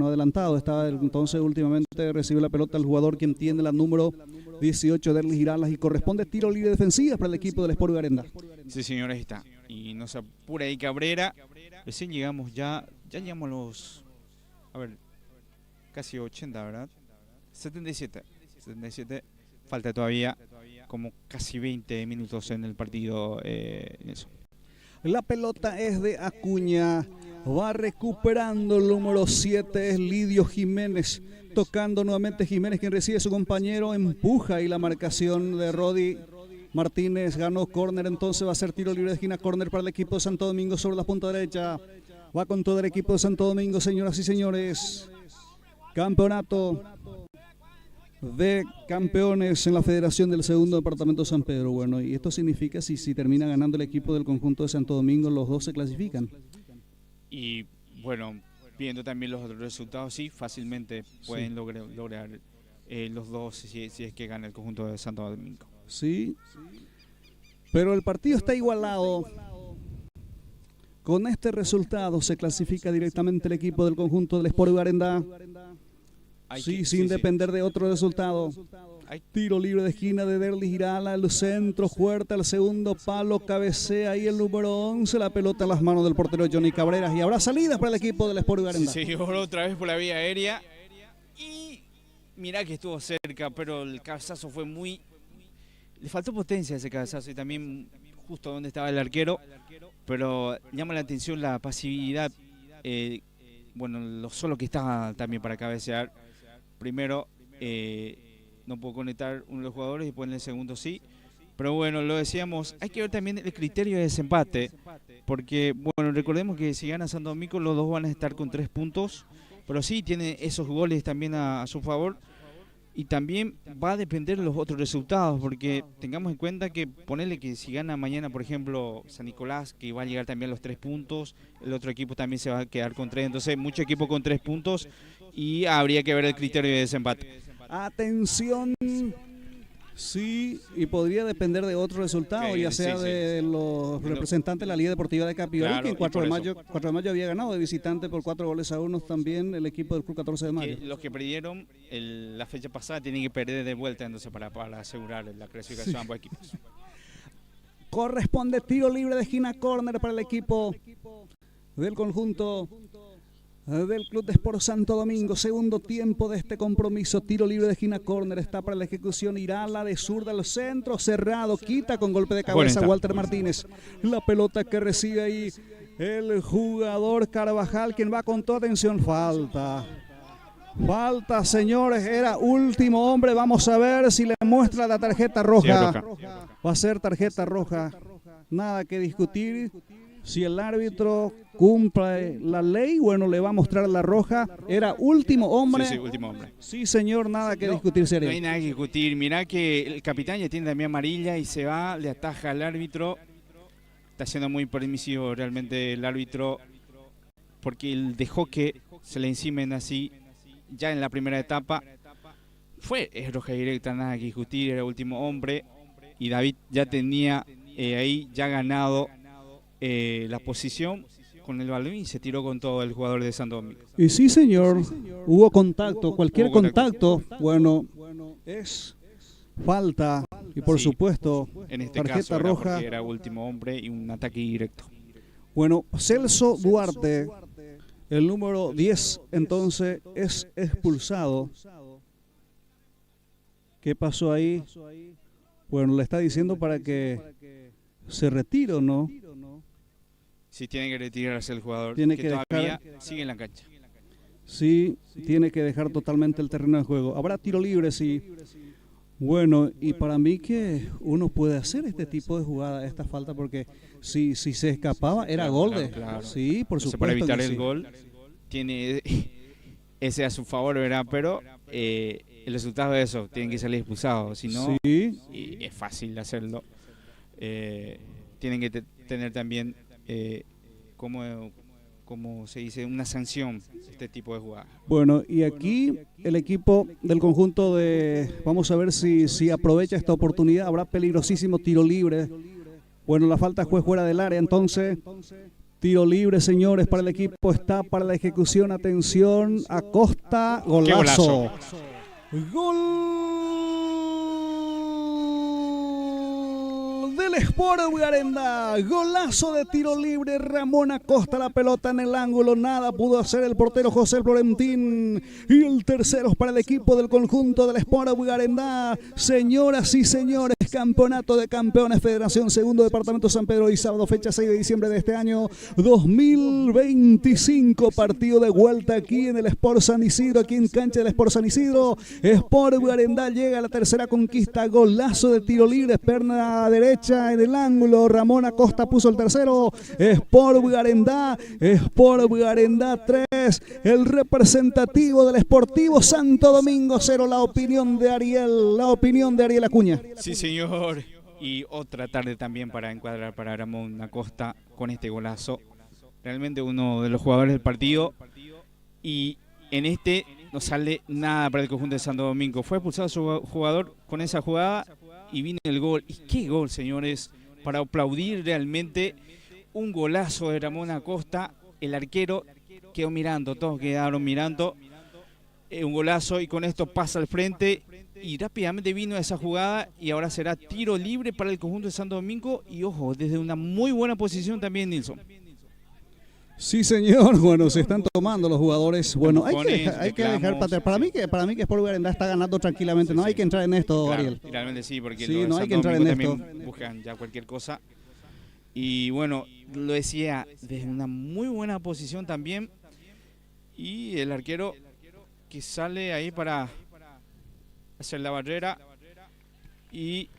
adelantado. Estaba entonces últimamente recibió la pelota el jugador quien tiene la número 18 Derlis Girala y corresponde tiro libre defensiva para el equipo del Sport Garendá. Sí, señores, ahí está. Y nos apura ahí Cabrera. Recién llegamos ya llegamos a los, casi 80, ¿verdad? 77. Falta todavía como casi 20 minutos en el partido. La pelota es de Acuña. Va recuperando el número 7, es Lidio Jiménez. Tocando nuevamente Jiménez, quien recibe a su compañero. Empuja y la marcación de Rodi Martínez. Ganó córner, entonces va a ser tiro libre de esquina. Córner para el equipo de Santo Domingo sobre la punta derecha. Va con todo el equipo de Santo Domingo, señoras y señores. Campeonato de campeones en la Federación del Segundo Departamento de San Pedro. Bueno, y esto significa si termina ganando el equipo del conjunto de Santo Domingo, los dos se clasifican. Y bueno, viendo también los otros resultados, sí, fácilmente pueden lograr los dos si es que gana el conjunto de Santo Domingo. Sí, pero el partido está igualado. Con este resultado se clasifica directamente el equipo del conjunto del Sport Garendá. Sin depender de otro resultado. Tiro libre de esquina de Derlis Girala, el centro fuerte al segundo palo, cabecea ahí el número 11, la pelota en las manos del portero Johnny Cabreras y habrá salidas para el equipo del Sport Garendá. Sí, otra vez por la vía aérea y mirá que estuvo cerca, pero el cabezazo fue le faltó potencia ese cabezazo y también justo donde estaba el arquero, pero llama la atención la pasividad, lo solo que estaba también para cabecear. Primero no pudo conectar uno de los jugadores y después en el segundo sí. Pero bueno, lo decíamos, hay que ver también el criterio de desempate, porque bueno, recordemos que si gana Santo Domingo los dos van a estar con 3 puntos, pero sí tiene esos goles también a su favor. Y también va a depender de los otros resultados, porque tengamos en cuenta que ponerle que si gana mañana, por ejemplo, San Nicolás, que va a llegar también a los 3 puntos, el otro equipo también se va a quedar con 3, entonces mucho equipo con 3 puntos y habría que ver el criterio de desempate. Atención, sí, y podría depender de otro resultado, ya sea de los representantes de la Liga Deportiva de Capivari, claro, que en 4 de mayo había ganado de visitante por 4-1 también el equipo del Club 14 de Mayo. Los que perdieron la fecha pasada tienen que perder de vuelta entonces para asegurar la clasificación a ambos equipos. Corresponde tiro libre de esquina, córner para el equipo del conjunto del Club de Sport Santo Domingo. Segundo tiempo de este compromiso. Tiro libre de esquina, córner está para la ejecución. Irá la de zurda al centro, cerrado, quita con golpe de cabeza Walter Martínez. La pelota que recibe ahí el jugador Carvajal, quien va con toda atención. Falta, señores, era último hombre. Vamos a ver si le muestra la tarjeta roja. Sí, roja. Va a ser tarjeta roja. Nada que discutir. Si el árbitro cumple la ley, bueno, le va a mostrar la roja. Era último hombre. Sí, último hombre. Sí, señor, nada que discutir, serio. No hay nada que discutir. Mirá que el capitán ya tiene también amarilla y se va, le ataja al árbitro. Está siendo muy permisivo realmente el árbitro, porque él dejó que se le encimen así ya en la primera etapa. Es roja directa, nada que discutir, era último hombre. Y David ya tenía ahí ya ganado la posición con el balón y se tiró con todo el jugador de Santo Domingo. Y sí, señor, hubo contacto, cualquier contacto, bueno, es falta y por supuesto en este tarjeta caso roja. Era último hombre y un ataque directo. Bueno, Celso Duarte, el número 10, entonces es expulsado. ¿Qué pasó ahí? Bueno, le está diciendo para que se retire, ¿o no? Sí, tiene que retirarse el jugador, tiene que todavía sigue en la cancha. Sí, tiene que dejar totalmente el terreno de juego. Habrá tiro libre, sí. Bueno, y para mí que uno puede hacer este tipo de jugada, esta falta, porque si se escapaba era gol de... Claro. Sí, por supuesto. Para evitar el gol, tiene ese a su favor, ¿verdad? Pero el resultado de eso, tienen que salir expulsados, si no, sí. Y es fácil hacerlo. Tienen que tener también, como se dice, una sanción este tipo de jugadas. Bueno, y aquí el equipo del conjunto de... Vamos a ver si aprovecha esta oportunidad. Habrá peligrosísimo tiro libre. Bueno, la falta fue fuera del área, entonces... Tiro libre, señores, para el equipo. Está para la ejecución. Atención, Acosta, golazo. Gol del Sport Bugarendá, golazo de tiro libre, Ramón Acosta, la pelota en el ángulo, nada pudo hacer el portero José Florentín, y el tercero para el equipo del conjunto del Sport Bugarendá. Señoras y señores, campeonato de campeones, Federación Segundo Departamento San Pedro y sábado, fecha 6 de diciembre de este año 2025, partido de vuelta aquí en el Sport San Isidro, aquí en cancha del Sport San Isidro. Sport Bugarendá llega a la tercera conquista, golazo de tiro libre, perna derecha en el ángulo, Ramón Acosta puso el tercero. Sport Bugarendá 3, el representativo del Sportivo Santo Domingo 0, la opinión de Ariel Acuña. Sí, señor, y otra tarde también para encuadrar para Ramón Acosta con este golazo, realmente uno de los jugadores del partido, y en este no sale nada para el conjunto de Santo Domingo. Fue expulsado su jugador con esa jugada y viene el gol. Y qué gol, señores, para aplaudir realmente. Un golazo de Ramón Acosta. El arquero quedó mirando, todos quedaron mirando. Un golazo, y con esto pasa al frente y rápidamente vino esa jugada, y ahora será tiro libre para el conjunto de Santo Domingo, y ojo, desde una muy buena posición también, Nilson. Sí, señor. Bueno, se están tomando los jugadores. Bueno, hay que dejar para mí que Sport Bugarendá está ganando tranquilamente. No hay que entrar en esto, claro, Ariel. Realmente sí, porque sí, no hay que entrar en esto. Buscan ya cualquier cosa. Y bueno, lo decía, desde una muy buena posición también. Y el arquero que sale ahí para hacer la barrera. Y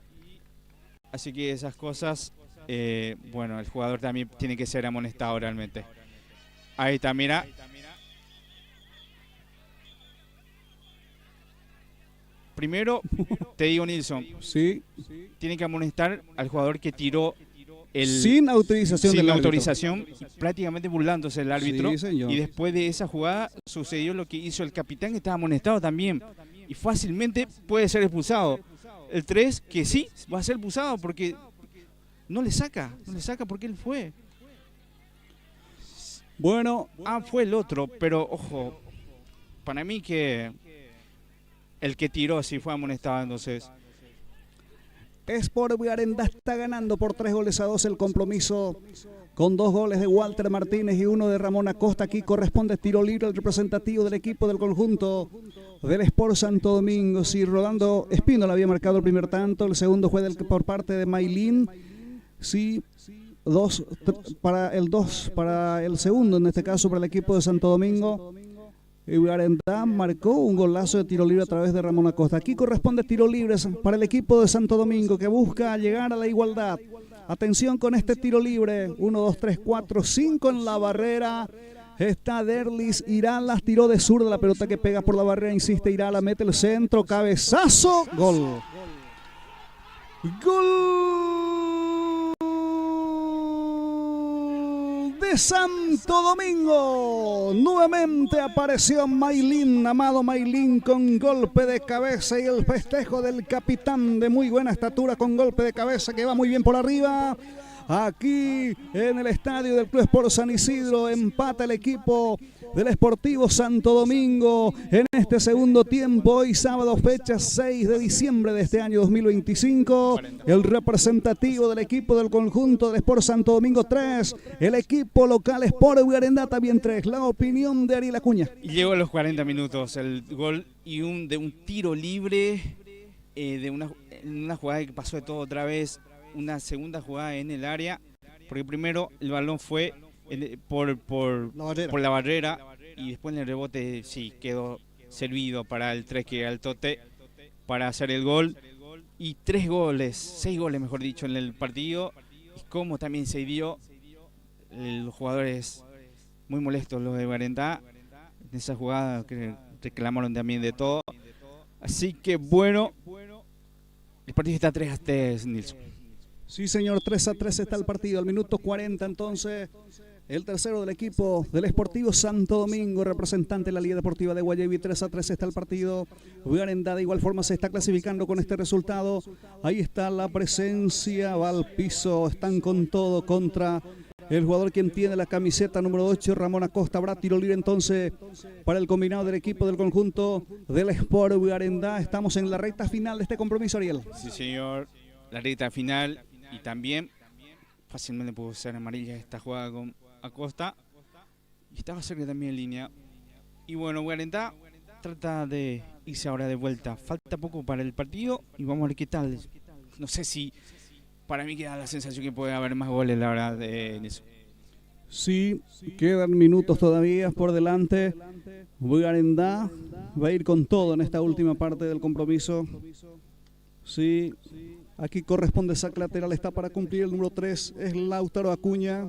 así que esas cosas, bueno, el jugador también tiene que ser amonestado realmente. Ahí está, mira. Primero, te digo, Nilson, Sí. tiene que amonestar al jugador que tiró Sin autorización sin del autorización, prácticamente burlándose del árbitro. Sí, señor. Y después de esa jugada sucedió lo que hizo el capitán, que estaba amonestado también. Y fácilmente puede ser expulsado. El 3, que sí, va a ser expulsado porque no le saca porque él fue. Bueno, Fue el otro, pero ojo, para mí que el que tiró sí fue amonestado, entonces. Sport Boyarendá está ganando por 3-2 el compromiso, con 2 goles de Walter Martínez y 1 de Ramón Acosta. Aquí corresponde tiro libre al representativo del equipo del conjunto del Sport Santo Domingo. Sí, Rolando Espínola había marcado el primer tanto, el segundo fue por parte de Maylin. Sí, 2 para el segundo, en este caso para el equipo de Santo Domingo. Y Boyarendá marcó un golazo de tiro libre a través de Ramón Acosta. Aquí corresponde tiro libre para el equipo de Santo Domingo, que busca llegar a la igualdad. Atención con este tiro libre. 1, 2, 3, 4, 5 en la barrera. Está Derlis Iralas, tiró de zurda la pelota que pega por la barrera. Insiste Irala, mete el centro, cabezazo, gol. Gol de Santo Domingo. Nuevamente apareció Maylin, Amado Maylin, con golpe de cabeza, y el festejo del capitán de muy buena estatura con golpe de cabeza que va muy bien por arriba. Aquí en el estadio del Club Sport San Isidro empata el equipo del Sportivo Santo Domingo en este segundo tiempo. Hoy sábado, fecha 6 de diciembre de este año 2025. El representativo del equipo del conjunto del Sport Santo Domingo 3. El equipo local Sport Boyarendá también 3. La opinión de Ariel Acuña. Y llegó a los 40 minutos el gol y de un tiro libre, de una jugada que pasó de todo otra vez. Una segunda jugada en el área, porque primero el balón fue por la barrera y después en el rebote sí quedó servido para el 3, que era el Tote, para hacer el gol. Y 6 goles mejor dicho en el partido. Y como también se dio, los jugadores muy molestos, los de Boyarendá, en esa jugada que reclamaron también de todo. Así que bueno, el partido está 3-3, Nilson. Sí, señor, 3-3 está el partido. Al minuto 40, entonces, el tercero del equipo del Sportivo Santo Domingo, representante de la Liga Deportiva de Guayaquil. 3-3 está el partido. Boyarendá de igual forma se está clasificando con este resultado. Ahí está la presencia, va al piso, están con todo contra el jugador quien tiene la camiseta número 8, Ramón Acosta. Habrá tiro libre entonces para el combinado del equipo del conjunto del Sport Boyarendá. Estamos en la recta final de este compromiso, Ariel. Sí, señor, la recta final. Y también fácilmente pudo ser amarilla esta jugada con Acosta. Y estaba cerca también en línea. Y bueno, Boyarendá trata de irse ahora de vuelta. Falta poco para el partido y vamos a ver qué tal. No sé si, para mí queda la sensación que puede haber más goles, la verdad, en eso. Sí, quedan minutos todavía por delante. Boyarendá va a ir con todo en esta última parte del compromiso. Sí. Aquí corresponde saque lateral, está para cumplir el número 3, es Lautaro Acuña.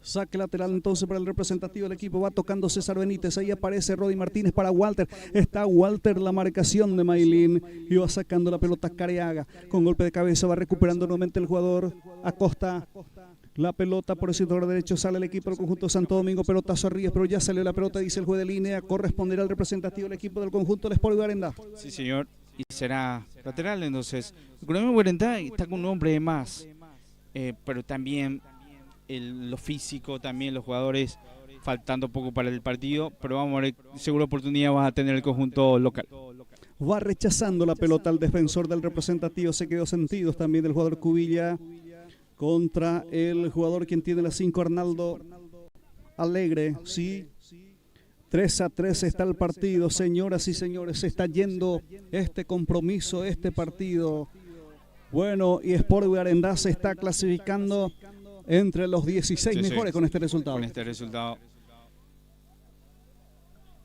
Saque lateral entonces para el representativo del equipo, va tocando César Benítez, ahí aparece Rodi Martínez para Walter. Está Walter, la marcación de Maylin, y va sacando la pelota Careaga. Con golpe de cabeza va recuperando nuevamente el jugador Acosta. La pelota por el sector derecho, sale el equipo del conjunto Santo Domingo, pelotazo a Ríos, pero ya salió la pelota, dice el juez de línea, corresponderá al representativo del equipo del conjunto del Sport Boyarendá. Sí, señor. Y será lateral, entonces. El Economía Boyarendá está con un hombre de más, pero también lo físico, también los jugadores faltando poco para el partido, pero vamos a ver, seguro oportunidad va a tener el conjunto local. Va rechazando la pelota al defensor del representativo, se quedó sentidos también del jugador Cubilla contra el jugador quien tiene la 5, Arnaldo Alegre, sí. 3-3 está el partido, señoras y señores, se está yendo este compromiso, este partido. Bueno, y Sport Boyarendá se está clasificando entre los 16 mejores con este resultado. Con este resultado.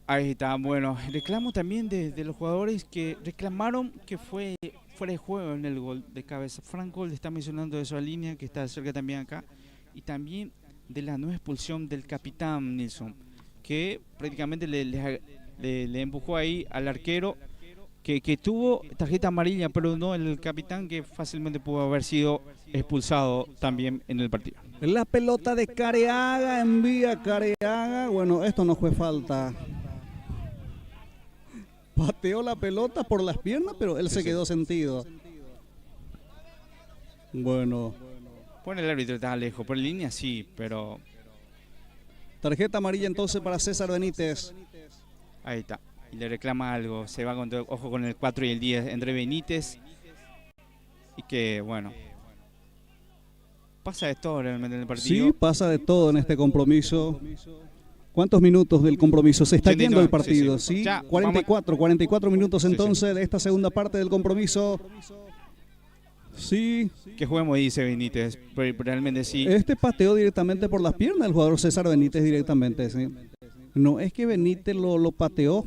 Ahí está, bueno, reclamo también de los jugadores que reclamaron que fue fuera de juego en el gol de cabeza. Franco le está mencionando eso a línea, que está cerca también acá, y también de la nueva expulsión del capitán Nilsson, que prácticamente le empujó ahí al arquero, que tuvo tarjeta amarilla, pero no el capitán, que fácilmente pudo haber sido expulsado también en el partido. La pelota de Careaga, envía Careaga. Bueno, esto no fue falta. Pateó la pelota por las piernas, pero él se quedó sentido. Bueno. Bueno, el árbitro está lejos, por línea sí, pero... Tarjeta amarilla entonces para César Benítez. Ahí está. Y le reclama algo. Se va con ojo con el 4 y el 10 entre Benítez. Y que, bueno... Pasa de todo realmente en el partido. Sí, pasa de todo en este compromiso. ¿Cuántos minutos del compromiso? Se está yendo el partido, ¿sí? 44 minutos entonces de esta segunda parte del compromiso. Sí. Que juguemos, dice Benítez, pero realmente sí. Este pateó directamente por las piernas el jugador César Benítez directamente, ¿sí? No es que Benítez lo pateó,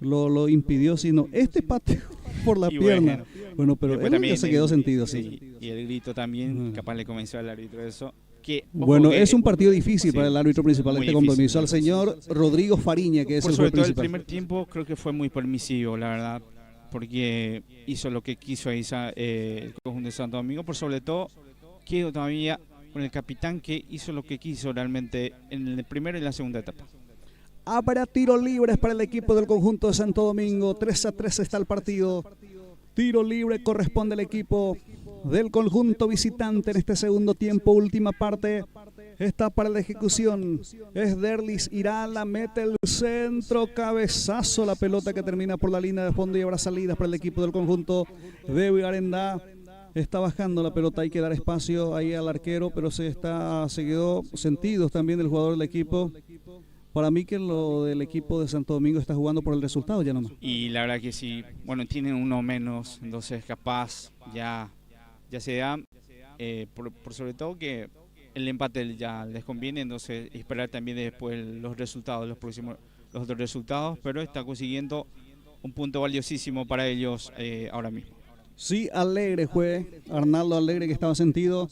lo impidió, sino este pateó por la pierna. Bueno, pero él también se quedó sentido, sí. Y el grito también, capaz le convenció al árbitro eso. Bueno, es un partido difícil para el árbitro principal de este compromiso, al señor Rodrigo Fariña, que es el juez principal. El primer tiempo creo que fue muy permisivo, la verdad, porque hizo lo que quiso ahí el conjunto de Santo Domingo, por sobre todo quedo todavía con el capitán, que hizo lo que quiso realmente en el primero y la segunda etapa. Habrá tiros libres para el equipo del conjunto de Santo Domingo. 3-3 está el partido. Tiro libre corresponde al equipo del conjunto visitante en este segundo tiempo. Última parte está para la ejecución. Es Derlis Irala, mete el centro, cabezazo, la pelota que termina por la línea de fondo y habrá salidas para el equipo del conjunto de Vigarendá. Está bajando la pelota, hay que dar espacio ahí al arquero, pero se quedó sentidos también el jugador del equipo. Para mí que lo del equipo de Santo Domingo está jugando por el resultado ya nomás. Y la verdad que sí, bueno, tienen uno menos, entonces capaz ya se da, por sobre todo que el empate ya les conviene, entonces esperar también después los otros resultados, pero está consiguiendo un punto valiosísimo para ellos ahora mismo. Sí, Alegre juez, Arnaldo Alegre, que estaba sentido.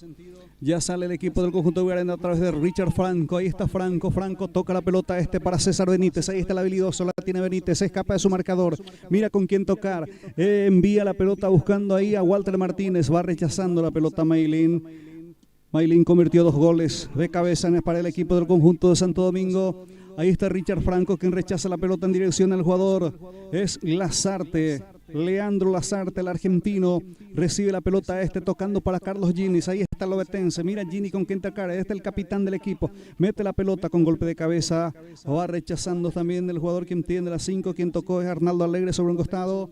Ya sale el equipo del conjunto de Vigarendá a través de Richard Franco. Ahí está Franco toca la pelota para César Benítez. Ahí está el habilidoso, la tiene Benítez, se escapa de su marcador. Mira con quién tocar. Envía la pelota buscando ahí a Walter Martínez. Va rechazando la pelota Maylin. Maylin convirtió 2 goles de cabeza para el equipo del conjunto de Santo Domingo. Ahí está Richard Franco, quien rechaza la pelota en dirección al jugador. Es Lazarte. Leandro Lazarte, el argentino, recibe la pelota tocando para Carlos Ginis. Ahí está el obetense, mira Gini con quien tocar. Este es el capitán del equipo, mete la pelota con golpe de cabeza, va rechazando también el jugador quien tiene la 5, quien tocó es Arnaldo Alegre sobre un costado.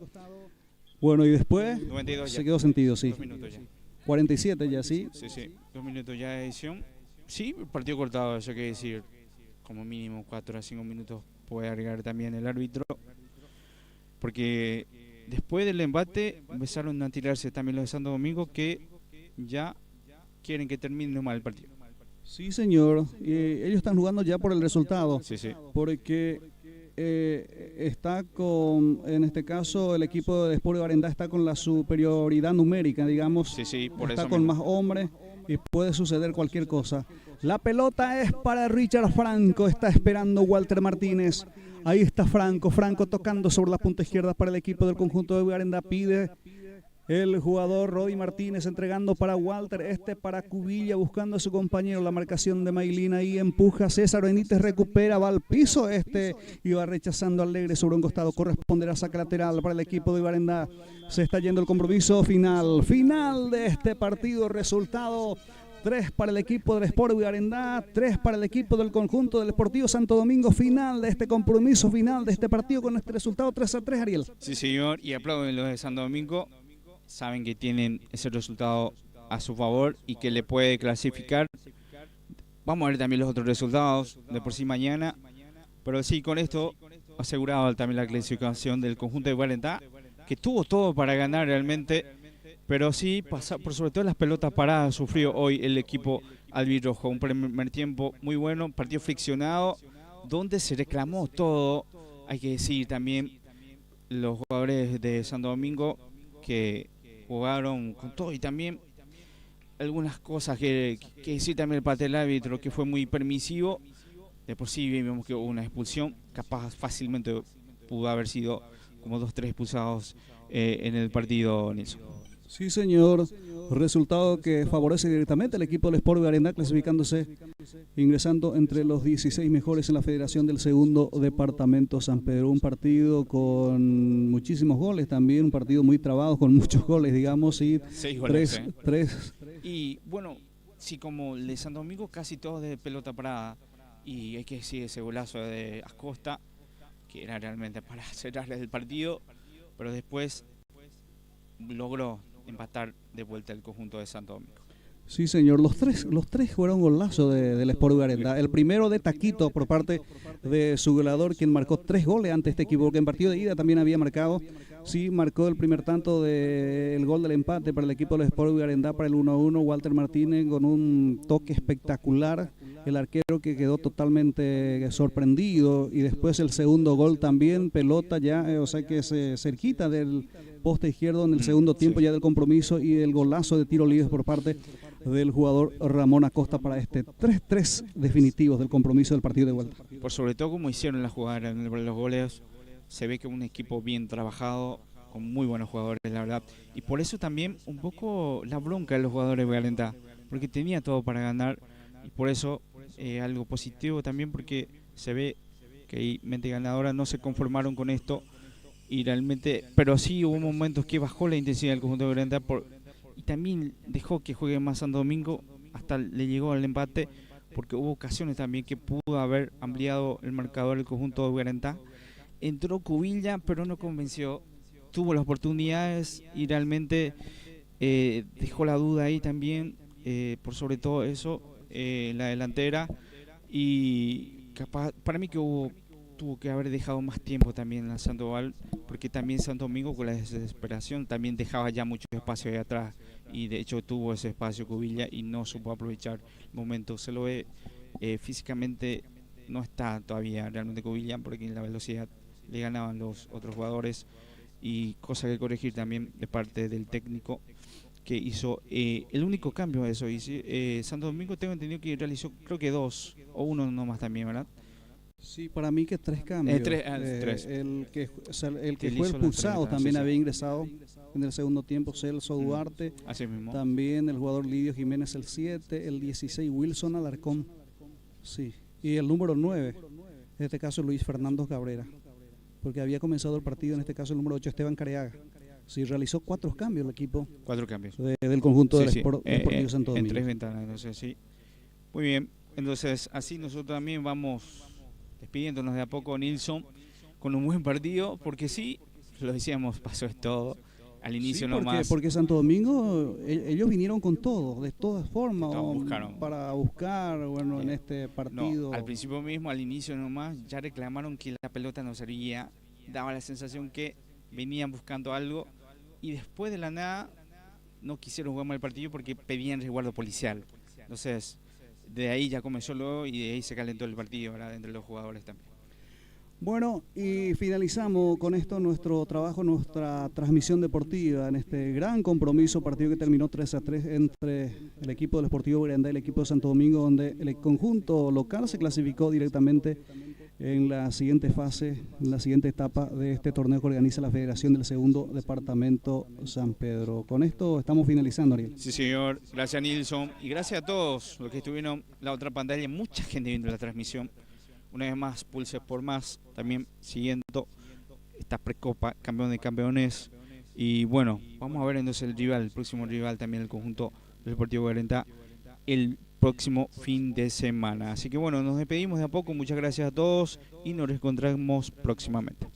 Bueno, y después se quedó sentido, sí. 47 ya, sí. Sí, 2 minutos ya de edición. Sí, partido cortado, eso hay que decir, como mínimo 4 a 5 minutos puede agregar también el árbitro, porque después del embate empezaron a tirarse también los de Santo Domingo, que ya quieren que termine mal el partido. Sí, señor. Ellos están jugando ya por el resultado. Sí. Porque está en este caso, el equipo de Sport Vigarendá está con la superioridad numérica, digamos. Sí, por está eso con mismo. Más hombres y puede suceder cualquier cosa. La pelota es para Richard Franco, está esperando Walter Martínez. Ahí está Franco tocando sobre la punta izquierda para el equipo del conjunto de Vigarendá. Pide el jugador Rodi Martínez entregando para Walter, para Cubilla buscando a su compañero. La marcación de Maylin ahí empuja. César Benítez recupera, va al piso y va rechazando Alegre sobre un costado. Corresponderá saque lateral para el equipo de Vigarendá. Se está yendo el compromiso final de este partido. Resultado: 3 para el equipo del Sport Vigarendá, 3 para el equipo del conjunto del Sportivo Santo Domingo. Final de este compromiso, final de este partido con este resultado 3-3, Ariel. Sí, señor, y aplauden los de Santo Domingo. Saben que tienen ese resultado a su favor y que le puede clasificar. Vamos a ver también los otros resultados de por sí mañana. Pero sí, con esto asegurado también la clasificación del conjunto de Vigarendá, que tuvo todo para ganar realmente. Pero sí, por sobre todo las pelotas paradas, sufrió hoy el equipo albirrojo. Un primer tiempo muy bueno, partido friccionado, donde se reclamó todo hay que decir también los jugadores de Santo Domingo que jugaron con todo y también algunas cosas que decir también el parte del árbitro que fue muy permisivo. De por sí vimos que hubo una expulsión, capaz fácilmente pudo haber sido como 2-3 expulsados en el partido, Nilson. Sí, señor. Resultado que favorece directamente al equipo del Sport Garendá, clasificándose, ingresando entre los 16 mejores en la Federación del Segundo Departamento San Pedro. Un partido con muchísimos goles también, un partido muy trabado, con muchos goles, digamos, y 6 goles. Tres. Y bueno, sí, como el de Santo Domingo, casi todos de pelota parada. Y hay que decir ese golazo de Acosta, que era realmente para cerrarle el partido, pero después logró empatar de vuelta el conjunto de Santo Domingo. Sí, señor, los tres fueron golazos del Sport Garendá. El primero de Taquito por parte de su goleador, quien marcó 3 goles ante este equipo, que en partido de ida también había marcado. Sí, marcó el primer tanto del gol del empate para el equipo del Sport Garendá para el 1-1, Walter Martínez con un toque espectacular, el arquero que quedó totalmente sorprendido, y después el segundo gol también, pelota ya, o sea que se cerquita del poste izquierdo en el segundo tiempo ya del compromiso, y el golazo de tiro libre por parte del jugador Ramón Acosta para este 3-3 definitivos del compromiso del partido de vuelta. Por sobre todo como hicieron la jugada en los goles, se ve que un equipo bien trabajado, con muy buenos jugadores, la verdad. Y por eso también un poco la bronca de los jugadores de Garendá, porque tenía todo para ganar, y por eso algo positivo también, porque se ve que hay mente ganadora, no se conformaron con esto, y realmente, pero sí hubo momentos que bajó la intensidad del conjunto de Garendá y también dejó que juegue más Santo Domingo, hasta le llegó al empate, porque hubo ocasiones también que pudo haber ampliado el marcador el conjunto de Garendá. Entró Cubilla, pero no convenció, tuvo las oportunidades y realmente dejó la duda ahí también, por sobre todo eso, la delantera, y capaz, para mí que tuvo que haber dejado más tiempo también a Sandoval, porque también Santo Domingo con la desesperación también dejaba ya mucho espacio ahí atrás, y de hecho tuvo ese espacio Cubilla y no supo aprovechar el momento. Se lo ve físicamente, no está todavía realmente Cubilla, porque en la velocidad le ganaban los otros jugadores, y cosa que corregir también de parte del técnico, que hizo el único cambio de eso. Santo Domingo tengo entendido que realizó creo que 2 o 1 nomás también, ¿verdad? Sí, para mí que 3 cambios. Tres. El que fue expulsado también había ingresado en el segundo tiempo, Celso Duarte. Así mismo. También el jugador Lidio Jiménez, el 7, el 16 Wilson Alarcón. Sí, y el número 9, en este caso Luis Fernando Cabrera, porque había comenzado el partido, en este caso el número 8 Esteban Careaga. Sí, realizó 4 cambios el equipo. 4 cambios. Del conjunto del Sportivo Santo Domingo. En 3 ventanas, entonces sí. Muy bien, entonces así nosotros también vamos despidiéndonos de a poco, Nilson, con un buen partido, porque sí, lo decíamos, pasó esto al inicio, sí, nomás. Porque Santo Domingo, ellos vinieron con todo, de todas formas, para buscar, bueno, en este partido. No, al principio mismo, al inicio nomás, ya reclamaron que la pelota no servía, daba la sensación que venían buscando algo, y después de la nada no quisieron jugar mal el partido porque pedían resguardo policial. Entonces, de ahí ya comenzó luego, y de ahí se calentó el partido, ¿verdad?, entre los jugadores también. Bueno, y finalizamos con esto nuestro trabajo, nuestra transmisión deportiva en este gran compromiso, partido que terminó 3-3 entre el equipo del Sportivo Garendá y el equipo de Santo Domingo, donde el conjunto local se clasificó directamente en la siguiente fase, en la siguiente etapa de este torneo que organiza la Federación del Segundo Departamento San Pedro. Con esto estamos finalizando, Ariel. Sí, señor. Gracias, Nilson. Y gracias a todos los que estuvieron en la otra pantalla. Mucha gente viendo la transmisión. Una vez más, Pulse por Más, también siguiendo esta precopa, campeón de campeones. Y bueno, vamos a ver entonces el próximo rival también, el conjunto del Deportivo Garendá, el próximo fin de semana. Así que bueno, nos despedimos de a poco. Muchas gracias a todos y nos encontramos próximamente.